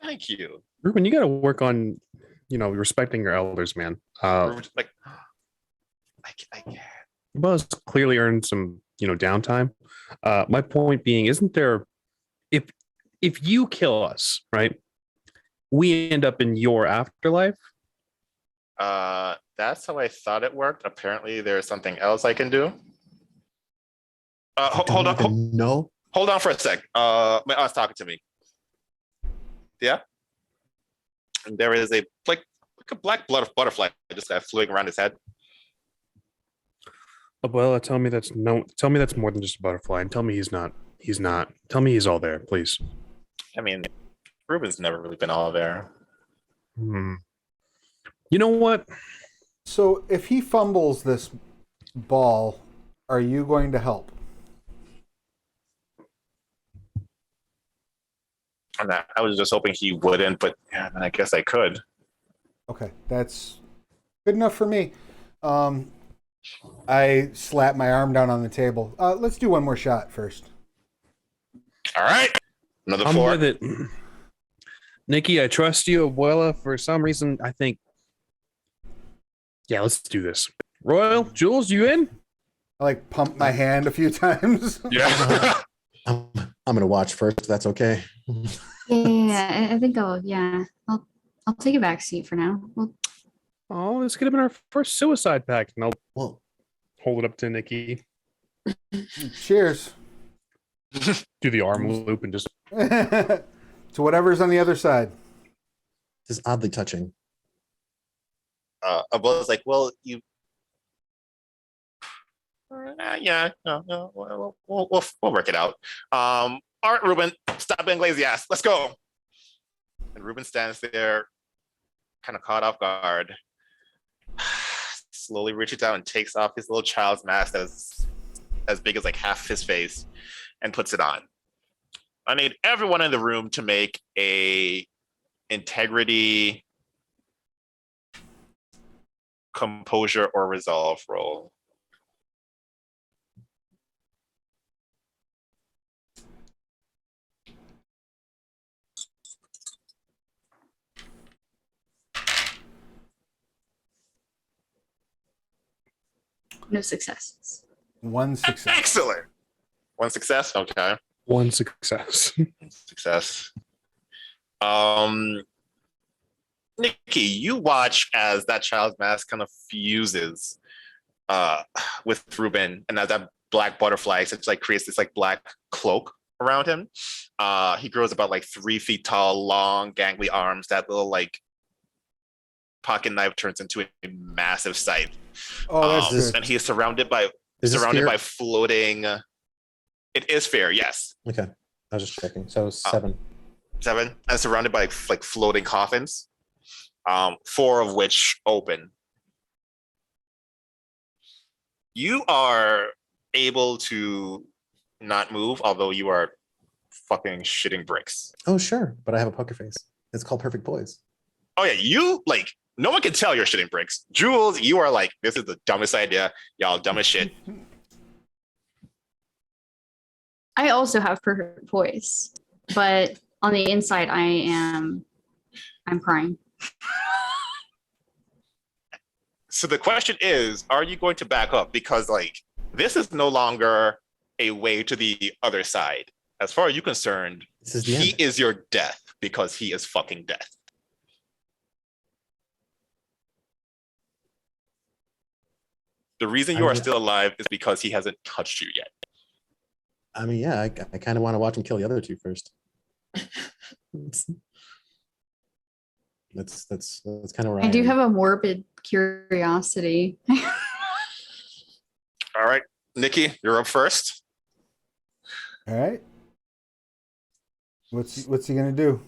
Speaker 1: Thank you.
Speaker 3: Ruben, you got to work on, respecting your elders, man.
Speaker 1: Ruben's like, I can't.
Speaker 3: Buzz clearly earned some, downtime. My point being, isn't there, if you kill us, right, we end up in your afterlife?
Speaker 1: That's how I thought it worked. Apparently, there's something else I can do. Hold on.
Speaker 5: No.
Speaker 1: Hold on for a sec. My aunt's talking to me. Yeah. And there is a black butterfly just floating around his head.
Speaker 3: Abuela, tell me that's more than just a butterfly, and tell me he's not. Tell me he's all there, please.
Speaker 1: I mean, Ruben's never really been all there.
Speaker 3: You know what?
Speaker 2: So if he fumbles this ball, are you going to help?
Speaker 1: I was just hoping he wouldn't, but yeah, I guess I could.
Speaker 2: Okay, that's good enough for me. I slap my arm down on the table. Let's do one more shot first.
Speaker 1: All right. Another
Speaker 3: I'm
Speaker 1: 4.
Speaker 3: with it. Nikki, I trust you. Abuela, for some reason, I think. Yeah, let's do this. Royal, Jules, you in?
Speaker 2: I like pump my hand a few times.
Speaker 1: Yeah.
Speaker 5: I'm gonna watch first. If that's okay.
Speaker 4: Yeah, I think I'll take a back seat for now. Well,
Speaker 3: Oh, this could have been our first suicide pact. And I'll
Speaker 5: Well,
Speaker 3: hold it up to Nikki,
Speaker 2: Cheers.
Speaker 3: do the arm loop, and just
Speaker 2: To whatever's on the other side.
Speaker 5: this is oddly touching.
Speaker 1: Abuela's like, well, you. Yeah, no, we'll work it out. All right, Ruben, stop being lazy ass. Let's go. And Ruben stands there, kind of caught off guard. Slowly reaches out and takes off his little child's mask that's as big as like half his face and puts it on. I need everyone in the room to make a integrity, composure, or resolve roll.
Speaker 4: no successes.
Speaker 2: One success.
Speaker 1: Excellent. One success. Okay.
Speaker 3: one success.
Speaker 1: Success. Nikki, you watch as that child's mask kind of fuses with Ruben, and as that black butterfly essentially like creates this like black cloak around him. He grows about like 3 feet tall, long, gangly arms. That little like pocket knife turns into a massive scythe.
Speaker 2: Oh, that's good.
Speaker 1: And he is surrounded by
Speaker 5: Is this fair?
Speaker 1: floating. It is fair, yes.
Speaker 5: Okay, I was just checking. So 7.
Speaker 1: 7, and surrounded by like floating coffins, 4 of which open. You are able to not move, although you are fucking shitting bricks.
Speaker 5: Oh sure, but I have a poker face. It's called perfect poise.
Speaker 1: Oh yeah, you like no one can tell you're shitting bricks. Jules, you are like, this is the dumbest idea. Y'all dumb as shit.
Speaker 4: I also have perfect poise, but on the inside, I'm crying.
Speaker 1: So the question is, are you going to back up? Because like this is no longer a way to the other side. As far as you're concerned,
Speaker 5: This is the
Speaker 1: he
Speaker 5: end.
Speaker 1: is your death because he is fucking death. The reason you are still alive is because he hasn't touched you yet.
Speaker 5: I mean, yeah, I kind of want to watch him kill the other 2 first. That's kind of where
Speaker 4: I do
Speaker 5: am.
Speaker 4: have a morbid curiosity.
Speaker 1: All right, Nikki, you're up first.
Speaker 2: All right. What's he gonna do?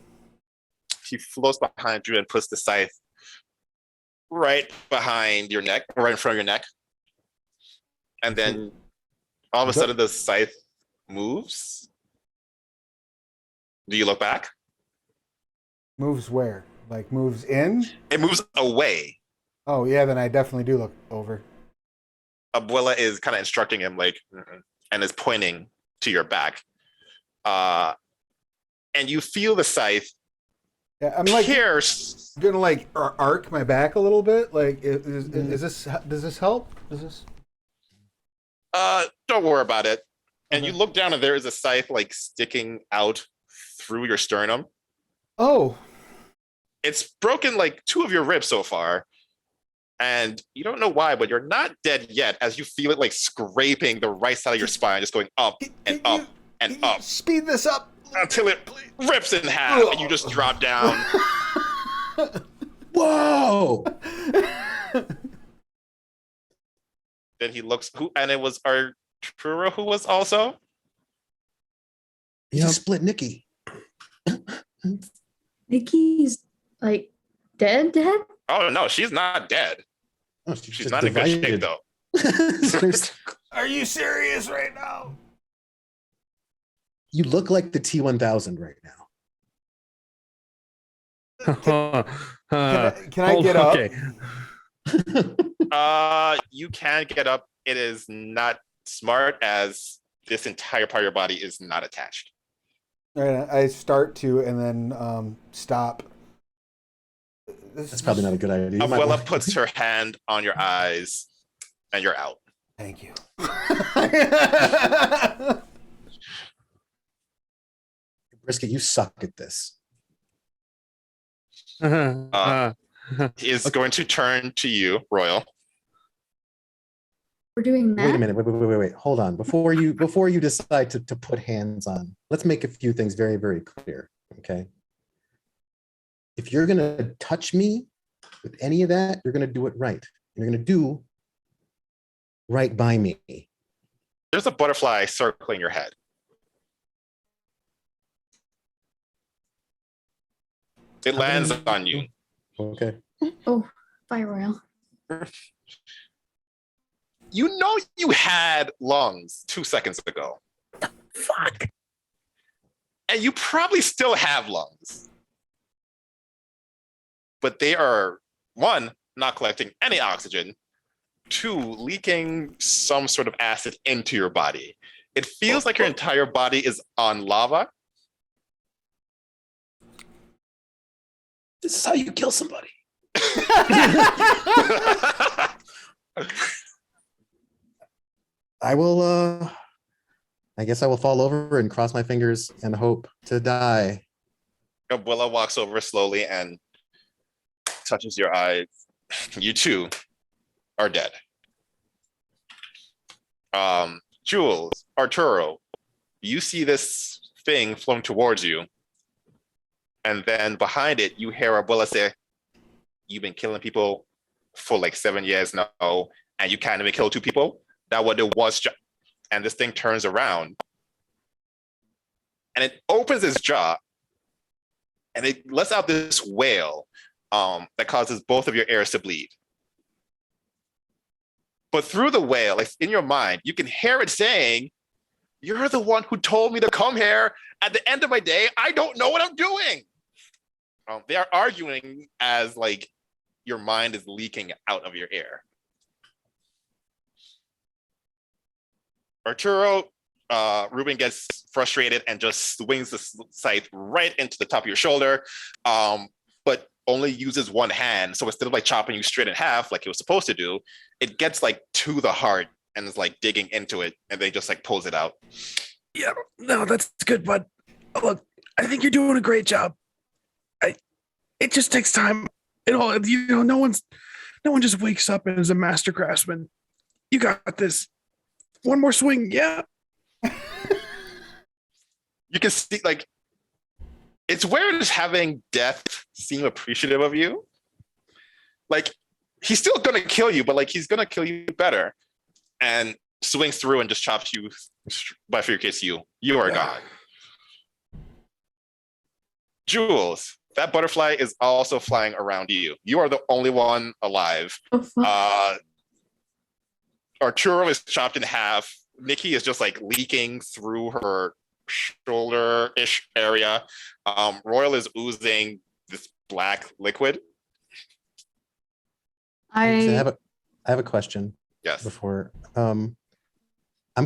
Speaker 1: He floats behind you and puts the scythe right behind your neck, right in front of your neck. And then all of a sudden the scythe moves. Do you look back?
Speaker 2: Moves where? Like moves in?
Speaker 1: It moves away.
Speaker 2: Oh yeah, then I definitely do look over.
Speaker 1: Abuela is kind of instructing him, like, and is pointing to your back. And you feel the scythe
Speaker 2: Yeah, I'm like
Speaker 1: pierce.
Speaker 2: gonna like arc my back a little bit. Like, is this? Does this help? Does this?
Speaker 1: Don't worry about it. And
Speaker 2: Okay.
Speaker 1: you look down and there is a scythe like sticking out through your sternum.
Speaker 2: Oh,
Speaker 1: It's broken like 2 of your ribs so far. And you don't know why, but you're not dead yet as you feel it like scraping the right side of your spine, just going up and
Speaker 2: Can
Speaker 1: up
Speaker 2: you-
Speaker 1: and
Speaker 2: can you
Speaker 1: up
Speaker 2: Speed this up
Speaker 1: until it rips in half and you just drop down.
Speaker 5: Whoa!
Speaker 1: Then he looks and it was Arturo who was also.
Speaker 5: He's a split Nicky.
Speaker 4: Nikki's like dead.
Speaker 1: Oh no, she's not dead.
Speaker 5: Oh,
Speaker 1: She's not in good shape though.
Speaker 2: Are you serious right now?
Speaker 5: You look like the T-1000 right now.
Speaker 2: Can I get up?
Speaker 3: Okay.
Speaker 1: You can get up. It is not smart as this entire part of your body is not attached.
Speaker 2: All right, I start to and then stop.
Speaker 5: That's probably not a good idea. You might
Speaker 1: Abuela
Speaker 5: want-
Speaker 1: puts her hand on your eyes, and you're out.
Speaker 2: Thank you.
Speaker 5: Brisket, you suck at this.
Speaker 1: Is going to turn to you, Royal.
Speaker 4: We're doing that.
Speaker 5: Wait a minute. Wait. Hold on. Before you decide to put hands on, let's make a few things very, very clear. Okay. If you're gonna touch me with any of that, you're gonna do it right. You're gonna do right by me.
Speaker 1: There's a butterfly circling your head. It lands on you.
Speaker 5: Okay.
Speaker 4: Oh, bye, Royal.
Speaker 1: You know you had lungs 2 seconds ago.
Speaker 3: Fuck.
Speaker 1: And you probably still have lungs. But they are, one, not collecting any oxygen, two, leaking some sort of acid into your body. It feels like your entire body is on lava.
Speaker 5: This is how you kill somebody. I will I guess I will fall over and cross my fingers and hope to die.
Speaker 1: Abuela walks over slowly and touches your eyes. You too are dead. Jules, Arturo, you see this thing flown towards you. And then behind it, you hear Abuela say, "You've been killing people for like 7 years now, and you can't even kill 2 people. That what it was." And this thing turns around and it opens its jaw and it lets out this wail that causes both of your ears to bleed. But through the wail, like in your mind, you can hear it saying, "You're the one who told me to come here. At the end of my day, I don't know what I'm doing." They are arguing as like your mind is leaking out of your ear. Arturo, Ruben gets frustrated and just swings the scythe right into the top of your shoulder, but only uses one hand. So instead of like chopping you straight in half like it was supposed to do, it gets like to the heart and is like digging into it, and they just like pulls it out.
Speaker 3: Yeah, no, that's good, bud. Look, I think you're doing a great job. It just takes time. No one just wakes up and is a master craftsman. You got this. One more swing, yeah.
Speaker 1: You can see like it's weird just having death seem appreciative of you. Like he's still gonna kill you, but like he's gonna kill you better. And swings through and just chops you by your case. You are gone. Jules, that butterfly is also flying around you. You are the only one alive.
Speaker 4: Oh, fuck.
Speaker 1: Arturo is chopped in half. Nikki is just like leaking through her shoulder-ish area. Royal is oozing this black liquid.
Speaker 5: I have a question.
Speaker 1: Yes.
Speaker 5: Before I'm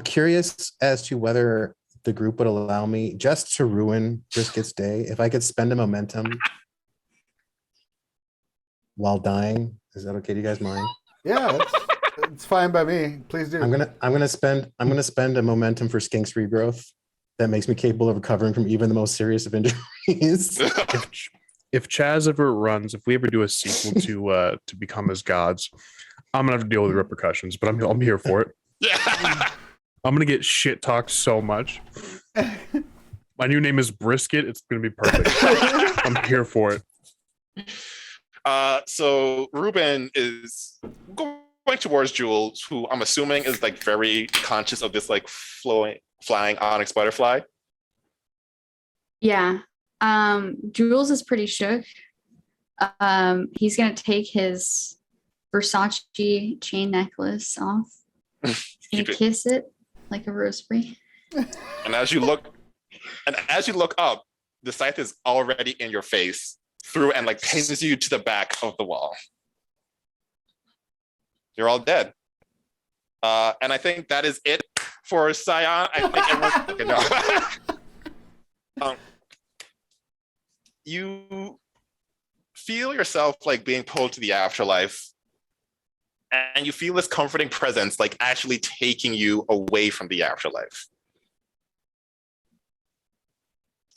Speaker 5: curious as to whether the group would allow me just to ruin Brisket's day if I could spend a momentum while dying. Is that okay? Do you guys mind?
Speaker 2: Yeah, it's fine by me. Please do.
Speaker 5: I'm gonna spend a momentum for Skink's regrowth that makes me capable of recovering from even the most serious of injuries.
Speaker 3: If Chaz ever runs, if we ever do a sequel to Become as Gods, I'm gonna have to deal with the repercussions, but I'm here for it.
Speaker 1: Yeah.
Speaker 3: I'm gonna get shit talked so much. My new name is Brisket. It's gonna be perfect. I'm here for it.
Speaker 1: So Ruben is going towards Jules, who I'm assuming is like very conscious of this like flying onyx butterfly.
Speaker 4: Yeah. Jules is pretty shook. He's gonna take his Versace chain necklace off. He's gonna kiss it like a rosary.
Speaker 1: And as you look up, the scythe is already in your face through and like pins you to the back of the wall. You're all dead. And I think that is it for Scion. I think everyone you feel yourself like being pulled to the afterlife, and you feel this comforting presence like actually taking you away from the afterlife.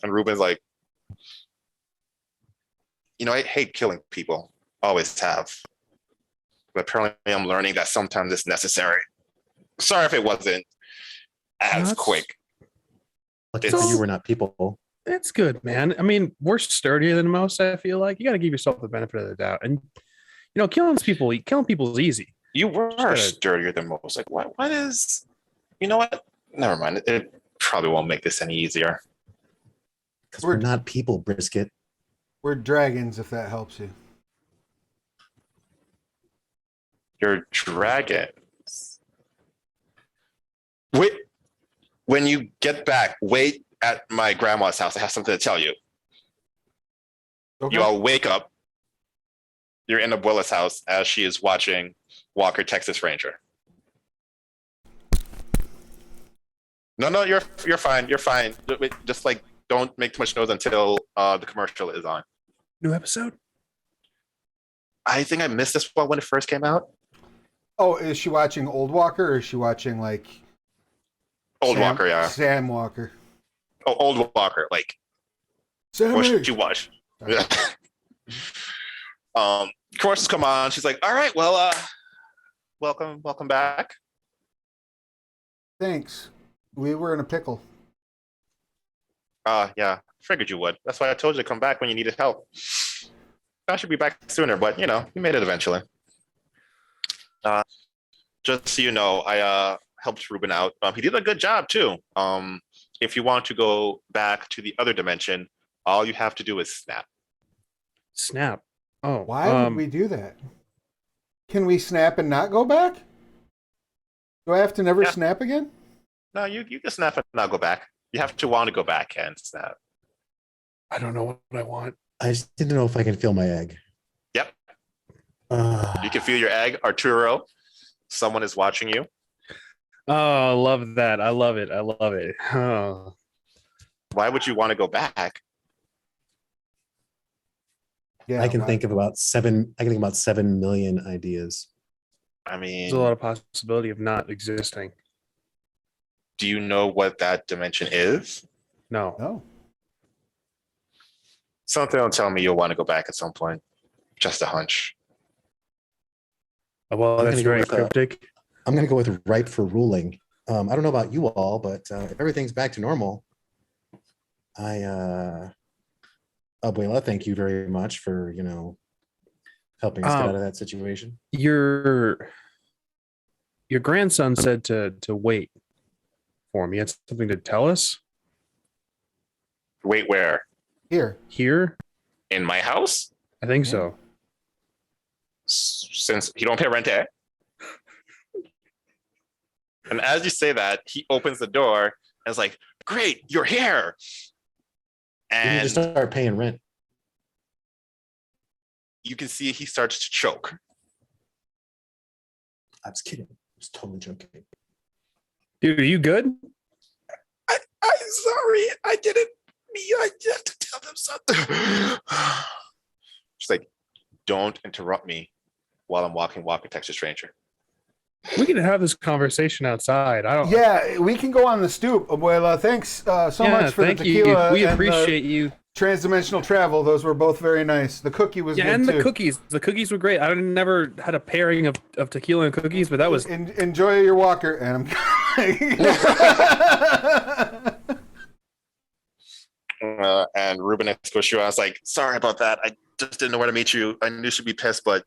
Speaker 1: And Ruben's like, I hate killing people, always have. But apparently I'm learning that sometimes it's necessary. Sorry if it wasn't as quick.
Speaker 5: Lucky for you, we're not people.
Speaker 3: That's good, man. I mean, we're sturdier than most, I feel like. You got to give yourself the benefit of the doubt. And, killing people is easy.
Speaker 1: You were sturdier than most. Like, what is, you know what? Never mind. It probably won't make this any easier.
Speaker 5: Because we're not people, Brisket.
Speaker 2: We're dragons, if that helps you.
Speaker 1: You're dragons. Wait, when you get back, wait at my grandma's house. I have something to tell you.
Speaker 2: Okay.
Speaker 1: You all wake up. You're in Abuela's house as she is watching Walker, Texas Ranger. No, you're fine. You're fine. Just like don't make too much noise until the commercial is on.
Speaker 3: New episode?
Speaker 1: I think I missed this one when it first came out.
Speaker 2: Oh, is she watching Old Walker or is she watching like
Speaker 1: Old Walker, yeah.
Speaker 2: Sam Walker.
Speaker 1: Oh, Old Walker, like
Speaker 2: Sammy.
Speaker 1: what should you watch? Yeah. Commercials come on. She's like, all right, well, welcome back.
Speaker 2: Thanks. We were in a pickle.
Speaker 1: Yeah, figured you would. That's why I told you to come back when you needed help. I should be back sooner, but you made it eventually. Just so you know, I helped Ruben out. He did a good job too. If you want to go back to the other dimension, all you have to do is snap.
Speaker 3: Snap. Oh,
Speaker 2: why would we do that? Can we snap and not go back? Do I have to never snap again?
Speaker 1: No, you can snap and not go back. You have to want to go back and snap.
Speaker 3: I don't know what I want.
Speaker 5: I just didn't know if I can feel my egg.
Speaker 1: Yep. You can feel your egg, Arturo. Someone is watching you.
Speaker 3: Oh, I love that. I love it. Oh.
Speaker 1: Why would you want to go back?
Speaker 2: Yeah,
Speaker 5: I can think of about 7 million ideas.
Speaker 1: I mean,
Speaker 3: There's a lot of possibility of not existing.
Speaker 1: Do you know what that dimension is?
Speaker 3: No.
Speaker 2: No.
Speaker 1: Something will tell me you'll want to go back at some point. Just a hunch.
Speaker 3: Well,
Speaker 5: I'm
Speaker 3: that's
Speaker 5: gonna go
Speaker 3: very
Speaker 5: with,
Speaker 3: cryptic.
Speaker 5: I'm going to go with ripe for ruling. I don't know about you all, but if everything's back to normal, Abuela, thank you very much for, helping us get out of that situation.
Speaker 3: Your grandson said to wait for me. He had something to tell us.
Speaker 1: Wait, where?
Speaker 3: Here?
Speaker 1: In my house?
Speaker 3: I think so.
Speaker 1: Since you don't pay rent, eh? And as you say that, he opens the door and is like, great, you're here.
Speaker 5: You need to
Speaker 1: And
Speaker 5: start paying rent.
Speaker 1: you can see he starts to choke.
Speaker 5: I was kidding. I was totally joking.
Speaker 3: Dude, are you good?
Speaker 1: I'm sorry. I didn't mean I had to tell them something. She's like, don't interrupt me while I'm walking Texas Ranger.
Speaker 3: We can have this conversation outside. I don't.
Speaker 2: Yeah, we can go on the stoop, Abuela. Thanks so much for the
Speaker 3: thank you.
Speaker 2: tequila.
Speaker 3: We
Speaker 2: and
Speaker 3: appreciate you.
Speaker 2: Transdimensional travel. Those were both very nice. The cookie was good
Speaker 3: And
Speaker 2: too.
Speaker 3: the cookies. The cookies were great. I never had a pairing of tequila and cookies, but that was.
Speaker 2: Enjoy your walker, and
Speaker 1: And Ruben Escocio, I was like, sorry about that. I just didn't know where to meet you. I knew she'd be pissed, but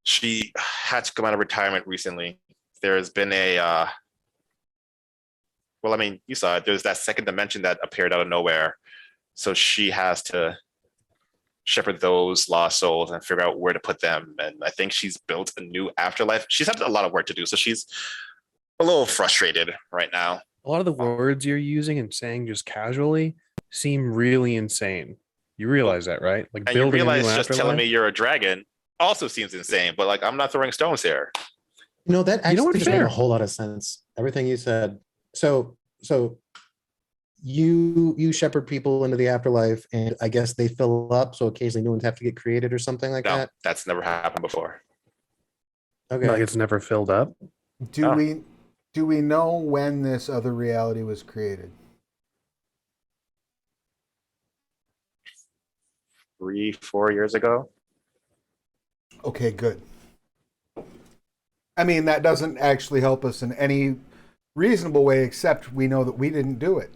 Speaker 1: she had to come out of retirement recently. There's been you saw it. There's that second dimension that appeared out of nowhere. So she has to shepherd those lost souls and figure out where to put them. And I think she's built a new afterlife. She's had a lot of work to do, so she's a little frustrated right now.
Speaker 3: A lot of the words you're using and saying just casually seem really insane. You realize that, right? Like
Speaker 1: And you
Speaker 3: building a new
Speaker 1: realize just telling me
Speaker 3: afterlife.
Speaker 1: you're a dragon also seems insane, but like I'm not throwing stones here.
Speaker 5: You know, that
Speaker 3: You know
Speaker 5: actually
Speaker 3: what,
Speaker 5: just made
Speaker 3: fair.
Speaker 5: a whole lot of sense. Everything you said. So you shepherd people into the afterlife, and I guess they fill up, so occasionally new ones have to get created or something like
Speaker 1: No,
Speaker 5: that.
Speaker 1: that's never happened before.
Speaker 5: Okay.
Speaker 3: Like it's never filled up.
Speaker 2: Do
Speaker 1: Oh.
Speaker 2: we know when this other reality was created?
Speaker 1: 3-4 years ago.
Speaker 2: Okay, good. I mean, that doesn't actually help us in any reasonable way, except we know that we didn't do it.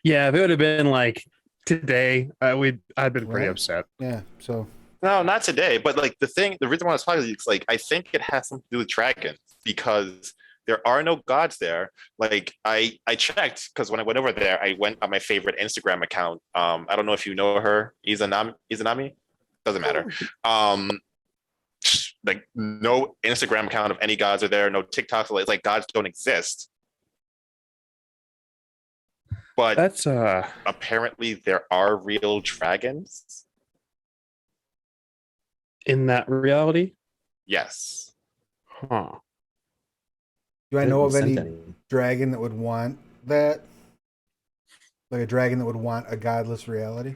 Speaker 3: Yeah, if it would have been like today, I'd been pretty
Speaker 2: Right.
Speaker 3: upset.
Speaker 2: Yeah. So
Speaker 1: No, not today. But like the reason why it's probably is like I think it has something to do with dragons because there are no gods there. Like I checked because when I went over there, I went on my favorite Instagram account. I don't know if you know her, Izanami. Doesn't matter. Like no Instagram account of any gods are there, no TikToks. It's like gods don't exist. But
Speaker 3: That's
Speaker 1: apparently there are real dragons.
Speaker 3: in that reality.
Speaker 1: Yes.
Speaker 3: Huh.
Speaker 2: do I know of
Speaker 5: Didn't
Speaker 2: any
Speaker 5: send any.
Speaker 2: dragon that would want that? Like a dragon that would want a godless reality?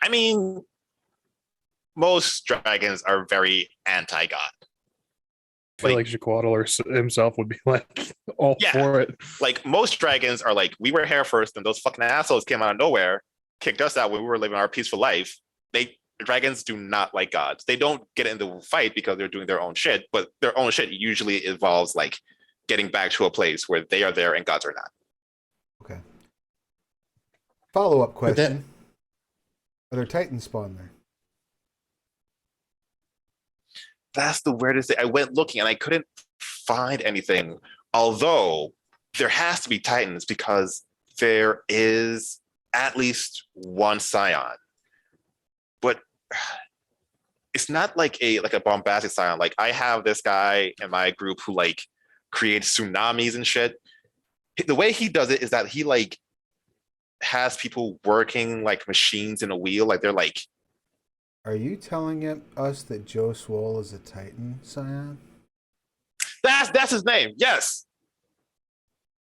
Speaker 1: I mean, most dragons are very anti-god.
Speaker 3: I feel like Shaquatl himself would be like all
Speaker 1: Yeah.
Speaker 3: for it.
Speaker 1: Like most dragons are like, we were here first, and those fucking assholes came out of nowhere, kicked us out when we were living our peaceful life. Dragons do not like gods. They don't get into a fight because they're doing their own shit, but their own shit usually involves like getting back to a place where they are there and gods are not.
Speaker 2: Okay. Follow-up
Speaker 5: But that-
Speaker 2: question. Are there Titans spawn there?
Speaker 1: That's the weirdest thing. I went looking and I couldn't find anything. Although there has to be Titans because there is at least one Scion. But it's not like a bombastic Scion. Like I have this guy in my group who like creates tsunamis and shit. The way he does it is that he like has people working like machines in a wheel. Like they're like,
Speaker 2: Are you telling us that Joe Swoll is a Titan Scion?
Speaker 1: that's his name. Yes.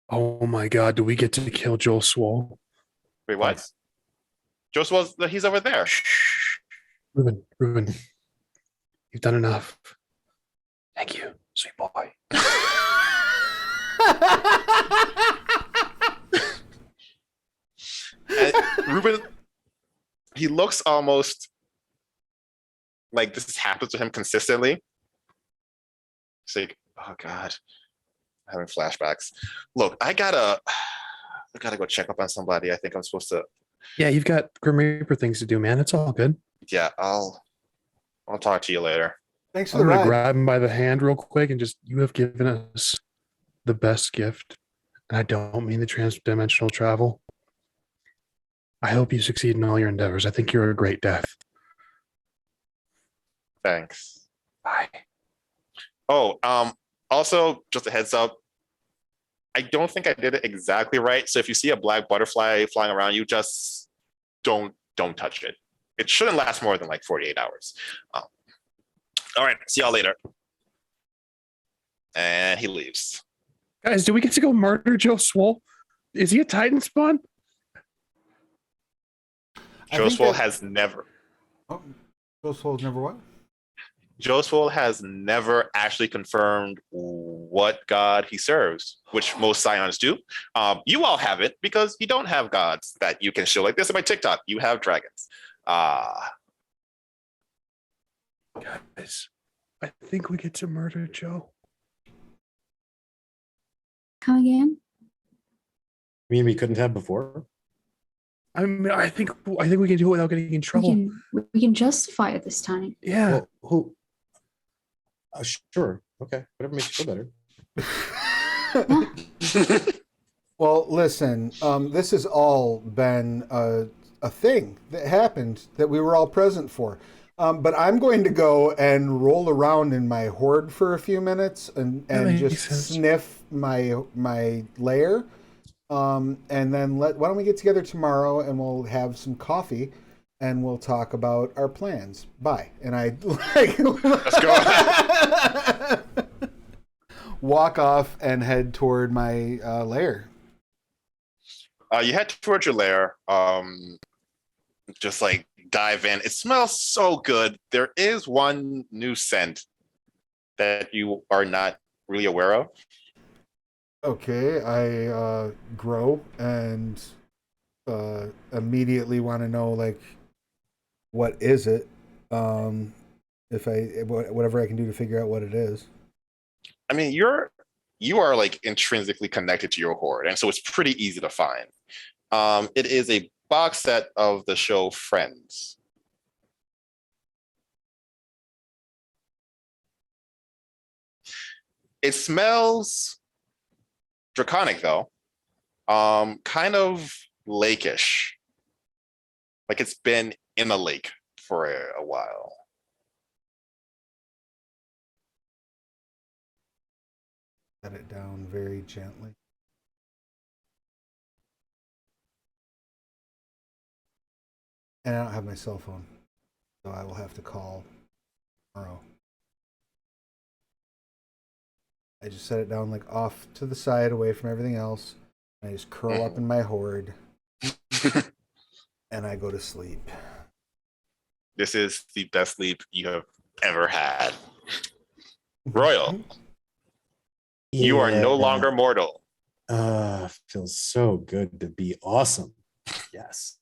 Speaker 3: Oh my god, do we get to kill Joel Swole?
Speaker 1: Wait, what? Joseph, he's over there.
Speaker 3: Ruben, you've done enough. Thank you, sweet boy.
Speaker 1: And Ruben, he looks almost like this happens to him consistently. It's like, oh god, I'm having flashbacks. Look, I gotta go check up on somebody. I think I'm supposed to.
Speaker 3: Yeah, you've got Grim Reaper things to do, man. It's all good.
Speaker 1: Yeah, I'll talk to you later.
Speaker 2: Thanks for
Speaker 3: I'm
Speaker 2: the
Speaker 3: gonna
Speaker 2: ride.
Speaker 3: grab him by the hand real quick and just, you have given us the best gift. And I don't mean the transdimensional travel. I hope you succeed in all your endeavors. I think you're a great death.
Speaker 1: Thanks.
Speaker 3: Bye.
Speaker 1: Oh, also, just a heads up. I don't think I did it exactly right. So if you see a black butterfly flying around you, just don't touch it. It shouldn't last more than like 48 hours. All right, see y'all later. And he leaves.
Speaker 3: Guys, do we get to go murder Joe Swole? Is he a Titan spawn?
Speaker 2: I
Speaker 1: Joe
Speaker 2: think
Speaker 1: Swoll
Speaker 2: that-
Speaker 1: has never.
Speaker 2: Oh, Joe Swoll's never what?
Speaker 1: Joe Swoll has never actually confirmed what god he serves, which most Scions do. You all have it because you don't have gods that you can show. Like this on my TikTok, you have dragons.
Speaker 3: Guys, I think we get to murder Joe.
Speaker 4: Come again?
Speaker 5: I mean, we couldn't have before.
Speaker 3: I mean, I think we can do it without getting in
Speaker 4: We
Speaker 3: trouble.
Speaker 4: can justify it this time.
Speaker 3: Yeah.
Speaker 5: Well, who? Sure. Okay. Whatever makes you feel better.
Speaker 2: Well, Well, listen, this has all been a thing that happened that we were all present for. But I'm going to go and roll around in my hoard for a few minutes
Speaker 3: That
Speaker 2: and
Speaker 3: makes
Speaker 2: just
Speaker 3: sense.
Speaker 2: sniff my lair. And then why don't we get together tomorrow and we'll have some coffee and we'll talk about our plans. Bye. And I like
Speaker 1: Let's go.
Speaker 2: walk off and head toward my lair.
Speaker 1: You head towards your lair. Just like dive in. It smells so good. There is one new scent that you are not really aware of.
Speaker 2: Okay, I grow and immediately want to know like what is it? If whatever I can do to figure out what it is.
Speaker 1: I mean, you are like intrinsically connected to your hoard, and so it's pretty easy to find. It is a box set of the show Friends. It smells draconic though, kind of lakeish, like it's been in a lake for a while.
Speaker 2: Set it down very gently. And I don't have my cell phone, so I will have to call tomorrow. I just set it down like off to the side away from everything else. And I just curl up in my hoard and I go to sleep.
Speaker 1: This is the best sleep you have ever had. Royal, you are no longer mortal.
Speaker 5: Feels so good to be awesome. Yes.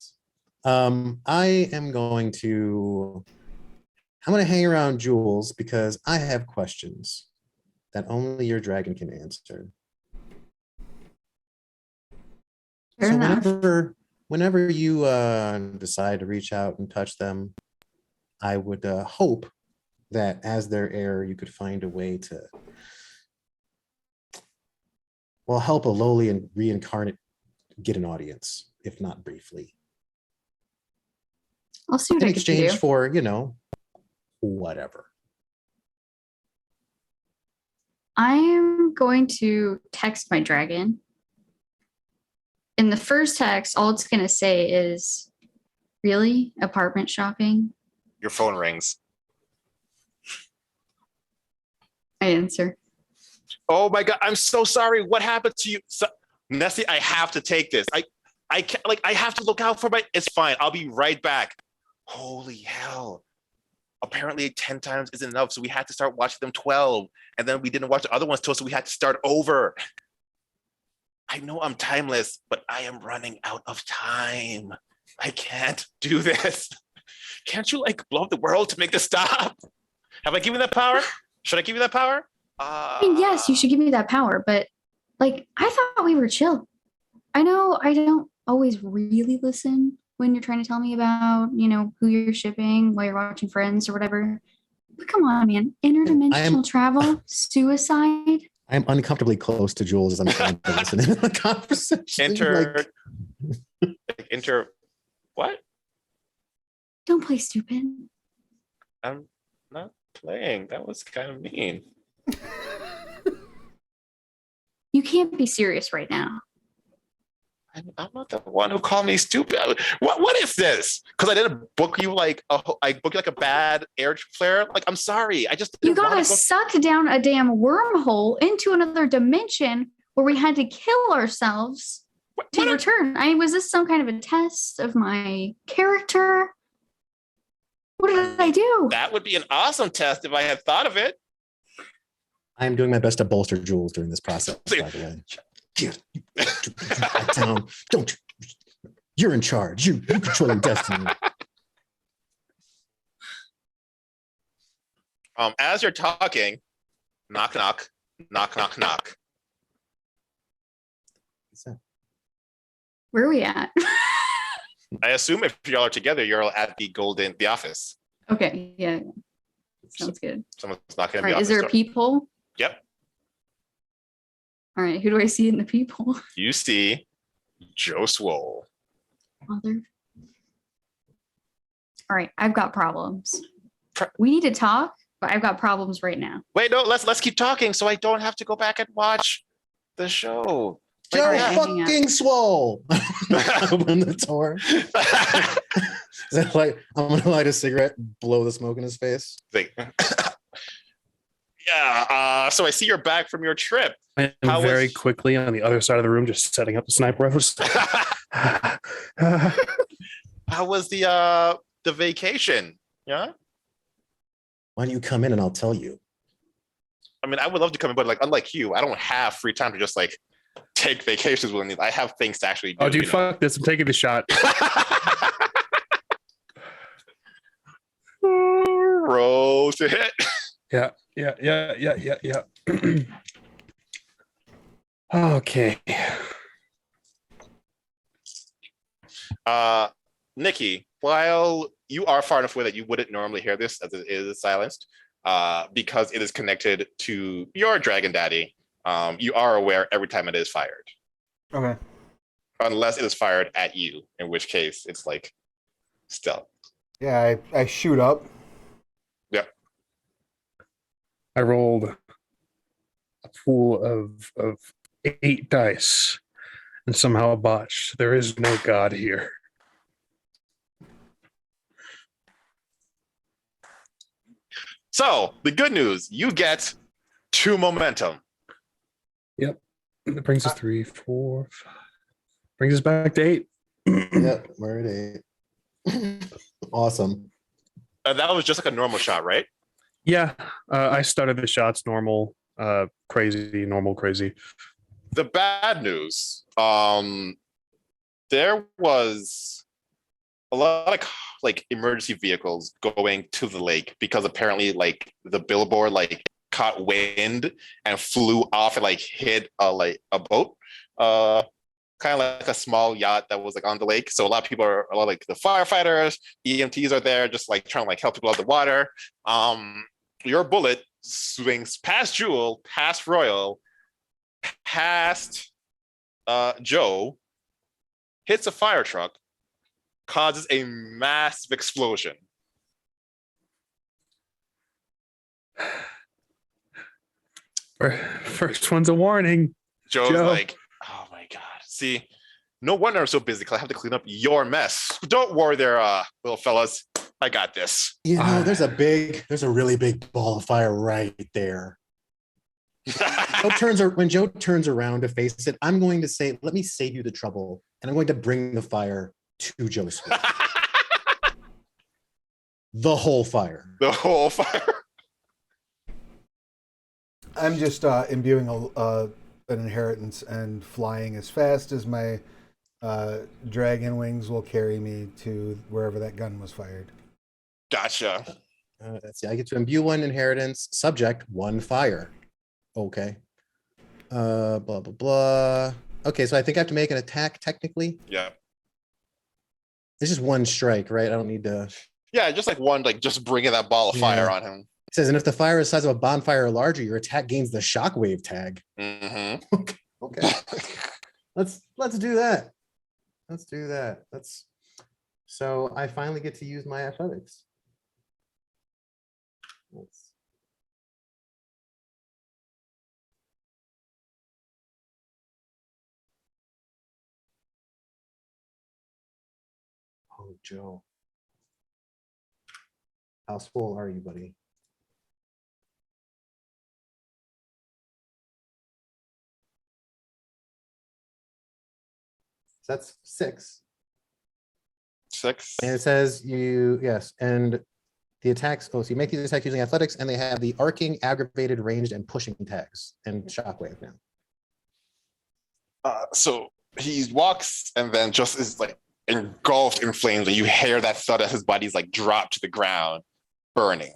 Speaker 5: I am going to hang around Jules because I have questions that only your dragon can answer.
Speaker 4: Fair
Speaker 5: So
Speaker 4: enough.
Speaker 5: whenever you decide to reach out and touch them, I would hope that as their heir, you could find a way to, well, help a lowly and reincarnate get an audience, if not briefly.
Speaker 4: I'll see what
Speaker 5: In
Speaker 4: I can
Speaker 5: exchange
Speaker 4: do.
Speaker 5: for, whatever.
Speaker 4: I am going to text my dragon. In the first text, all it's going to say is, really? Apartment shopping?
Speaker 1: Your phone rings.
Speaker 4: I answer.
Speaker 1: Oh my god, I'm so sorry. What happened to you? Nessie, I have to take this. I can't, like, I have to look out for my. It's fine. I'll be right back. Holy hell. Apparently 10 times isn't enough, so we had to start watching them 12, and then we didn't watch the other ones till, so we had to start over. I know I'm timeless, but I am running out of time. I can't do this. Can't you like blow up the world to make this stop? Have I given that power? Should I give you that power?
Speaker 4: I mean, yes, you should give me that power, but like, I thought we were chill. I know I don't always really listen when you're trying to tell me about, who you're shipping while you're watching Friends or whatever. But come on, man. Interdimensional travel, suicide.
Speaker 5: I'm uncomfortably close to Jules as I'm trying to listen to the conversation.
Speaker 1: Enter what?
Speaker 4: Don't play stupid.
Speaker 1: I'm not playing. That was kind of mean.
Speaker 4: You can't be serious right now.
Speaker 1: I'm not the one who called me stupid. What is this? Because I didn't book you like I booked you like a bad air flare. Like, I'm sorry. I just
Speaker 4: You
Speaker 1: didn't
Speaker 4: got
Speaker 1: wanna
Speaker 4: us sucked down a damn wormhole into another dimension where we had to kill ourselves to return. Was this some kind of a test of my character? What did I do?
Speaker 1: That would be an awesome test if I had thought of it.
Speaker 5: I'm doing my best to bolster Jules during this process, by the way. Down. Don't. You're in charge. You controlling destiny.
Speaker 1: As you're talking, knock, knock, knock, knock, knock.
Speaker 4: Where are we at?
Speaker 1: I assume if y'all are together, you're at the office.
Speaker 4: Okay, yeah. Sounds good.
Speaker 1: Someone's knocking
Speaker 4: All
Speaker 1: at the
Speaker 4: right,
Speaker 1: office
Speaker 4: is there a
Speaker 1: door.
Speaker 4: peephole?
Speaker 1: Yep.
Speaker 4: All right, who do I see in the people?
Speaker 1: You see Joe Swole.
Speaker 4: Mother. All right, I've got problems.
Speaker 1: Pro-
Speaker 4: We need to talk, but I've got problems right now.
Speaker 1: Wait, no, let's keep talking so I don't have to go back and watch the show.
Speaker 5: Joe
Speaker 4: Alright, hanging up.
Speaker 5: fucking Swole. Open the door. Is that like I'm gonna light a cigarette, blow the smoke in his face?
Speaker 1: Like, yeah. So I see you're back from your trip.
Speaker 3: And
Speaker 1: How
Speaker 3: very
Speaker 1: was-
Speaker 3: quickly on the other side of the room, just setting up the sniper rifles.
Speaker 1: How was the vacation? Yeah.
Speaker 5: Why don't you come in and I'll tell you?
Speaker 1: I mean, I would love to come in, but like, unlike you, I don't have free time to just like take vacations with me. I have things to actually do.
Speaker 3: Oh, dude,
Speaker 1: you know?
Speaker 3: fuck this. I'm taking the shot.
Speaker 1: Roll to hit.
Speaker 3: Yeah. Okay.
Speaker 1: Nikki, while you are far enough away that you wouldn't normally hear this as it is silenced, because it is connected to your dragon daddy, you are aware every time it is fired.
Speaker 2: Okay.
Speaker 1: Unless it is fired at you, in which case it's like stealth.
Speaker 2: Yeah, I shoot up.
Speaker 3: I rolled a pool of 8 dice and somehow botched. There is no God here.
Speaker 1: So the good news, you get 2 momentum.
Speaker 3: It brings us 3, 4, 5. Brings us back to 8.
Speaker 5: Yep, we're at 8. Awesome.
Speaker 1: That was just like a normal shot, right?
Speaker 3: Yeah, I started the shots normal, crazy, normal, crazy.
Speaker 1: The bad news, there was a lot of like emergency vehicles going to the lake because apparently like the billboard like caught wind and flew off and like hit like a boat, kind of like a small yacht that was like on the lake. So a lot of like the firefighters, EMTs are there just like trying to like help people out of the water. Your bullet swings past Jewel, past Royal, past Joe, hits a fire truck, causes a massive explosion.
Speaker 3: First one's a warning.
Speaker 1: Joe's
Speaker 3: Joe.
Speaker 1: like, oh my God. See, no wonder I'm so busy because I have to clean up your mess. Don't worry there, little fellas. I got this.
Speaker 5: You know, there's a really big ball of fire right there. When Joe turns around to face it, I'm going to say, let me save you the trouble. And I'm going to bring the fire to Joe Smith. The whole fire.
Speaker 1: The whole fire.
Speaker 2: I'm just imbuing an inheritance and flying as fast as my dragon wings will carry me to wherever that gun was fired.
Speaker 1: Gotcha.
Speaker 5: Let's see. I get to imbue 1 inheritance, subject 1 fire. Okay. Blah, blah, blah. Okay, so I think I have to make an attack technically.
Speaker 1: Yeah.
Speaker 5: It's just 1 strike, right? I don't need to.
Speaker 1: Yeah, just like one, like just bringing that ball of fire on him.
Speaker 5: It says, and if the fire is the size of a bonfire or larger, your attack gains the shockwave tag.
Speaker 1: Mm-hmm.
Speaker 5: Okay. Let's do that. So I finally get to use my athletics. Oh, Joe. How full are you, buddy? So that's 6.
Speaker 1: 6.
Speaker 5: And it says yes, and the attacks, so you make these attacks using athletics, and they have the arcing, aggravated, ranged, and pushing tags, and shockwave now.
Speaker 1: So he walks and then just is like engulfed in flames, and you hear that thud as his body's like dropped to the ground, burning.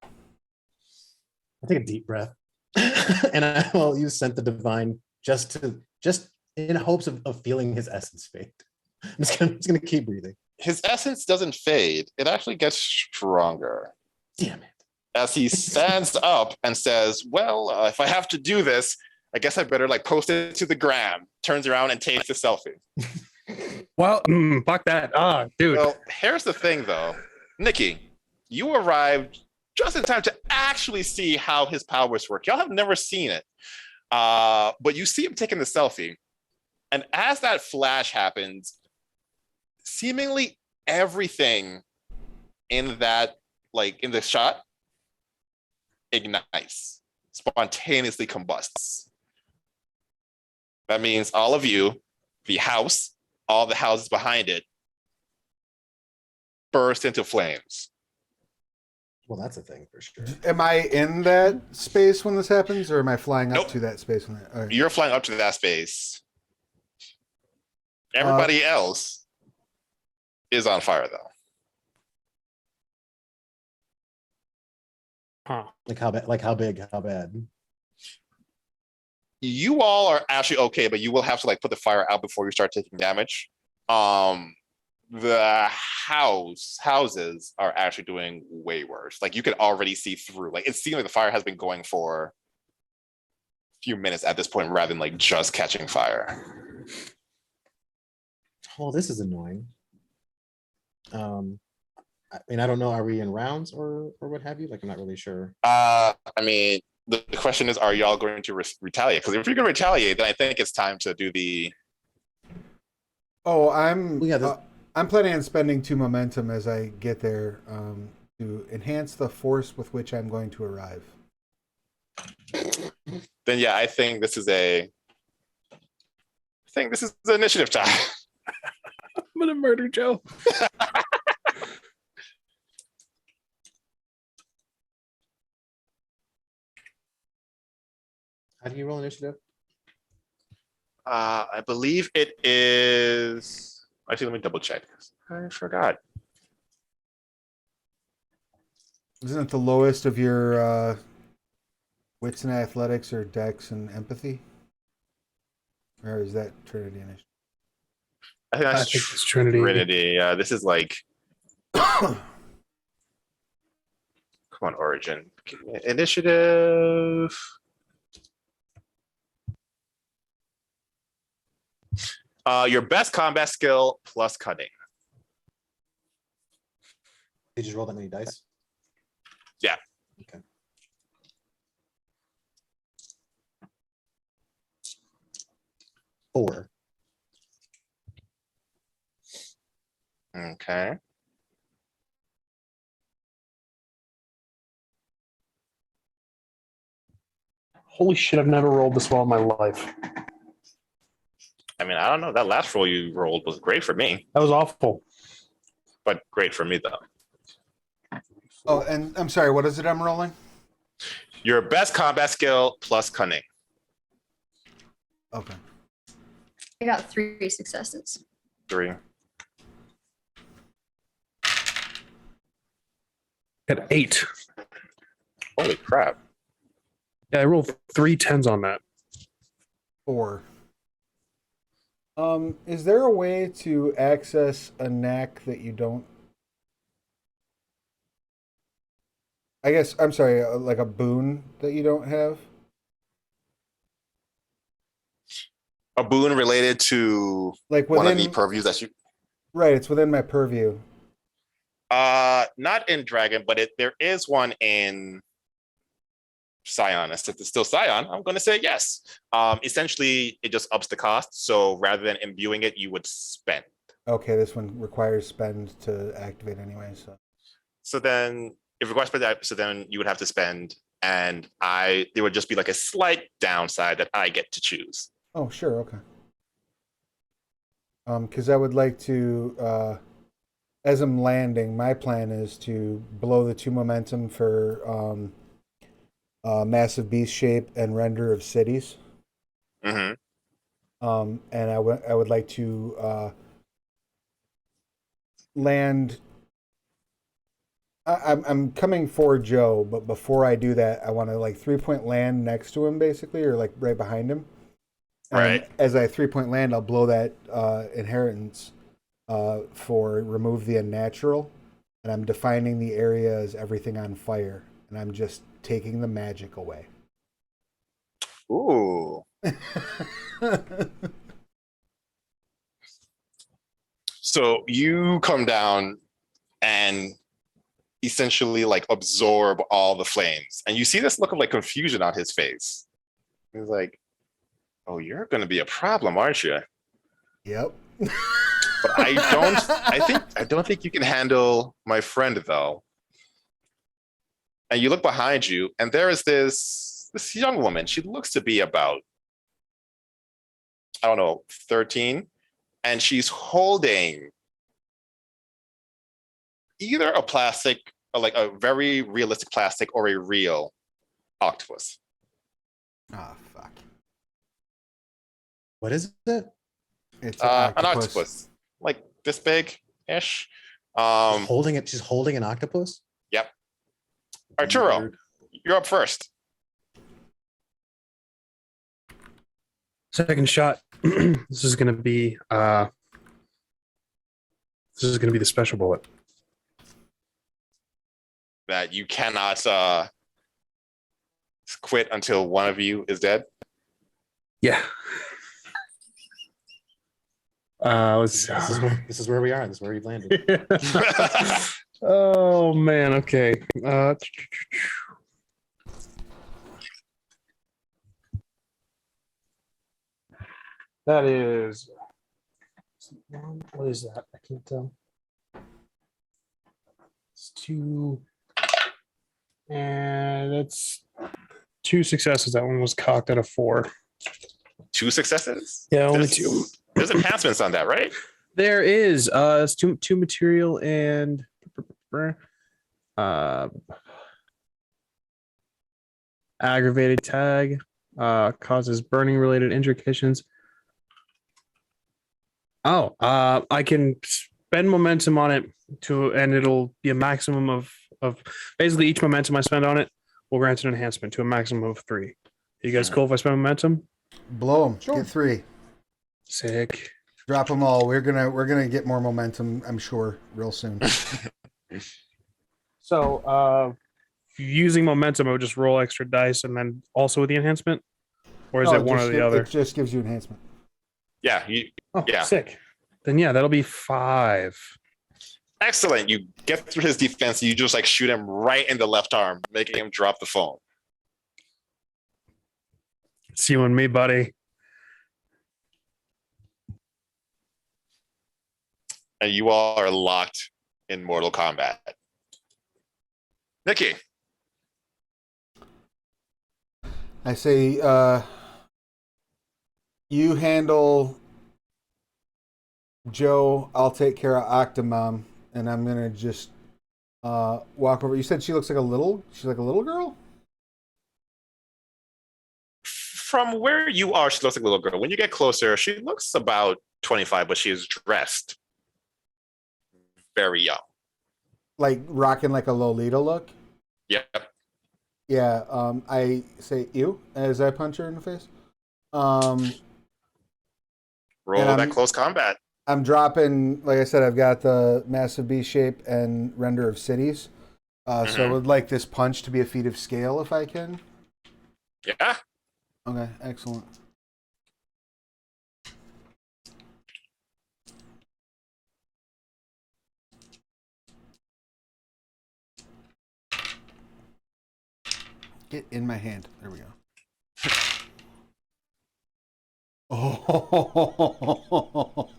Speaker 5: I take a deep breath, and I will use Scent the Divine just in hopes of feeling his essence fade. I'm just gonna keep breathing.
Speaker 1: His essence doesn't fade; it actually gets stronger.
Speaker 5: Damn it!
Speaker 1: As he stands up and says, "Well, if I have to do this, I guess I better like post it to the gram. Turns around and takes a selfie.
Speaker 3: Well, fuck that. Dude.
Speaker 1: Well, here's the thing though. Nikki, you arrived just in time to actually see how his powers work. Y'all have never seen it. But you see him taking the selfie. And as that flash happens, seemingly everything in that, like in the shot, ignites, spontaneously combusts. That means all of you, the house, all the houses behind it, burst into flames.
Speaker 5: Well, that's a thing for sure.
Speaker 2: Am I in that space when this happens, or am I flying up
Speaker 1: Nope.
Speaker 2: to that space when all right.
Speaker 1: You're flying up to that space. Everybody else is on fire though.
Speaker 3: Huh.
Speaker 5: Like how bad? Like how big? How bad?
Speaker 1: You all are actually okay, but you will have to like put the fire out before you start taking damage. The houses are actually doing way worse. Like you could already see through. Like it seems like the fire has been going for a few minutes at this point, rather than like just catching fire.
Speaker 5: Oh, this is annoying. I mean, I don't know. Are we in rounds or what have you? Like, I'm not really sure.
Speaker 1: I mean, the question is, are y'all going to retaliate? Because if you're going to retaliate, then I think it's time to do the.
Speaker 2: Oh, I'm
Speaker 5: Well, yeah,
Speaker 2: I'm planning on spending 2 momentum as I get there to enhance the force with which I'm going to arrive.
Speaker 1: Then yeah, I think this is the initiative time.
Speaker 3: I'm gonna murder Joe.
Speaker 5: How do you roll initiative?
Speaker 1: I believe it is. Actually, let me double check. I forgot.
Speaker 2: Isn't it the lowest of your wits and athletics or dex and empathy? Or is that Trinity initiative?
Speaker 1: I think that's
Speaker 3: I think it's Trinity.
Speaker 1: Trinity. This is like. Come on, Origin. Initiative. Your best combat skill plus cunning.
Speaker 5: Did you just roll that many dice?
Speaker 1: Yeah.
Speaker 5: Okay. Four.
Speaker 1: Okay.
Speaker 3: Holy shit, I've never rolled this well in my life.
Speaker 1: I mean, I don't know. That last roll you rolled was great for me,
Speaker 3: That was awful.
Speaker 1: but great for me though.
Speaker 2: Oh, and I'm sorry, what is it I'm rolling?
Speaker 1: Your best combat skill plus cunning.
Speaker 2: Okay.
Speaker 4: I got 3 successes.
Speaker 1: 3.
Speaker 3: Got 8.
Speaker 1: Holy crap.
Speaker 3: Yeah, I rolled 3 10s on that.
Speaker 2: 4. Is there a way to access a knack that you don't? I guess I'm sorry, like a boon that you don't have.
Speaker 1: A boon related to
Speaker 2: Like
Speaker 1: one of the
Speaker 2: within,
Speaker 1: purviews that you.
Speaker 2: right? It's within my purview.
Speaker 1: Not in Dragon, but there is one in Scion. If it's still Scion, I'm going to say yes. Essentially, it just ups the cost. So rather than imbuing it, you would spend.
Speaker 2: Okay, this one requires spend to activate anyway.
Speaker 1: So then, if it requires spend, so then you would have to spend, and there would just be like a slight downside that I get to choose.
Speaker 2: Oh, sure, okay. Because I would like to, as I'm landing, my plan is to blow the 2 momentum for massive beast shape and render of cities.
Speaker 1: Mm-hmm.
Speaker 2: And I would like to land. I'm coming for Joe, but before I do that, I want to like 3-point land next to him, basically, or like right behind him. And
Speaker 1: Right.
Speaker 2: as I 3-point land, I'll blow that inheritance for remove the unnatural, and I'm defining the area as everything on fire, and I'm just taking the magic away.
Speaker 1: Ooh. So you come down and essentially like absorb all the flames. And you see this look of like confusion on his face. He's like, oh, you're gonna be a problem, aren't you?
Speaker 2: Yep.
Speaker 1: But I don't think you can handle my friend though. And you look behind you, and there is this young woman. She looks to be about, I don't know, 13, and she's holding either a plastic, or like a very realistic plastic, or a real octopus.
Speaker 2: Oh fuck.
Speaker 5: What is it?
Speaker 2: It's
Speaker 1: An octopus, like this big ish.
Speaker 5: Holding it. She's holding an octopus.
Speaker 1: Yep. Arturo,
Speaker 5: Weird.
Speaker 1: you're up first.
Speaker 3: Second shot. This is gonna be the special bullet.
Speaker 1: That you cannot quit until one of you is dead.
Speaker 3: Yeah. Let's
Speaker 5: This is where we are. This is where we've landed.
Speaker 3: Oh man, okay. That is, what is that? I can't tell. It's 2, and that's 2 successes. That one was cocked at a 4.
Speaker 1: 2 successes?
Speaker 3: Yeah, only
Speaker 1: There's-
Speaker 3: 2.
Speaker 1: There's enhancements on that, right?
Speaker 3: There is it's two material and aggravated tag, causes burning related injury conditions. I can spend momentum on it and it'll be a maximum of basically each momentum I spend on it will grant an enhancement to a maximum of 3. You guys cool if I spend momentum?
Speaker 2: Blow them.
Speaker 3: Sure.
Speaker 2: Get 3.
Speaker 3: Sick.
Speaker 2: Drop them all. We're gonna get more momentum, I'm sure, real soon.
Speaker 3: So using momentum, I would just roll extra dice and then also with the enhancement? Or is
Speaker 2: No,
Speaker 3: it one or the other?
Speaker 2: It just gives you enhancement.
Speaker 1: Yeah,
Speaker 3: Oh,
Speaker 1: yeah.
Speaker 3: sick. Then yeah, that'll be 5.
Speaker 1: Excellent. You get through his defense, you just like shoot him right in the left arm, making him drop the phone.
Speaker 3: It's you and me, buddy.
Speaker 1: And you all are locked in Mortal Kombat. Nikki.
Speaker 2: I say, you handle Joe. I'll take care of Octomom, and I'm gonna just walk over. You said she's like a little girl.
Speaker 1: From where you are, she looks like a little girl. When you get closer, she looks about 25, but she is dressed very young.
Speaker 2: Like rocking like a Lolita look.
Speaker 1: Yep.
Speaker 2: Yeah. I say ew as I punch her in the face.
Speaker 1: Roll
Speaker 2: And
Speaker 1: that close combat.
Speaker 2: I'm dropping, like I said, I've got the massive B shape and render of cities. So I would like this punch to be a feat of scale if I can.
Speaker 1: Yeah.
Speaker 2: Okay, excellent. Get in my hand. There we go. Oh,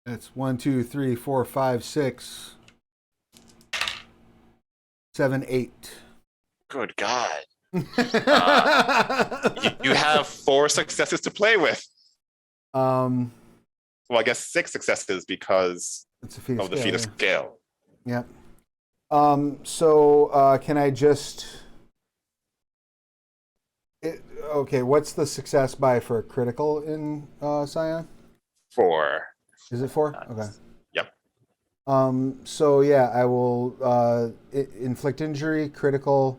Speaker 2: that's 1, 2, 3, 4, 5, 6, 7, 8.
Speaker 1: Good God. You have 4 successes to play with.
Speaker 2: Well,
Speaker 1: Well, I guess 6 successes because
Speaker 2: it's a feat
Speaker 1: of the feat of scale.
Speaker 2: Yeah. So can I just? Okay, what's the success by for critical in Scion?
Speaker 1: 4.
Speaker 2: Is it 4? Okay.
Speaker 1: Yep.
Speaker 2: So yeah, I will inflict injury, critical.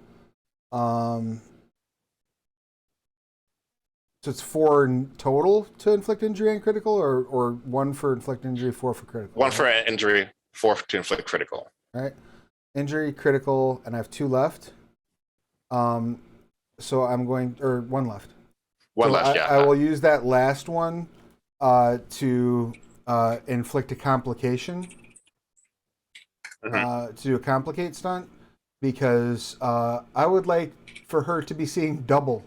Speaker 2: So it's 4 in total to inflict injury and critical, or 1 for inflict injury, 4 for critical.
Speaker 1: 1 for injury, 4 to inflict critical.
Speaker 2: All right. Injury, critical, and I have 2 left. So I'm going, or one left.
Speaker 1: One
Speaker 2: So
Speaker 1: left,
Speaker 2: I
Speaker 1: yeah.
Speaker 2: will use that last one to inflict a complication, to do a complicate stunt, because I would like for her to be seeing double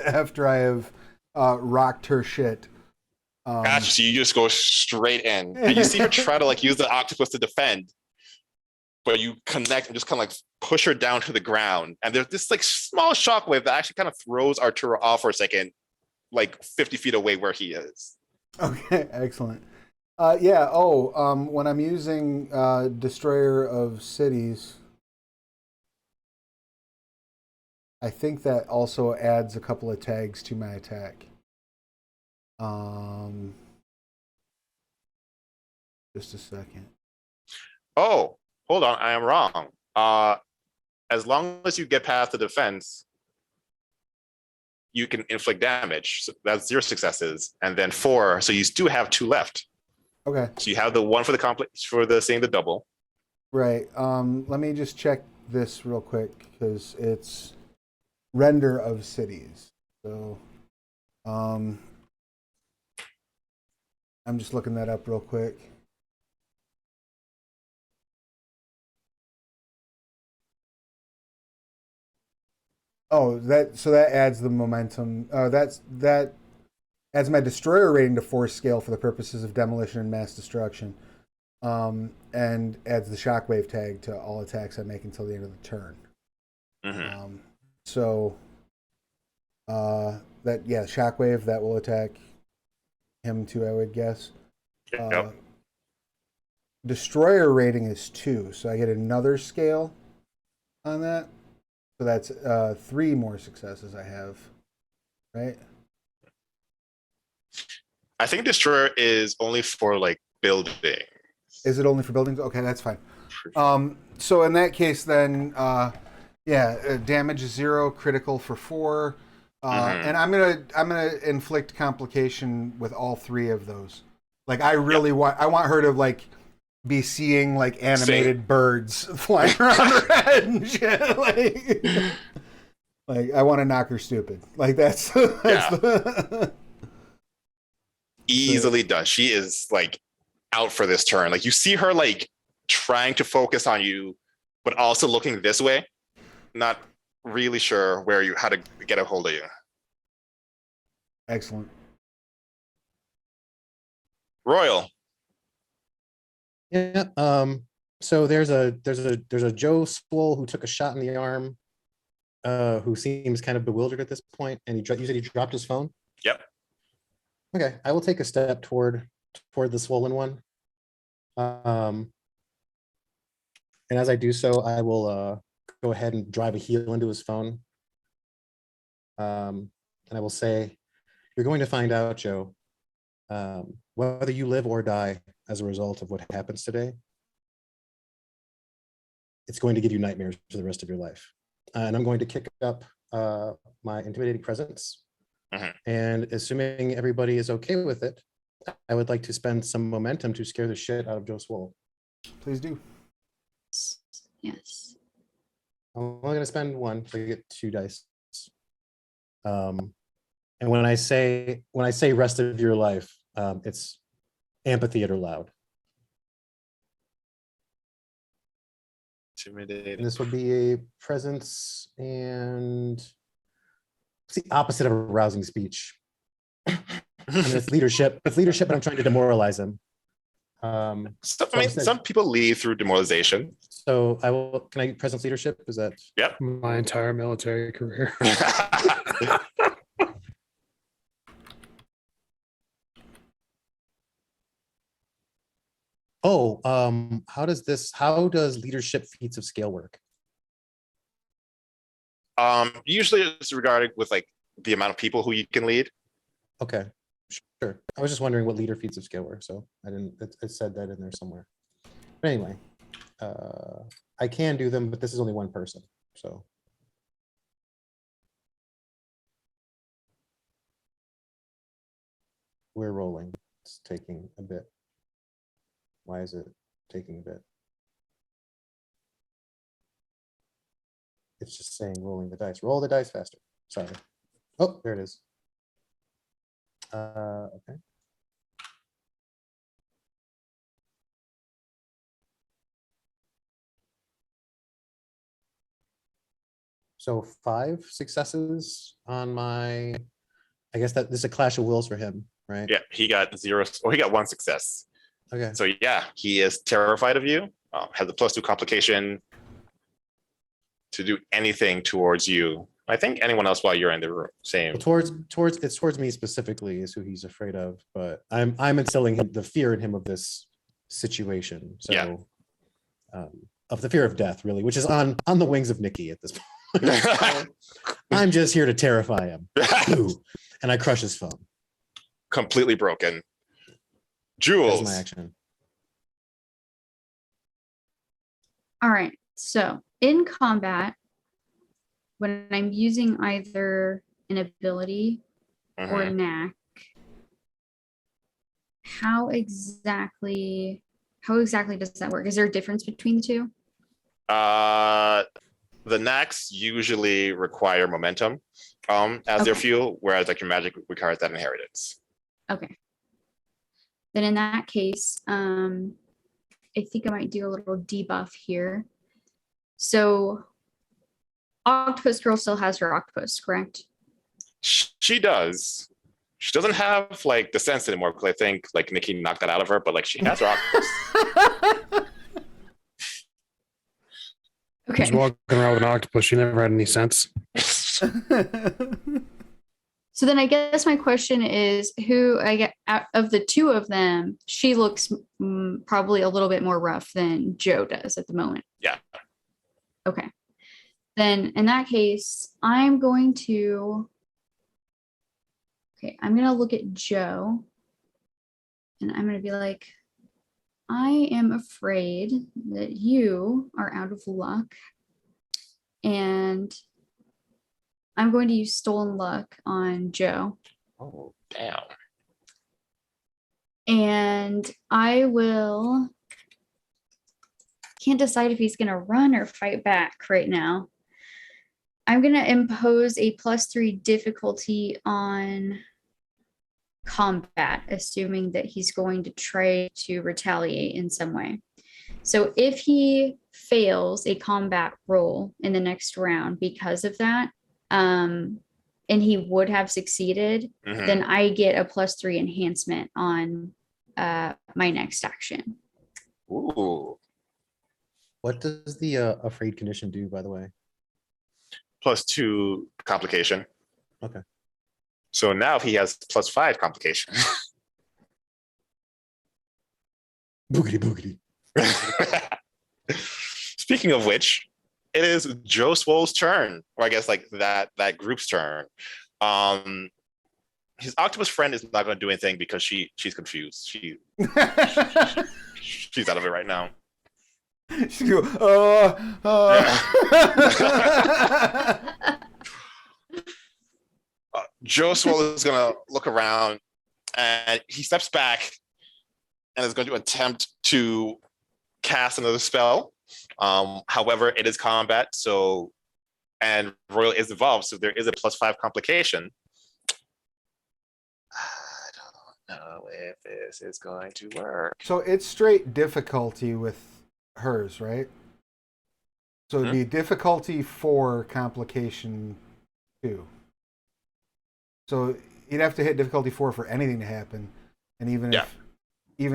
Speaker 2: after I have rocked her shit.
Speaker 1: Gotcha. So you just go straight in, and you see her try to like use the octopus to defend, but you connect and just kind of like push her down to the ground. And there's this like small shockwave that actually kind of throws Arturo off for a second, like 50 feet away where he is.
Speaker 2: Okay, excellent. Yeah. Oh, when I'm using Destroyer of Cities, I think that also adds a couple of tags to my attack. Just a second.
Speaker 1: Oh, hold on, I am wrong. As long as you get past the defense, you can inflict damage. So that's 0 successes, and then 4. So you still have 2 left.
Speaker 2: Okay.
Speaker 1: So you have the 1 for the complex for the saying the double.
Speaker 2: Right. Let me just check this real quick because it's render of cities. So, I'm just looking that up real quick. Oh, that adds the momentum. That adds my destroyer rating to 4 scale for the purposes of demolition and mass destruction, and adds the shockwave tag to all attacks I make until the end of the turn. So that shockwave that will attack him too, I would guess.
Speaker 1: Yep.
Speaker 2: Destroyer rating is 2, so I get another scale on that. So that's 3 more successes I have, right?
Speaker 1: I think Destroyer is only for like building.
Speaker 2: Is it only for buildings? Okay, that's fine. So in that case, then, damage is 0, critical for 4, and I'm gonna inflict complication with all 3 of those. Like I really want her to like be seeing like animated birds flying around her head and shit. Like I want to knock her stupid. Like that's
Speaker 1: Easily done. She is like out for this turn. Like you see her like trying to focus on you, but also looking this way, not really sure how to get a hold of you.
Speaker 2: Excellent.
Speaker 1: Royal.
Speaker 5: Yeah. So there's a Joe Swoll who took a shot in the arm, who seems kind of bewildered at this point, and you said he dropped his phone.
Speaker 1: Yep.
Speaker 5: Okay, I will take a step toward the swollen one. And as I do so, I will go ahead and drive a heel into his phone. And I will say, "You're going to find out, Joe, whether you live or die as a result of what happens today. It's going to give you nightmares for the rest of your life." And I'm going to kick up my intimidating presence. And assuming everybody is okay with it, I would like to spend some momentum to scare the shit out of Joe Swoll.
Speaker 2: Please do.
Speaker 4: Yes.
Speaker 5: I'm only going to spend 1, so I get 2 dice. And when I say rest of your life, it's amphitheater loud.
Speaker 1: Intimidating.
Speaker 5: And this will be a presence, and it's the opposite of a rousing speech. I mean, it's leadership. It's leadership, but I'm trying to demoralize him.
Speaker 1: Some people lead through demoralization.
Speaker 5: So I will. Can I presence leadership? Is that?
Speaker 1: Yep.
Speaker 3: My entire military career.
Speaker 5: Oh, how does leadership feats of scale work?
Speaker 1: Usually it's regarded with like the amount of people who you can lead.
Speaker 5: Okay, sure. I was just wondering what leader feats of scale were, so I didn't. It said that in there somewhere. But anyway, I can do them, but this is only 1 person, so. We're rolling. It's taking a bit. Why is it taking a bit? It's just saying rolling the dice. Roll the dice faster. Sorry. Oh, there it is. Okay. So 5 successes on my. I guess that this is a clash of wills for him, right?
Speaker 1: Yeah, he got 0, or he got 1 success.
Speaker 5: Okay.
Speaker 1: So yeah, he is terrified of you. Has a +2 complication to do anything towards you. I think anyone else while you're in the room. Same.
Speaker 5: Well, towards me specifically is who he's afraid of, but I'm instilling the fear in him of this situation. So
Speaker 1: Yeah.
Speaker 5: Of the fear of death, really, which is on the wings of Nikki at this point. I'm just here to terrify him. Ooh, and I crush his phone.
Speaker 1: Completely broken.
Speaker 5: That's
Speaker 1: Jules.
Speaker 5: my action.
Speaker 4: All right. So in combat, when I'm using either an ability or
Speaker 1: Mhm.
Speaker 4: knack, how exactly does that work? Is there a difference between the two?
Speaker 1: The knacks usually require momentum as their
Speaker 4: Okay.
Speaker 1: fuel, whereas like your magic requires that inheritance.
Speaker 4: Okay. Then in that case, I think I might do a little debuff here. So Octopus Girl still has her octopus, correct?
Speaker 1: She does. She doesn't have like the sense anymore because I think like Nikki knocked that out of her, but like she has her octopus.
Speaker 4: Okay.
Speaker 3: She's walking around with an octopus. She never had any sense.
Speaker 4: So then I guess my question is who I get out of the two of them, she looks probably a little bit more rough than Joe does at the moment.
Speaker 1: Yeah.
Speaker 4: Okay. Then in that case, I'm going to look at Joe and I'm going to be like, I am afraid that you are out of luck and I'm going to use stolen luck on Joe.
Speaker 1: Oh, damn.
Speaker 4: And I will can't decide if he's going to run or fight back right now. I'm going to impose a +3 difficulty on combat, assuming that he's going to try to retaliate in some way. So if he fails a combat roll in the next round because of that, and he would have succeeded,
Speaker 1: Mhm.
Speaker 4: then I get a +3 enhancement on my next action.
Speaker 1: Ooh.
Speaker 5: What does the afraid condition do, by the way?
Speaker 1: +2 complication.
Speaker 5: Okay.
Speaker 1: So now he has +5 complication.
Speaker 5: Boogity boogity.
Speaker 1: Speaking of which, it is Joe Swole's turn, or I guess like that group's turn. His octopus friend is not going to do anything because she's confused. She's out of it right now.
Speaker 2: She go,
Speaker 1: Joe Swole is going to look around and he steps back and is going to attempt to cast another spell. However, it is combat, and Royal is involved, so there is a +5 complication. I don't know if this is going to work.
Speaker 2: So it's straight difficulty with hers, right? So it'd be difficulty 4, complication 2. So you'd have to hit difficulty 4 for anything to happen, and even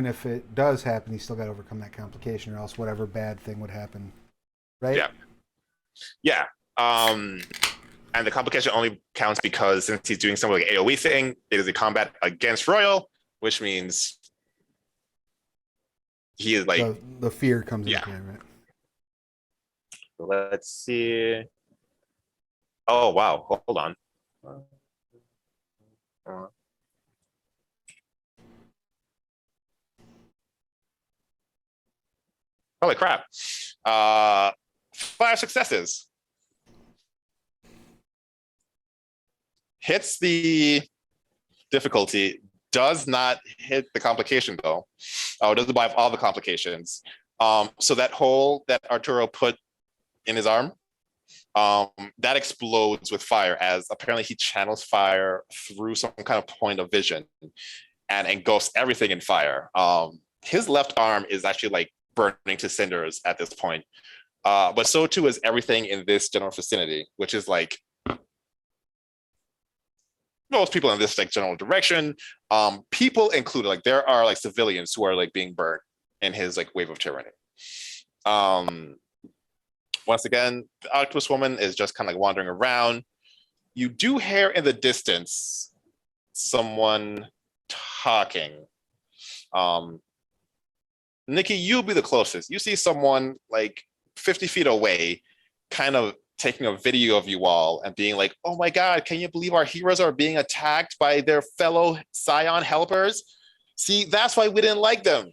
Speaker 2: if it does happen, you still got to overcome that complication, or else whatever bad thing would happen, right?
Speaker 1: Yeah. And the complication only counts because since he's doing some like AoE thing, it is a combat against Royal, which means he is like.
Speaker 2: The fear comes
Speaker 1: Yeah.
Speaker 2: into play, right?
Speaker 1: Let's see. Oh wow! Hold on. Holy crap! 5 successes. Hits the difficulty. Does not hit the complication though. Oh, it doesn't buy all the complications. So that hole that Arturo put in his arm, that explodes with fire as apparently he channels fire through some kind of point of vision and engulfs everything in fire. His left arm is actually like burning to cinders at this point. But so too is everything in this general vicinity, which is like most people in this like general direction. People included, like there are like civilians who are like being burnt in his like wave of tyranny. Once again, the octopus woman is just kind of like wandering around. You do hear in the distance someone talking. Nikki, you'll be the closest. You see someone like 50 feet away, kind of taking a video of you all and being like, oh my God, can you believe our heroes are being attacked by their fellow Scion helpers? See, that's why we didn't like them.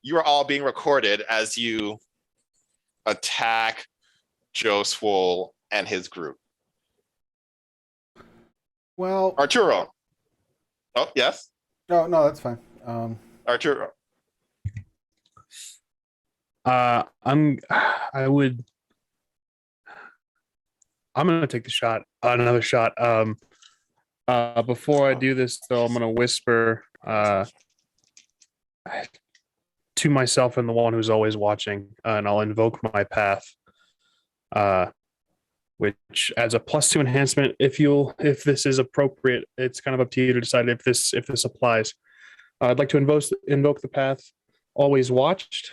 Speaker 1: You are all being recorded as you attack Joe Swoll and his group.
Speaker 2: Well,
Speaker 1: Arturo. Oh, yes?
Speaker 2: no, that's fine.
Speaker 1: Arturo.
Speaker 3: I'm gonna take the shot, another shot. Before I do this though, I'm gonna whisper to myself and the one who's always watching, and I'll invoke my path, which adds a +2 enhancement. If this is appropriate, it's kind of up to you to decide if this applies. I'd like to invoke the path, always watched,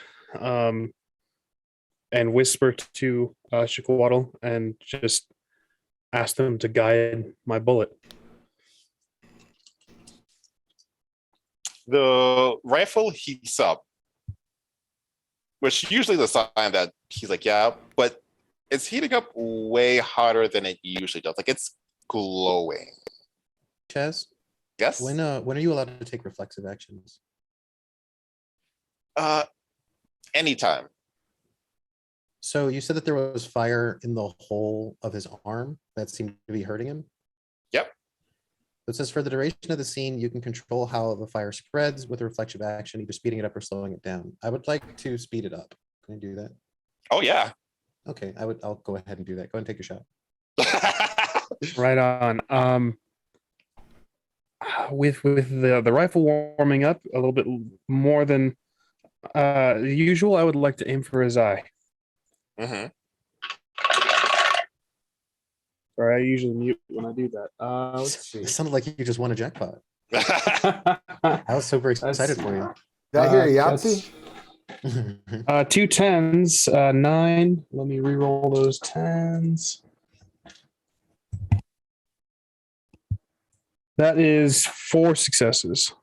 Speaker 3: and whisper to Shaquatl and just ask them to guide my bullet.
Speaker 1: The rifle heats up, which usually the sign that he's like, yeah, but it's heating up way hotter than it usually does. Like it's glowing.
Speaker 5: Chaz,
Speaker 1: Yes?
Speaker 5: when are you allowed to take reflexive actions?
Speaker 1: Anytime.
Speaker 5: So you said that there was fire in the hole of his arm that seemed to be hurting him?
Speaker 1: Yep.
Speaker 5: It says for the duration of the scene, you can control how the fire spreads with a reflexive action, either speeding it up or slowing it down. I would like to speed it up. Can I do that?
Speaker 1: Oh yeah.
Speaker 5: Okay, I'll go ahead and do that. Go ahead and take your shot.
Speaker 3: Right on. With the rifle warming up a little bit more than usual, I would like to aim for his eye.
Speaker 1: Mm-hmm.
Speaker 3: Sorry, I usually mute when I do that. Let's see.
Speaker 5: It sounded like you just won a jackpot. I was super excited for you.
Speaker 2: Did I hear a Yahtzee?
Speaker 3: 2 10s, 9. Let me re-roll those 10s. That is 4 successes.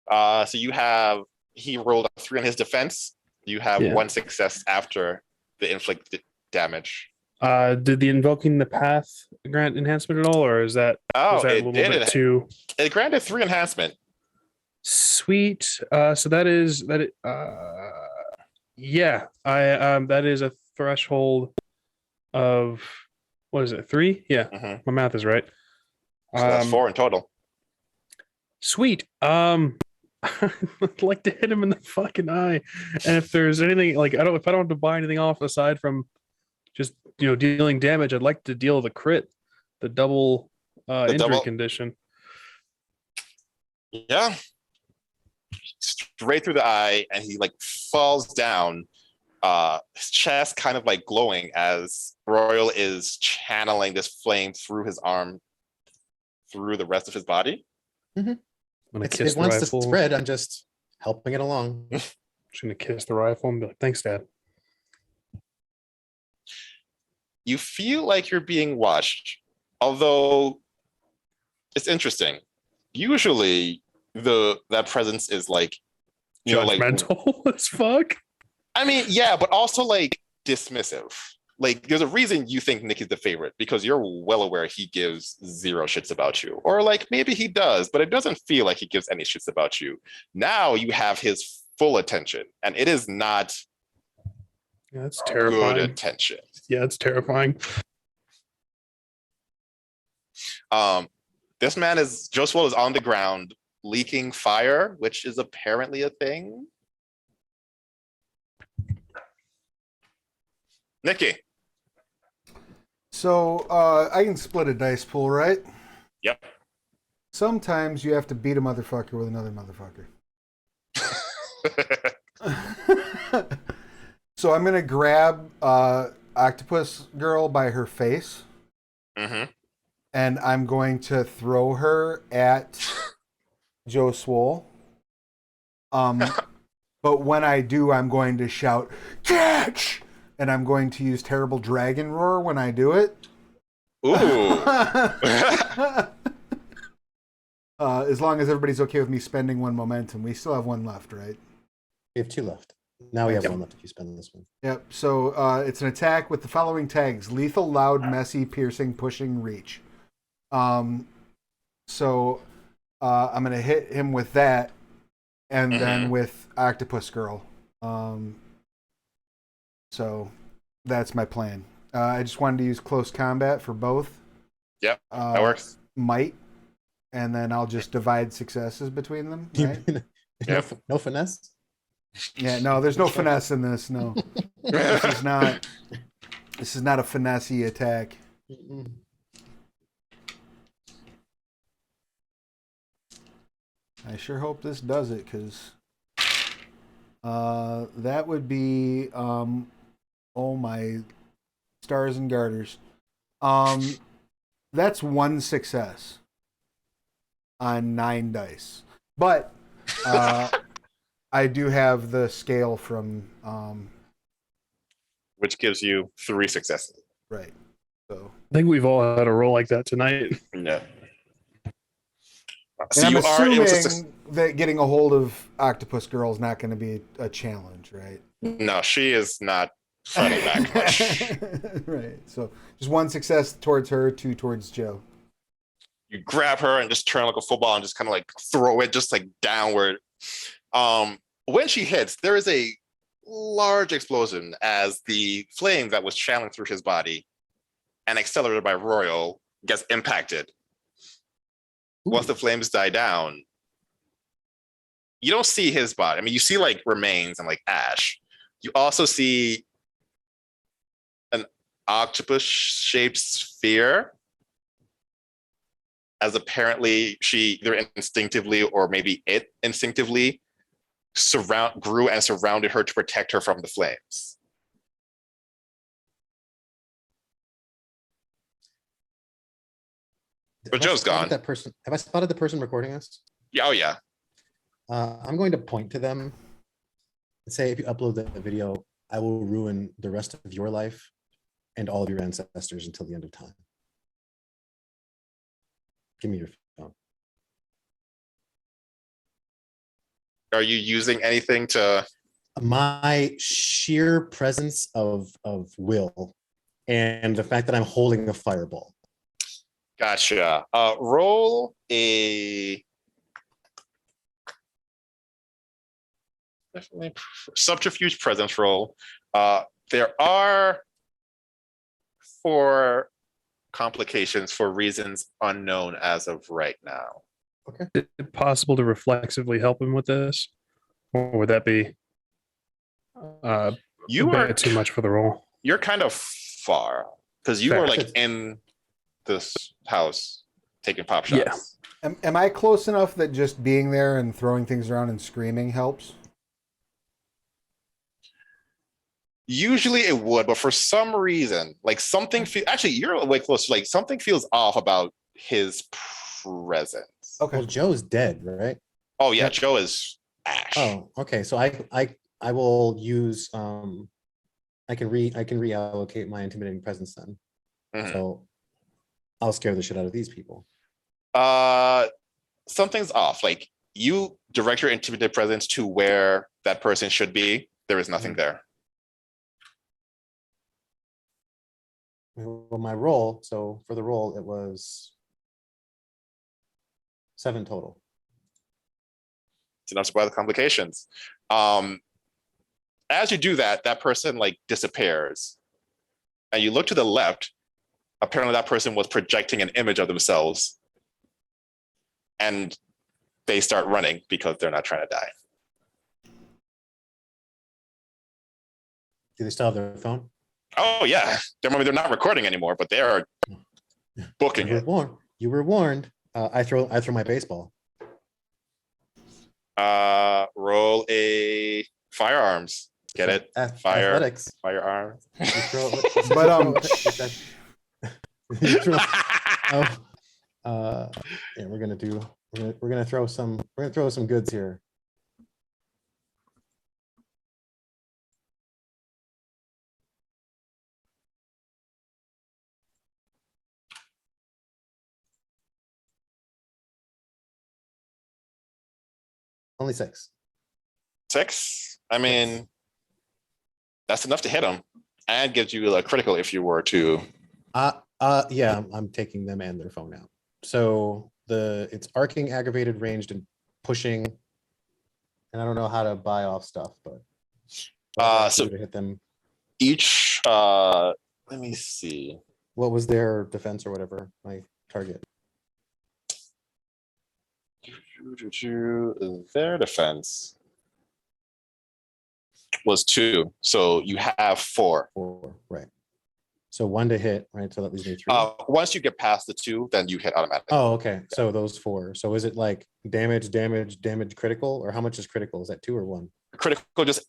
Speaker 1: So he rolled a 3 on his defense. You have 1 success after the inflicted damage.
Speaker 3: Did the invoking the path grant enhancement at all, or is that
Speaker 1: It
Speaker 3: a little
Speaker 1: did.
Speaker 3: bit too?
Speaker 1: It granted 3 enhancement.
Speaker 3: Sweet. So that is that. Yeah. That is a threshold of what is it? 3? Yeah.
Speaker 1: Mm-hmm.
Speaker 3: My math is right.
Speaker 1: So that's 4 in total.
Speaker 3: Sweet. I'd like to hit him in the fucking eye, and if there's anything like if I don't have to buy anything off aside from just dealing damage, I'd like to deal the crit, the double injury condition.
Speaker 1: Yeah. Straight through the eye, and he like falls down. His chest kind of like glowing as Royal is channeling this flame through his arm, through the rest of his body.
Speaker 5: Mm-hmm. It wants to spread. I'm just helping it along.
Speaker 3: Just gonna kiss the rifle and be like, "Thanks, Dad."
Speaker 1: You feel like you're being watched, although it's interesting. Usually, that presence is like,
Speaker 3: judgmental as fuck.
Speaker 1: I mean, yeah, but also like dismissive. Like, there's a reason you think Nick is the favorite, because you're well aware he gives 0 shits about you. Or like maybe he does, but it doesn't feel like he gives any shits about you. Now you have his full attention, and it is not
Speaker 3: that's terrifying.
Speaker 1: Good attention.
Speaker 3: Yeah, it's terrifying.
Speaker 1: This man Joe Swoll is on the ground leaking fire, which is apparently a thing. Nikki.
Speaker 2: So I can split a dice pool, right?
Speaker 1: Yep.
Speaker 2: Sometimes you have to beat a motherfucker with another motherfucker. So I'm gonna grab Octopus Girl by her face,
Speaker 1: Mm-hmm.
Speaker 2: and I'm going to throw her at Joe Swole. But when I do, I'm going to shout, "Catch!" And I'm going to use Terrible Dragon Roar when I do it.
Speaker 1: Ooh.
Speaker 2: As long as everybody's okay with me spending one momentum. We still have one left, right?
Speaker 5: We have 2 left. Now we have
Speaker 1: Yep.
Speaker 5: 1 left if you spend this one.
Speaker 2: Yep. So it's an attack with the following tags: lethal, loud, messy, piercing, pushing, reach. So I'm going to hit him with that, and then with Octopus Girl. So that's my plan. I just wanted to use close combat for both.
Speaker 1: Yep, that works.
Speaker 2: Might, and then I'll just divide successes between them. Right?
Speaker 1: Yep.
Speaker 5: No finesse?
Speaker 2: Yeah. No, there's no finesse in this. No, this is not. This is not a finessey attack.
Speaker 5: Mm-mm.
Speaker 2: I sure hope this does it, because that would be oh my stars and garters. That's 1 success on 9 dice, but I do have the scale from
Speaker 1: Which gives you 3 successes.
Speaker 2: right. So
Speaker 3: I think we've all had a roll like that tonight.
Speaker 1: Yeah.
Speaker 2: and
Speaker 1: So
Speaker 2: I'm
Speaker 1: you are able to.
Speaker 2: assuming that getting a hold of Octopus Girl is not going to be a challenge, right?
Speaker 1: No, she is not fighting back much.
Speaker 2: Right. So just 1 success towards her, 2 towards Joe.
Speaker 1: You grab her and just turn like a football and just kind of like throw it just like downward. When she hits, there is a large explosion as the flame that was channeling through his body and accelerated by Royal gets impacted. Once the flames die down, you don't see his body. I mean, you see like remains and like ash. You also see an octopus-shaped sphere, as apparently she either instinctively or maybe it instinctively grew and surrounded her to protect her from the flames. But Joe's gone.
Speaker 5: That person. Have I spotted the person recording us?
Speaker 1: Yeah, oh yeah.
Speaker 5: I'm going to point to them and say, if you upload that video, I will ruin the rest of your life and all of your ancestors until the end of time. Give me your phone.
Speaker 1: Are you using anything to?
Speaker 5: My sheer presence of will and the fact that I'm holding a fireball.
Speaker 1: Gotcha. Roll a definitely subterfuge presence roll. There are 4 complications for reasons unknown as of right now.
Speaker 3: Is it possible to reflexively help him with this? Or would that be
Speaker 1: You
Speaker 3: a
Speaker 1: are
Speaker 3: bit too much for the roll?
Speaker 1: You're kind of far because you
Speaker 3: Fair.
Speaker 1: were like in this house taking pop shots.
Speaker 3: Yeah.
Speaker 2: Am I close enough that just being there and throwing things around and screaming helps?
Speaker 1: Usually it would, but for some reason, like something actually you're way close. Like something feels off about his presence.
Speaker 2: Okay.
Speaker 5: Well, Joe's dead, right?
Speaker 1: Oh yeah,
Speaker 2: Yep.
Speaker 1: Joe is ash.
Speaker 5: Oh, okay. So I will use I can reallocate my intimidating presence then.
Speaker 1: Mhm.
Speaker 5: So I'll scare the shit out of these people.
Speaker 1: Something's off. Like you direct your intimidated presence to where that person should be. There is nothing there.
Speaker 5: Well, my roll, so for the roll, it was 7 total.
Speaker 1: It's enough to buy the complications. As you do that, that person like disappears. And you look to the left, apparently that person was projecting an image of themselves. And they start running because they're not trying to die.
Speaker 5: Do they still have their phone?
Speaker 1: Oh yeah, they're not recording anymore, but they are booking
Speaker 5: You were
Speaker 1: it.
Speaker 5: warned. You were warned. I throw my baseball.
Speaker 1: Roll a firearms. Get it? Fire.
Speaker 5: Athletics.
Speaker 1: Firearm.
Speaker 5: You throw,
Speaker 2: But
Speaker 5: you throw, yeah, we're gonna throw some goods here. Only 6.
Speaker 1: 6. I mean, that's enough to hit them, and gives you a critical if you were to.
Speaker 5: Yeah, I'm taking them and their phone out. So it's arcing, aggravated, ranged, and pushing. And I don't know how to buy off stuff, but
Speaker 1: So
Speaker 5: to hit them.
Speaker 1: Each. Let me see.
Speaker 5: What was their defense or whatever? My target.
Speaker 1: Their defense was 2, so you have 4.
Speaker 5: 4, right? So 1 to hit, right? So that leaves me 3.
Speaker 1: Once you get past the 2, then you hit automatically.
Speaker 5: Oh, okay. So those 4. So is it like damage, critical, or how much is critical? Is that 2 or 1?
Speaker 1: Critical just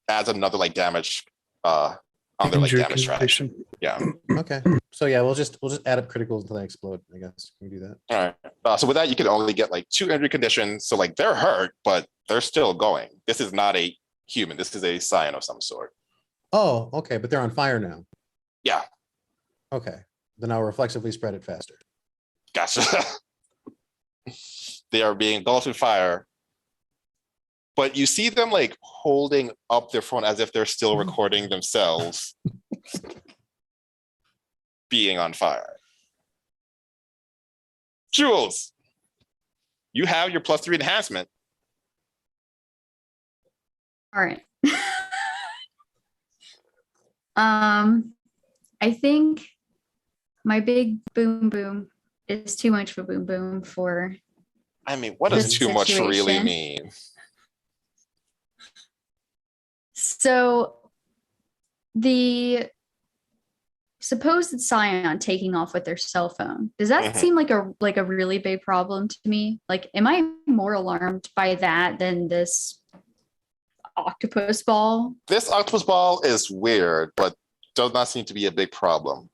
Speaker 1: adds another like damage on their like
Speaker 3: Injury
Speaker 1: damage track.
Speaker 3: condition.
Speaker 1: Yeah.
Speaker 5: Okay. So yeah, we'll just add up criticals until they explode. I guess we can do that.
Speaker 1: All right. So with that, you can only get like 2 injury conditions. So like they're hurt, but they're still going. This is not a human. This is a Scion of some sort.
Speaker 5: Oh, okay. But they're on fire now.
Speaker 1: Yeah.
Speaker 5: Okay. Then I'll reflexively spread it faster.
Speaker 1: Gotcha. They are being engulfed in fire. But you see them like holding up their phone as if they're still recording themselves being on fire. Jules, you have your +3 enhancement.
Speaker 4: All right. I think my big boom boom is too much of a boom boom for.
Speaker 1: I mean, what does
Speaker 4: This
Speaker 1: too much really
Speaker 4: situation.
Speaker 1: mean?
Speaker 4: So the supposed Scion taking off with their cell phone, does that
Speaker 1: Mhm.
Speaker 4: seem like a really big problem to me? Like, am I more alarmed by that than this octopus ball?
Speaker 1: This octopus ball is weird, but does not seem to be a big problem.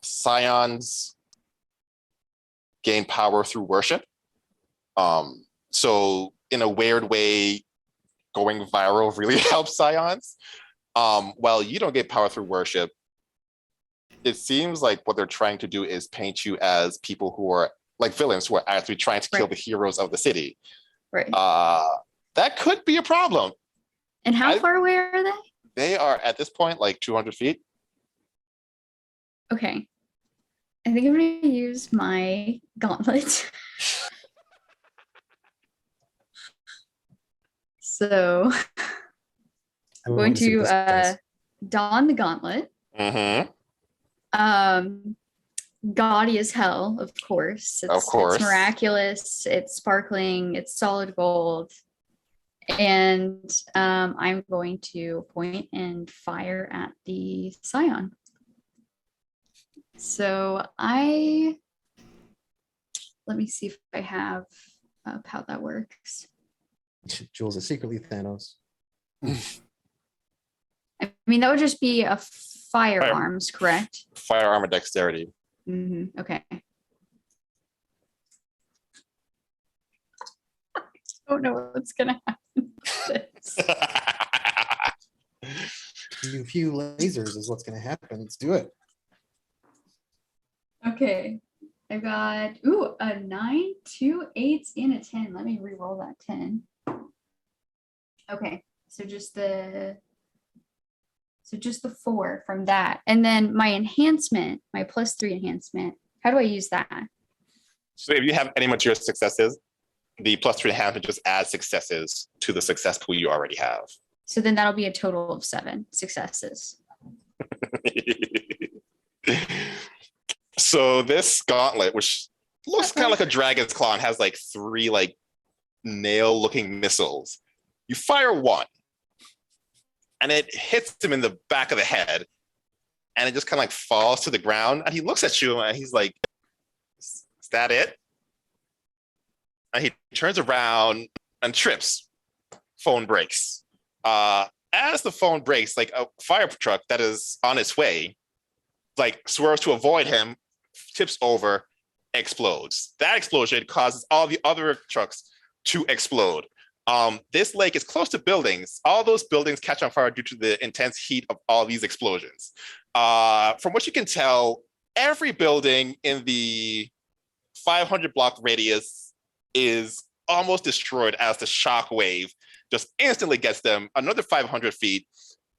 Speaker 1: Scions gain power through worship. So in a weird way, going viral really helps Scions. While you don't get power through worship, it seems like what they're trying to do is paint you as people who are like villains who are actually trying to kill
Speaker 4: Right.
Speaker 1: the heroes of the city.
Speaker 4: Right.
Speaker 1: That could be a problem.
Speaker 4: And how
Speaker 1: I-
Speaker 4: far away are they?
Speaker 1: They are at this point like 200 feet.
Speaker 4: Okay. I think I'm going to use my gauntlet. So I'm going to don the gauntlet.
Speaker 1: Mm-hmm.
Speaker 4: Gaudy as hell, of course. It's miraculous, it's sparkling, it's solid gold. And I'm going to point and fire at the Scion. So let me see if I have how that works.
Speaker 5: Jules is secretly Thanos.
Speaker 4: I mean, that would just be a firearms, correct?
Speaker 1: Firearm or dexterity.
Speaker 4: Okay. I don't know what's gonna happen.
Speaker 5: Few lasers is what's going to happen. Let's do it.
Speaker 4: Okay. I got a 9, 2 8s, and a 10. Let me re-roll that 10. Okay, so just the 4 from that. And then my enhancement, my +3 enhancement. How do I use that?
Speaker 1: So if you have any material successes, the +3 enhancement just adds successes to the success pool you already have.
Speaker 4: So then that'll be a total of 7 successes.
Speaker 1: So this gauntlet, which looks kind of like a dragon's claw, and has like 3 like nail-looking missiles. You fire one. and it hits him in the back of the head, and it just kind of like falls to the ground. And he looks at you, and he's like, "Is that it?" And he turns around and trips. Phone breaks. As the phone breaks, like a fire truck that is on its way, like swerves to avoid him, tips over, explodes. That explosion causes all the other trucks to explode. This lake is close to buildings. All those buildings catch on fire due to the intense heat of all these explosions. From what you can tell, every building in the 500 block radius is almost destroyed as the shock wave just instantly gets them another 500 feet.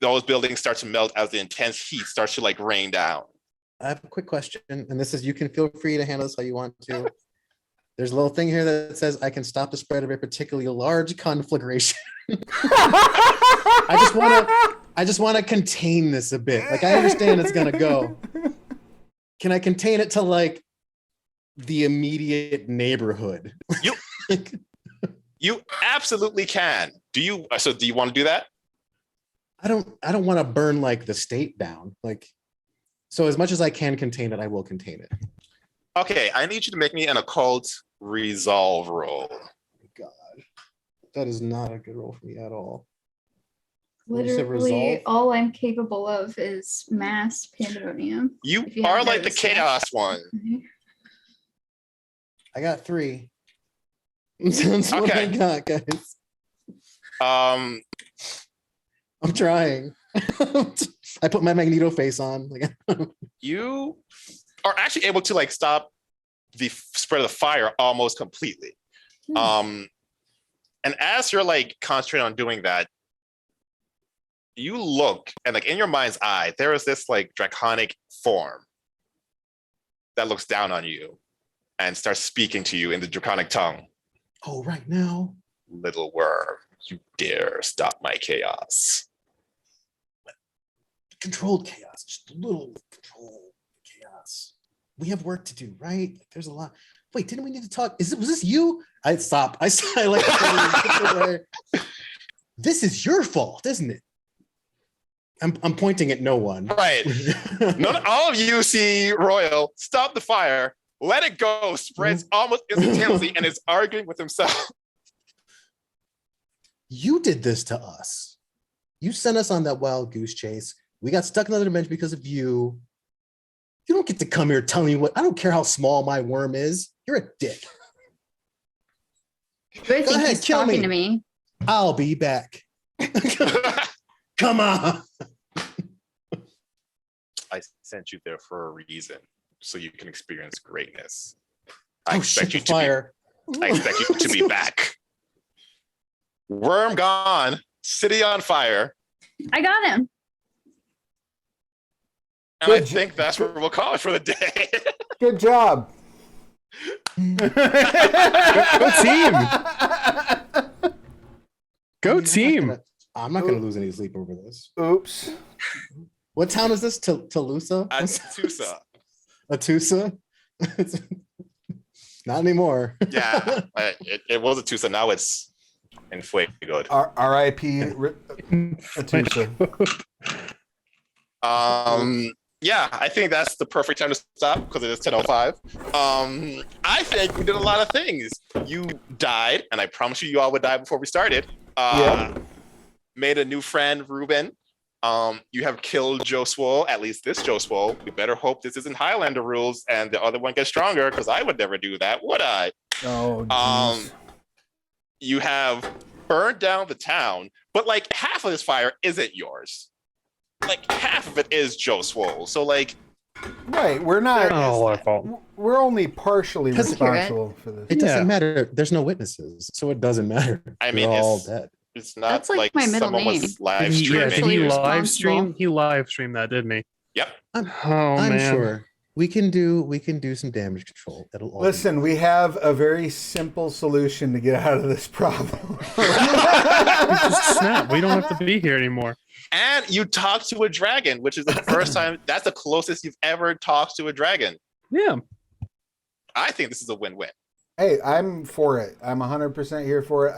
Speaker 1: Those buildings start to melt as the intense heat starts to like rain down.
Speaker 5: I have a quick question, and this is, you can feel free to handle this how you want to. There's a little thing here that says I can stop the spread of a particularly large conflagration. I just want to contain this a bit. Like, I understand it's gonna go. Can I contain it to like the immediate neighborhood?
Speaker 1: You absolutely can. Do you want to do that?
Speaker 5: I don't want to burn like the state down. Like, so as much as I can contain it, I will contain it.
Speaker 1: Okay, I need you to make me an occult resolve roll.
Speaker 5: God, that is not a good roll for me at all. What you said,
Speaker 4: Literally,
Speaker 5: resolve?
Speaker 4: all I'm capable of is mass pandemonium.
Speaker 1: You
Speaker 4: If you
Speaker 1: are
Speaker 4: haven't
Speaker 1: like the
Speaker 4: noticed yet.
Speaker 1: chaos one.
Speaker 4: Mhm.
Speaker 5: I got 3. That's what I
Speaker 1: Okay.
Speaker 5: got, guys.
Speaker 1: Um,
Speaker 5: I'm trying. I put my Magneto face on. Like,
Speaker 1: you are actually able to like stop the spread of the fire almost completely. And as you're like concentrating on doing that, you look and like in your mind's eye, there is this like draconic form that looks down on you and starts speaking to you in the draconic tongue.
Speaker 5: oh, right now.
Speaker 1: Little worm, you dare stop my chaos.
Speaker 5: Controlled chaos, just a little controlled chaos. We have work to do, right? There's a lot. Wait, didn't we need to talk? Was this you? I stopped. I like away. This is your fault, isn't it? I'm pointing at no one.
Speaker 1: Right. All of you see Royal stop the fire, let it go, spreads almost instantaneously, and is arguing with himself.
Speaker 5: You did this to us. You sent us on that wild goose chase. We got stuck in another dimension because of you. You don't get to come here telling me what. I don't care how small my worm is. You're a dick.
Speaker 4: Do I think
Speaker 5: ahead,
Speaker 4: he's
Speaker 5: kill
Speaker 4: talking
Speaker 5: me.
Speaker 4: to me?
Speaker 5: I'll be back. Come on.
Speaker 1: I sent you there for a reason, so you can experience greatness.
Speaker 5: Oh shit, the fire.
Speaker 1: I expect you to be back. Worm gone, city on fire.
Speaker 4: I got him.
Speaker 1: And I think that's where we'll call it for the day.
Speaker 2: Good job.
Speaker 3: Go team. Go team.
Speaker 5: I'm not gonna lose any sleep over this.
Speaker 2: Oops.
Speaker 5: What town is this? Toulouse?
Speaker 1: Atusa.
Speaker 5: Atusa? Not anymore.
Speaker 1: Yeah, it was Atusa. Now it's in Fuego.
Speaker 2: R.I.P. Atusa.
Speaker 1: Yeah, I think that's the perfect time to stop because it is 10:05. I think we did a lot of things. You died, and I promise you all would die before we started.
Speaker 2: Yeah.
Speaker 1: Made a new friend, Ruben. You have killed Joe Swoll, at least this Joe Swoll. We better hope this isn't Highlander rules and the other one gets stronger, because I would never do that, would I?
Speaker 2: Oh, geez.
Speaker 1: You have burned down the town, but like half of this fire isn't yours. Like half of it is Joe Swoll. So like,
Speaker 2: Right, we're not.
Speaker 3: Oh, our fault.
Speaker 2: We're only partially
Speaker 5: Because-
Speaker 2: responsible for this.
Speaker 5: It doesn't
Speaker 3: Yeah.
Speaker 5: matter. There's no witnesses, so it doesn't matter.
Speaker 1: I mean,
Speaker 5: They're all
Speaker 1: it's-
Speaker 5: dead.
Speaker 1: it's not
Speaker 4: That's like
Speaker 1: like
Speaker 4: my middle
Speaker 1: someone
Speaker 4: name.
Speaker 1: was live
Speaker 3: Yeah,
Speaker 1: streaming.
Speaker 3: did he
Speaker 4: Partially
Speaker 3: live
Speaker 4: responsible.
Speaker 3: stream? He live streamed that, didn't he?
Speaker 1: Yep.
Speaker 3: Oh
Speaker 5: I'm
Speaker 3: man.
Speaker 5: sure we can do some damage control. It'll all be-
Speaker 2: Listen, we have a very simple solution to get out of this problem.
Speaker 3: Just snap. We don't have to be here anymore.
Speaker 1: And you talked to a dragon, which is the first time. That's the closest you've ever talked to a dragon.
Speaker 3: Yeah.
Speaker 1: I think this is a win-win.
Speaker 2: Hey, I'm for it. I'm 100% here for it.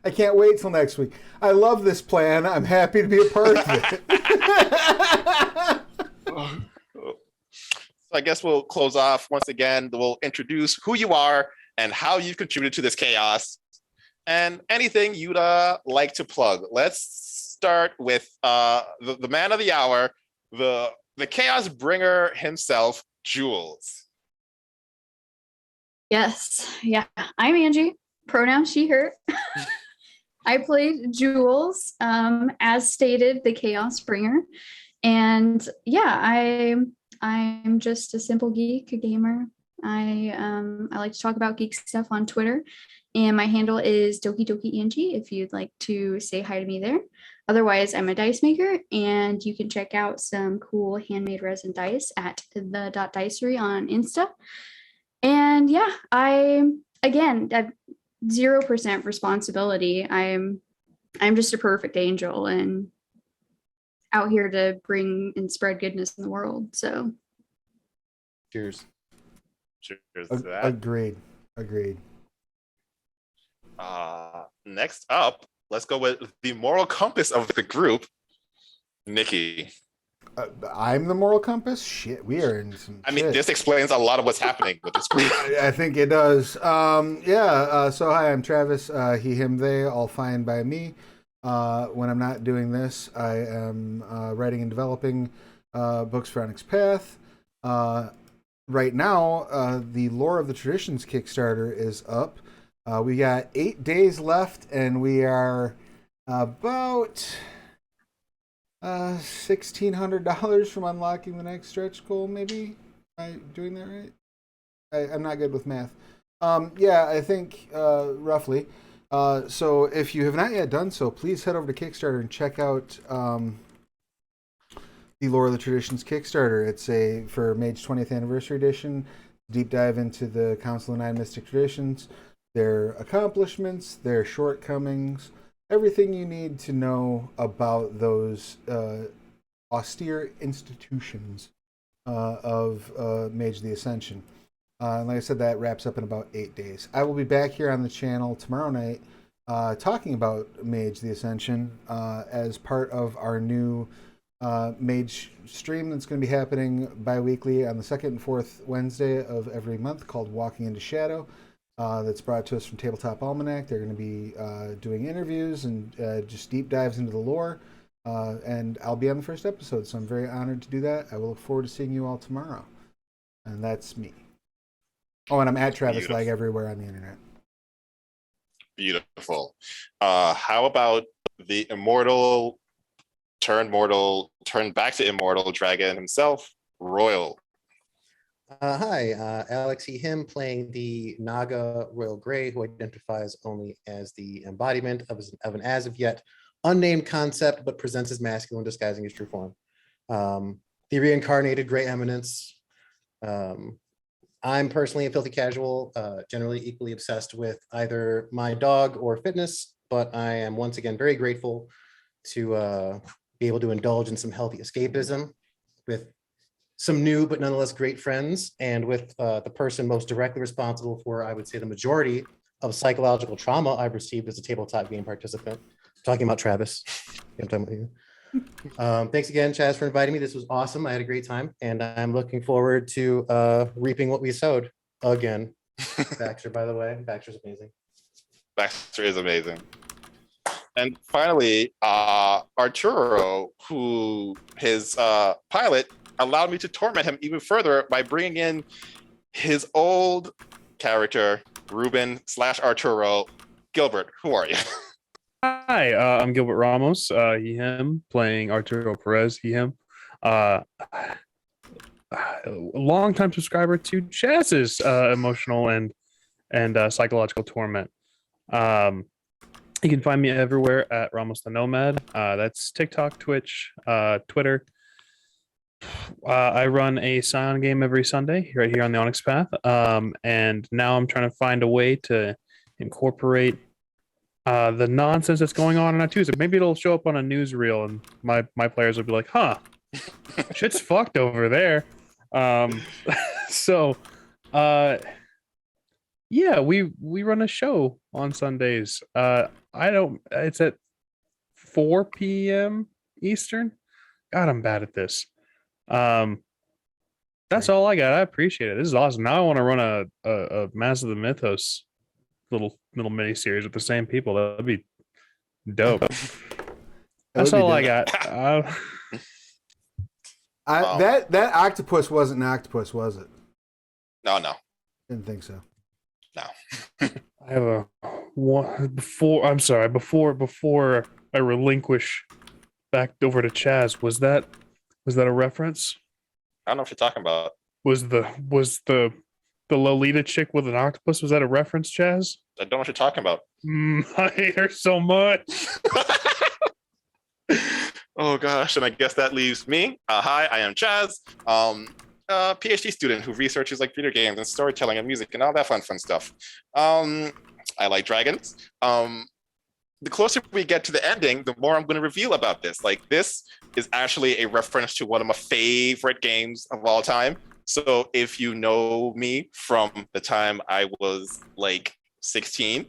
Speaker 2: I can't wait till next week. I love this plan. I'm happy to be a part of it.
Speaker 1: So I guess we'll close off once again. We'll introduce who you are and how you've contributed to this chaos, and anything you'd like to plug. Let's start with the man of the hour, the chaos bringer himself, Jules.
Speaker 4: Yes. Yeah. I'm Angie. Pronoun she, her. I played Jules, as stated, the Chaos Bringer. And yeah, I'm just a simple geek, a gamer. I like to talk about geek stuff on Twitter. And my handle is Doki Doki Angie if you'd like to say hi to me there. Otherwise, I'm a dice maker, and you can check out some cool handmade resin dice at the.dicery on Insta. And yeah, again, 0% responsibility. I'm just a perfect angel and out here to bring and spread goodness in the world. So
Speaker 5: Cheers.
Speaker 1: Cheers to that.
Speaker 2: Agreed.
Speaker 1: Next up, let's go with the moral compass of the group, Nikki.
Speaker 2: I'm the moral compass? Shit, we are in some
Speaker 1: I mean,
Speaker 2: shit.
Speaker 1: this explains a lot of what's happening with this group.
Speaker 2: I think it does. So hi, I'm Travis. He, him, they, all fine by me. When I'm not doing this, I am writing and developing books for Onyx Path. Right now, the Lore of the Traditions Kickstarter is up. We got 8 days left, and we are about $1,600 from unlocking the next stretch goal, maybe? Am I doing that right? I'm not good with math. Yeah, I think roughly. So if you have not yet done so, please head over to Kickstarter and check out the Lore of the Traditions Kickstarter. It's for Mage 20th Anniversary Edition, deep dive into the Council of Nine Mystic Traditions, their accomplishments, their shortcomings, everything you need to know about those austere institutions of Mage the Ascension. And like I said, that wraps up in about 8 days. I will be back here on the channel tomorrow night talking about Mage the Ascension as part of our new Mage stream that's going to be happening bi-weekly on the second and fourth Wednesday of every month, called Walking into Shadow. That's brought to us from Tabletop Almanac. They're going to be doing interviews and just deep dives into the lore. And I'll be on the first episode, so I'm very honored to do that. I will look forward to seeing you all tomorrow. And that's me. Oh, and I'm at Travis Lag everywhere on the internet.
Speaker 1: Beautiful. How about the immortal, turned mortal, turned back to immortal dragon himself, Royal?
Speaker 5: Hi, Alex, he, him, playing the Naga Royal Grey, who identifies only as the embodiment of an as of yet unnamed concept, but presents as masculine, disguising his true form. The reincarnated Grey Eminence. I'm personally a filthy casual, generally equally obsessed with either my dog or fitness, but I am once again very grateful to be able to indulge in some healthy escapism with some new but nonetheless great friends, and with the person most directly responsible for, I would say, the majority of psychological trauma I've received as a tabletop game participant. Talking about Travis. I'm talking about you. Thanks again, Chaz, for inviting me. This was awesome. I had a great time, and I'm looking forward to reaping what we sowed again. Baxter, by the way, Baxter's amazing.
Speaker 1: Baxter is amazing. And finally, Arturo, who his pilot allowed me to torment him even further by bringing in his old character, Ruben / Arturo. Gilbert, who are you?
Speaker 3: Hi, I'm Gilbert Ramos, he, him, playing Arturo Perez, he, him. Long-time subscriber to Chaz's emotional and psychological torment. You can find me everywhere at Ramos the Nomad. That's TikTok, Twitch, Twitter. I run a Scion game every Sunday right here on the Onyx Path. And now I'm trying to find a way to incorporate the nonsense that's going on a Tuesday. Maybe it'll show up on a newsreel and my players will be like, huh, shit's fucked over there. So Yeah, we run a show on Sundays. I don't. It's at 4 p.m. Eastern. God, I'm bad at this. Um, that's all I got. I appreciate it. This is awesome. Now I want to run a Mass of the Mythos little mini series with the same people. That'd be dope. That's all I got.
Speaker 2: That octopus wasn't an octopus, was it?
Speaker 1: No.
Speaker 2: Didn't think so.
Speaker 1: No.
Speaker 3: I have a one before. I'm sorry. Before I relinquish back over to Chaz. Was that a reference?
Speaker 1: I don't know what you're talking about.
Speaker 3: Was the Lolita chick with an octopus? Was that a reference, Chaz?
Speaker 1: I don't know what you're talking about.
Speaker 3: I hate her so much.
Speaker 1: Oh gosh, and I guess that leaves me. Hi, I am Chaz, a PhD student who researches like video games and storytelling and music and all that fun stuff. I like dragons. The closer we get to the ending, the more I'm going to reveal about this. Like, this is actually a reference to one of my favorite games of all time. So if you know me from the time I was like 16,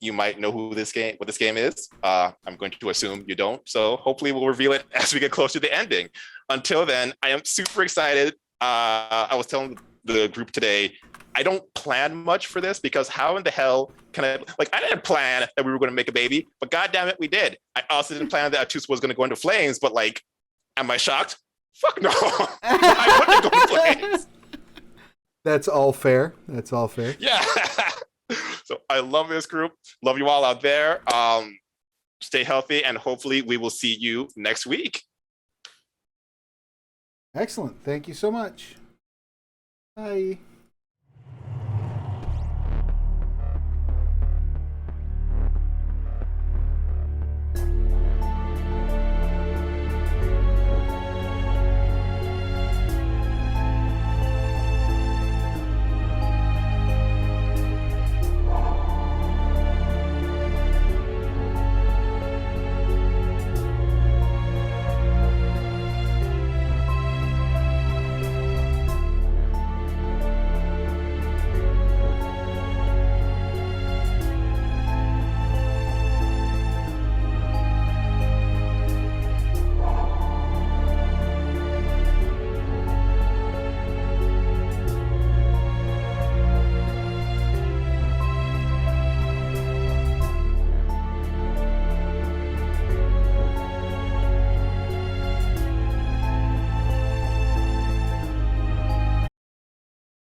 Speaker 1: you might know what this game is. I'm going to assume you don't. So hopefully we'll reveal it as we get close to the ending. Until then, I am super excited. I was telling the group today, I don't plan much for this because how in the hell can I, like, I didn't plan that we were going to make a baby, but God damn it, we did. I also didn't plan that Atus was going to go into flames, but like, am I shocked? Fuck no. I wouldn't go into flames.
Speaker 2: That's all fair. That's all fair.
Speaker 1: Yeah. So I love this group. Love you all out there. Stay healthy, and hopefully we will see you next week.
Speaker 2: Excellent. Thank you so much. Bye.